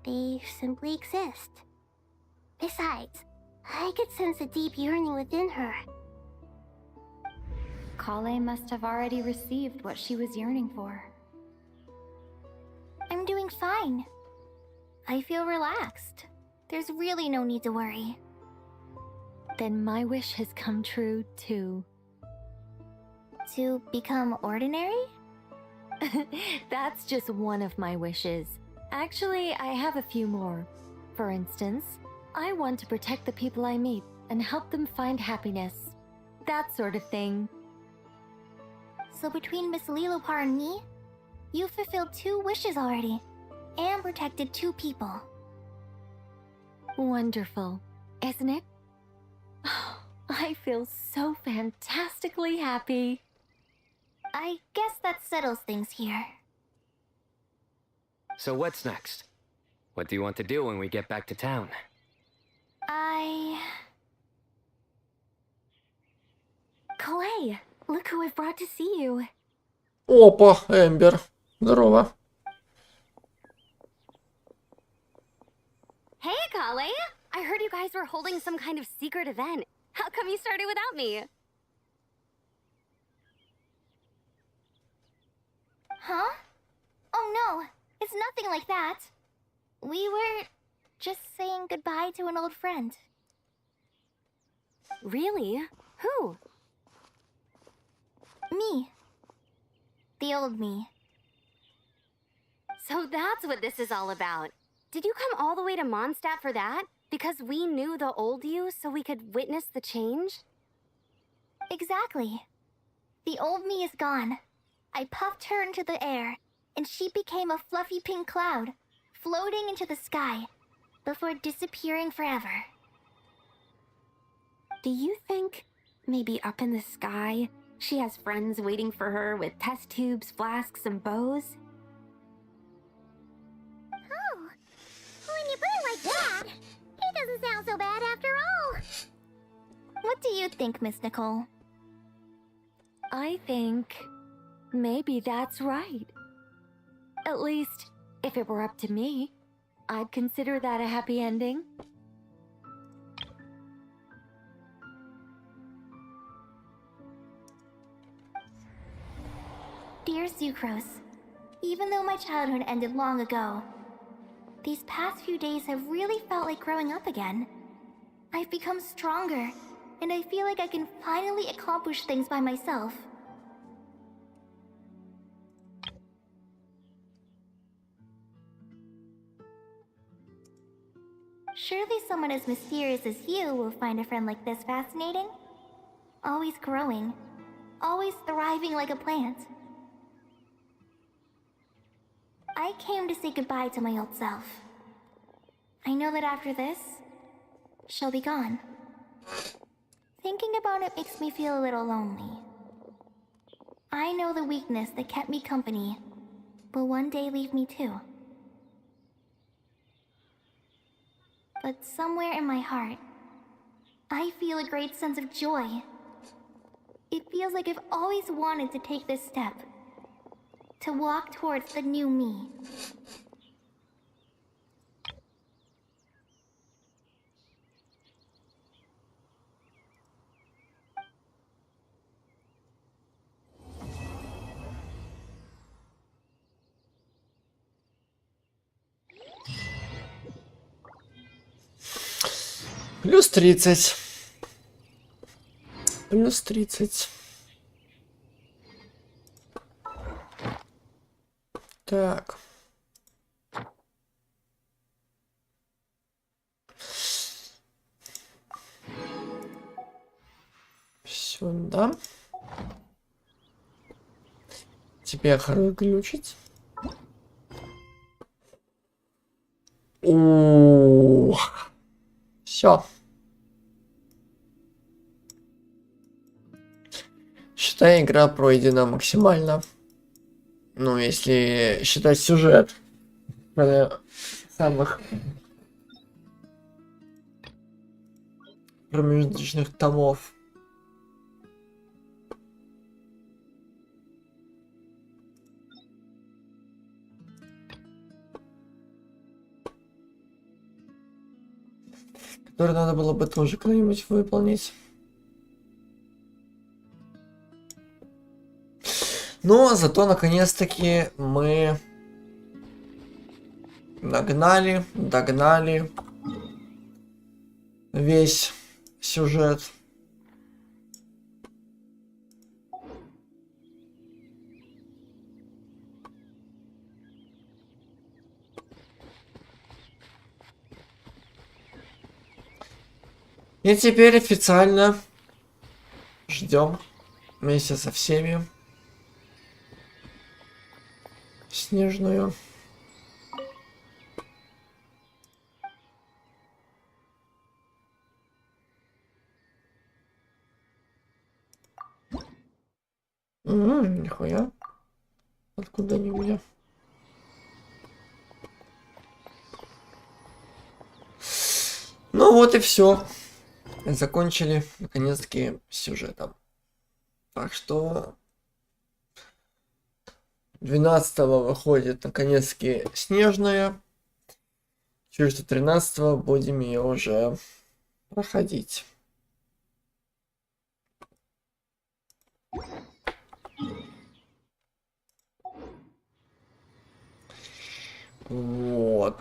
They simply exist. Besides, I could sense a deep yearning within her. Kale must have already received what she was yearning for. I'm doing fine. I feel relaxed. There's really no need to worry. Then my wish has come true, too. To become ordinary? That's just one of my wishes. Actually, I have a few more. For instance, I want to protect the people I meet and help them find happiness. That sort of thing. So between Miss Lilupar and me, you fulfilled 2 wishes already, and protected 2 people. Wonderful, isn't it? I feel so fantastically happy. I guess that settles things here. So what's next? What do you want to do when we get back to town? Clay, look who I've brought to see you. Опа, Эмбер. Здорово. Hey, Kale! I heard you guys were holding some kind of secret event. How come you started without me? Huh? Oh no, it's nothing like that. We were just saying goodbye to an old friend. Really? Who? Me. The old me. So that's what this is all about. Did you come all the way to Moндштадт for that? Because we knew the old you so we could witness the change? Exactly. The old me is gone. I puffed her into the air, and she became a fluffy pink cloud, floating into the sky, before disappearing forever. Do you think maybe up in the sky, she has friends waiting for her with test tubes, flasks, and bows? Oh, when you put it like that, it doesn't sound so bad after all. What do you think, Miss Nicole? I think maybe that's right. At least, if it were up to me, I'd consider that a happy ending. Dear Sucrose, even though my childhood ended long ago, these past few days have really felt like growing up again. I've become stronger, and I feel like I can finally accomplish things by myself. Surely someone as mysterious as you will find a friend like this fascinating? Always growing, always thriving like a plant. I came to say goodbye to my old self. I know that after this, she'll be gone. Thinking about it makes me feel a little lonely. I know the weakness that kept me company will one day leave me too. But somewhere in my heart, I feel a great sense of joy. It feels like I've always wanted to take this step, to walk towards the new me. Плюс 30. Плюс 30. Так. Сюда. Тебе глючить. О, все. Считай, игра пройдена максимально. Ну, если считать сюжет самых промежуточных томов. Который надо было бы тоже когда-нибудь выполнить. Но зато наконец-таки мы догнали весь сюжет. И теперь официально ждем вместе со всеми снежную. Нихуя. Откуда они у меня? вот и все. Закончили, наконец-таки, с сюжетом. Так что 12-го выходит, наконец-таки, Снежная. Через 13-го будем ее уже проходить. Вот.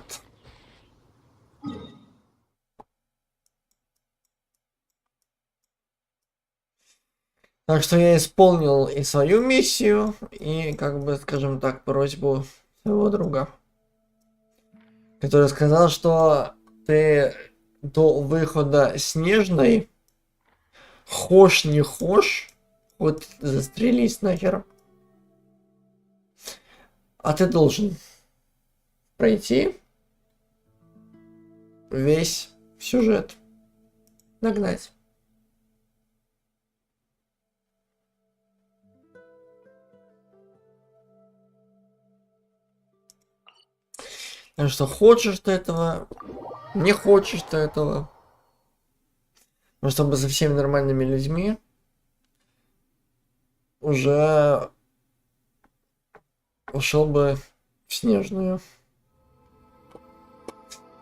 Так что я исполнил и свою миссию, и, как бы, скажем так, просьбу своего друга, который сказал, что ты до выхода Снежной, хошь не хошь, вот застрелись нахер, а ты должен пройти весь сюжет, нагнать. Так что хочешь ты этого, не хочешь ты этого. Но чтобы со всеми нормальными людьми уже ушел бы в Снежную.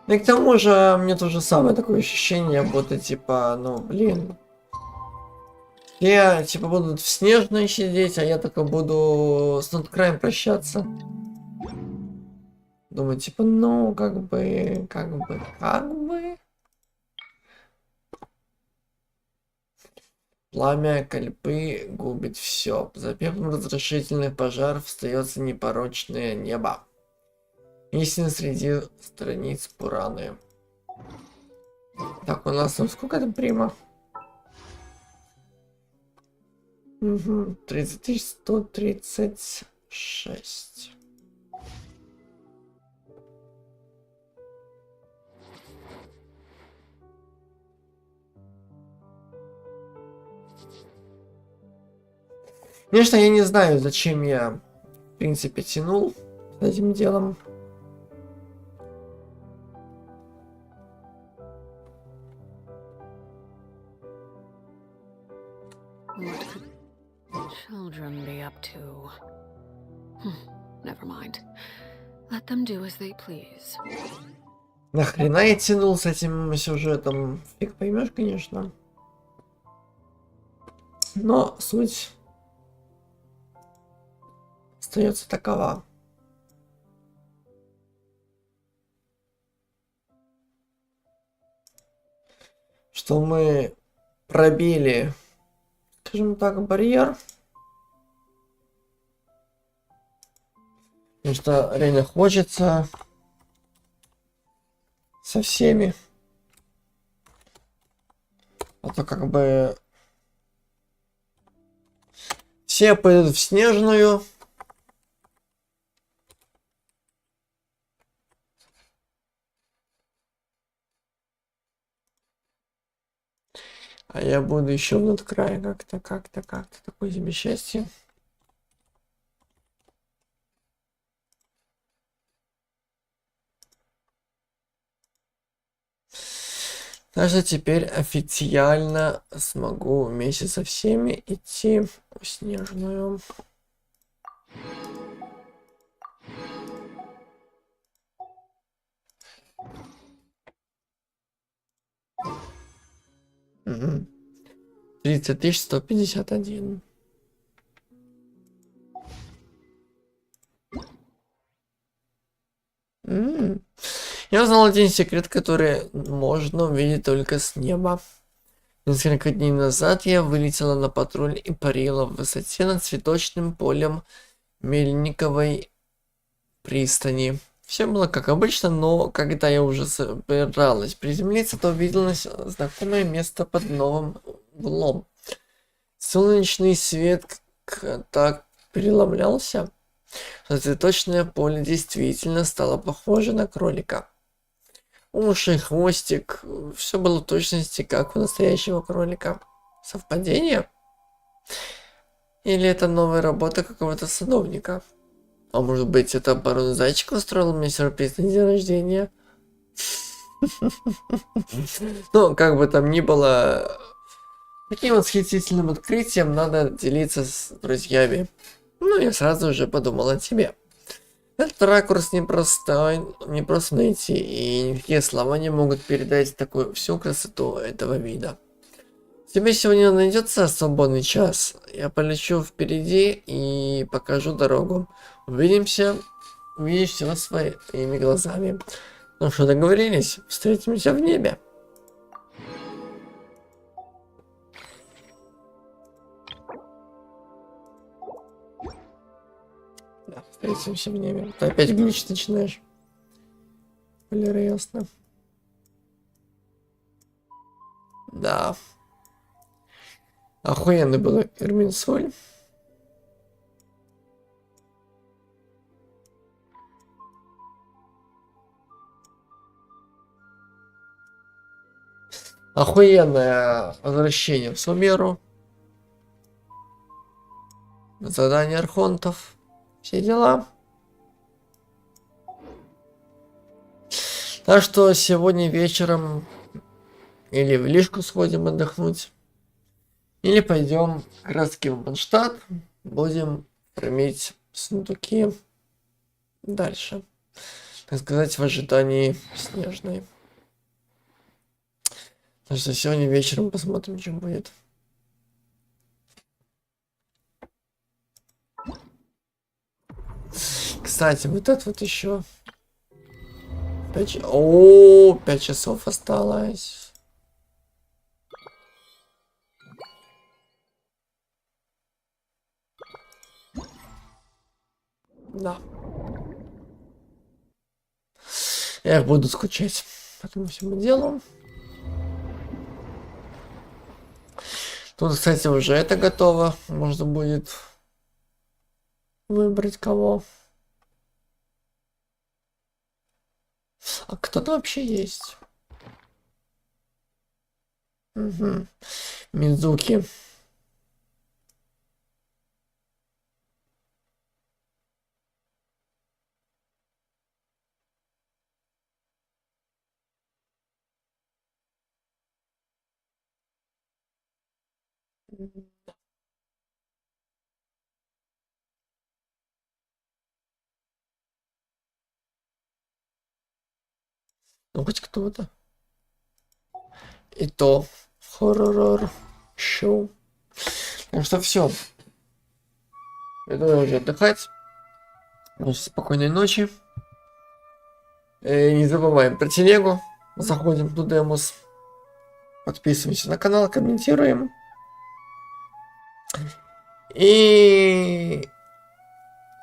И к тому же мне то же самое такое ощущение, будто типа, ну блин. Все типа будут в Снежной сидеть, а я только буду с надкраем прощаться. Думаю, типа, ну, как бы. Пламя кольпы губит все. За пеплом разрушительных пожаров встается непорочное небо. Истина среди страниц Пураны. Так, у нас там сколько там прима? 30136. Конечно, я не знаю, зачем я, в принципе, тянул с этим делом. Children be up to. Never mind. Let them do as they please. Нахрена я тянул с этим сюжетом? Фиг поймешь, конечно. Но суть остается такова. Что мы пробили, скажем так, барьер. Потому что реально хочется со всеми. А то как бы все пойдут в Снежную. А я буду еще в надкрае как-то такое себе счастье. Даже теперь официально смогу вместе со всеми идти в Снежную. Угу. 30151. Я узнал один секрет, который можно увидеть только с неба. Несколько дней назад я вылетела на патруль и парила в высоте над цветочным полем Мельниковой пристани. Все было как обычно, но когда я уже собиралась приземлиться, то увидела знакомое место под новым углом. Солнечный свет так переломлялся, что цветочное поле действительно стало похоже на кролика. Уши, хвостик, все было в точности как у настоящего кролика. Совпадение? Или это новая работа какого-то садовника? А может быть, это барон Зайчик устроил мне сюрприз на день рождения? Ну, как бы там ни было, таким восхитительным открытием надо делиться с друзьями. Ну, я сразу же подумал о тебе. Этот ракурс непростой, не просто найти, и никакие слова не могут передать такую всю красоту этого вида. Тебе сегодня найдется свободный час. Я полечу впереди и покажу дорогу. Увидимся, увидишь все своими глазами. Ну что, договорились? Встретимся в небе. Да, встретимся в небе. Ты опять глич начинаешь. Валера, ясно. Да. Охуенный был Ирминсоль. Охуенное возвращение в Сумеру. Задание архонтов. Все дела. Так что сегодня вечером или в лишку сходим отдохнуть, или пойдем как раз таки в Мондштадт, будем фармить сундуки дальше. Так сказать, в ожидании снежной. Так что сегодня вечером посмотрим, что будет. Кстати, вот это вот еще. 5 часов осталось. Да. Я буду скучать по этому всему делу. Тут, кстати, уже это готово. Можно будет выбрать кого. А кто-то вообще есть. Угу. Мидзуки. Ну хоть кто-то. И то хоррор шоу. Так что все. Иду уже отдыхать. Спокойной ночи. Не забываем про телегу. Заходим в Демос. Подписываемся на канал, комментируем. И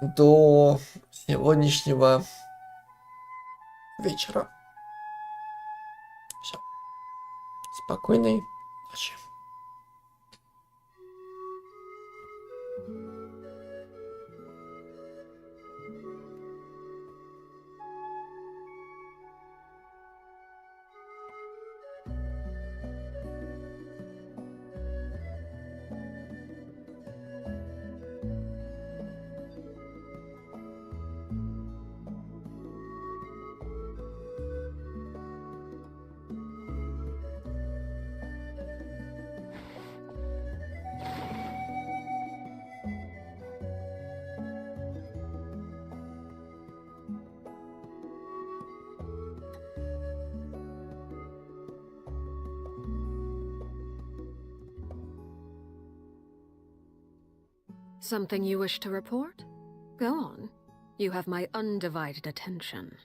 до сегодняшнего вечера. Все. Спокойной ночи. Something you wish to report? Go on. You have my undivided attention.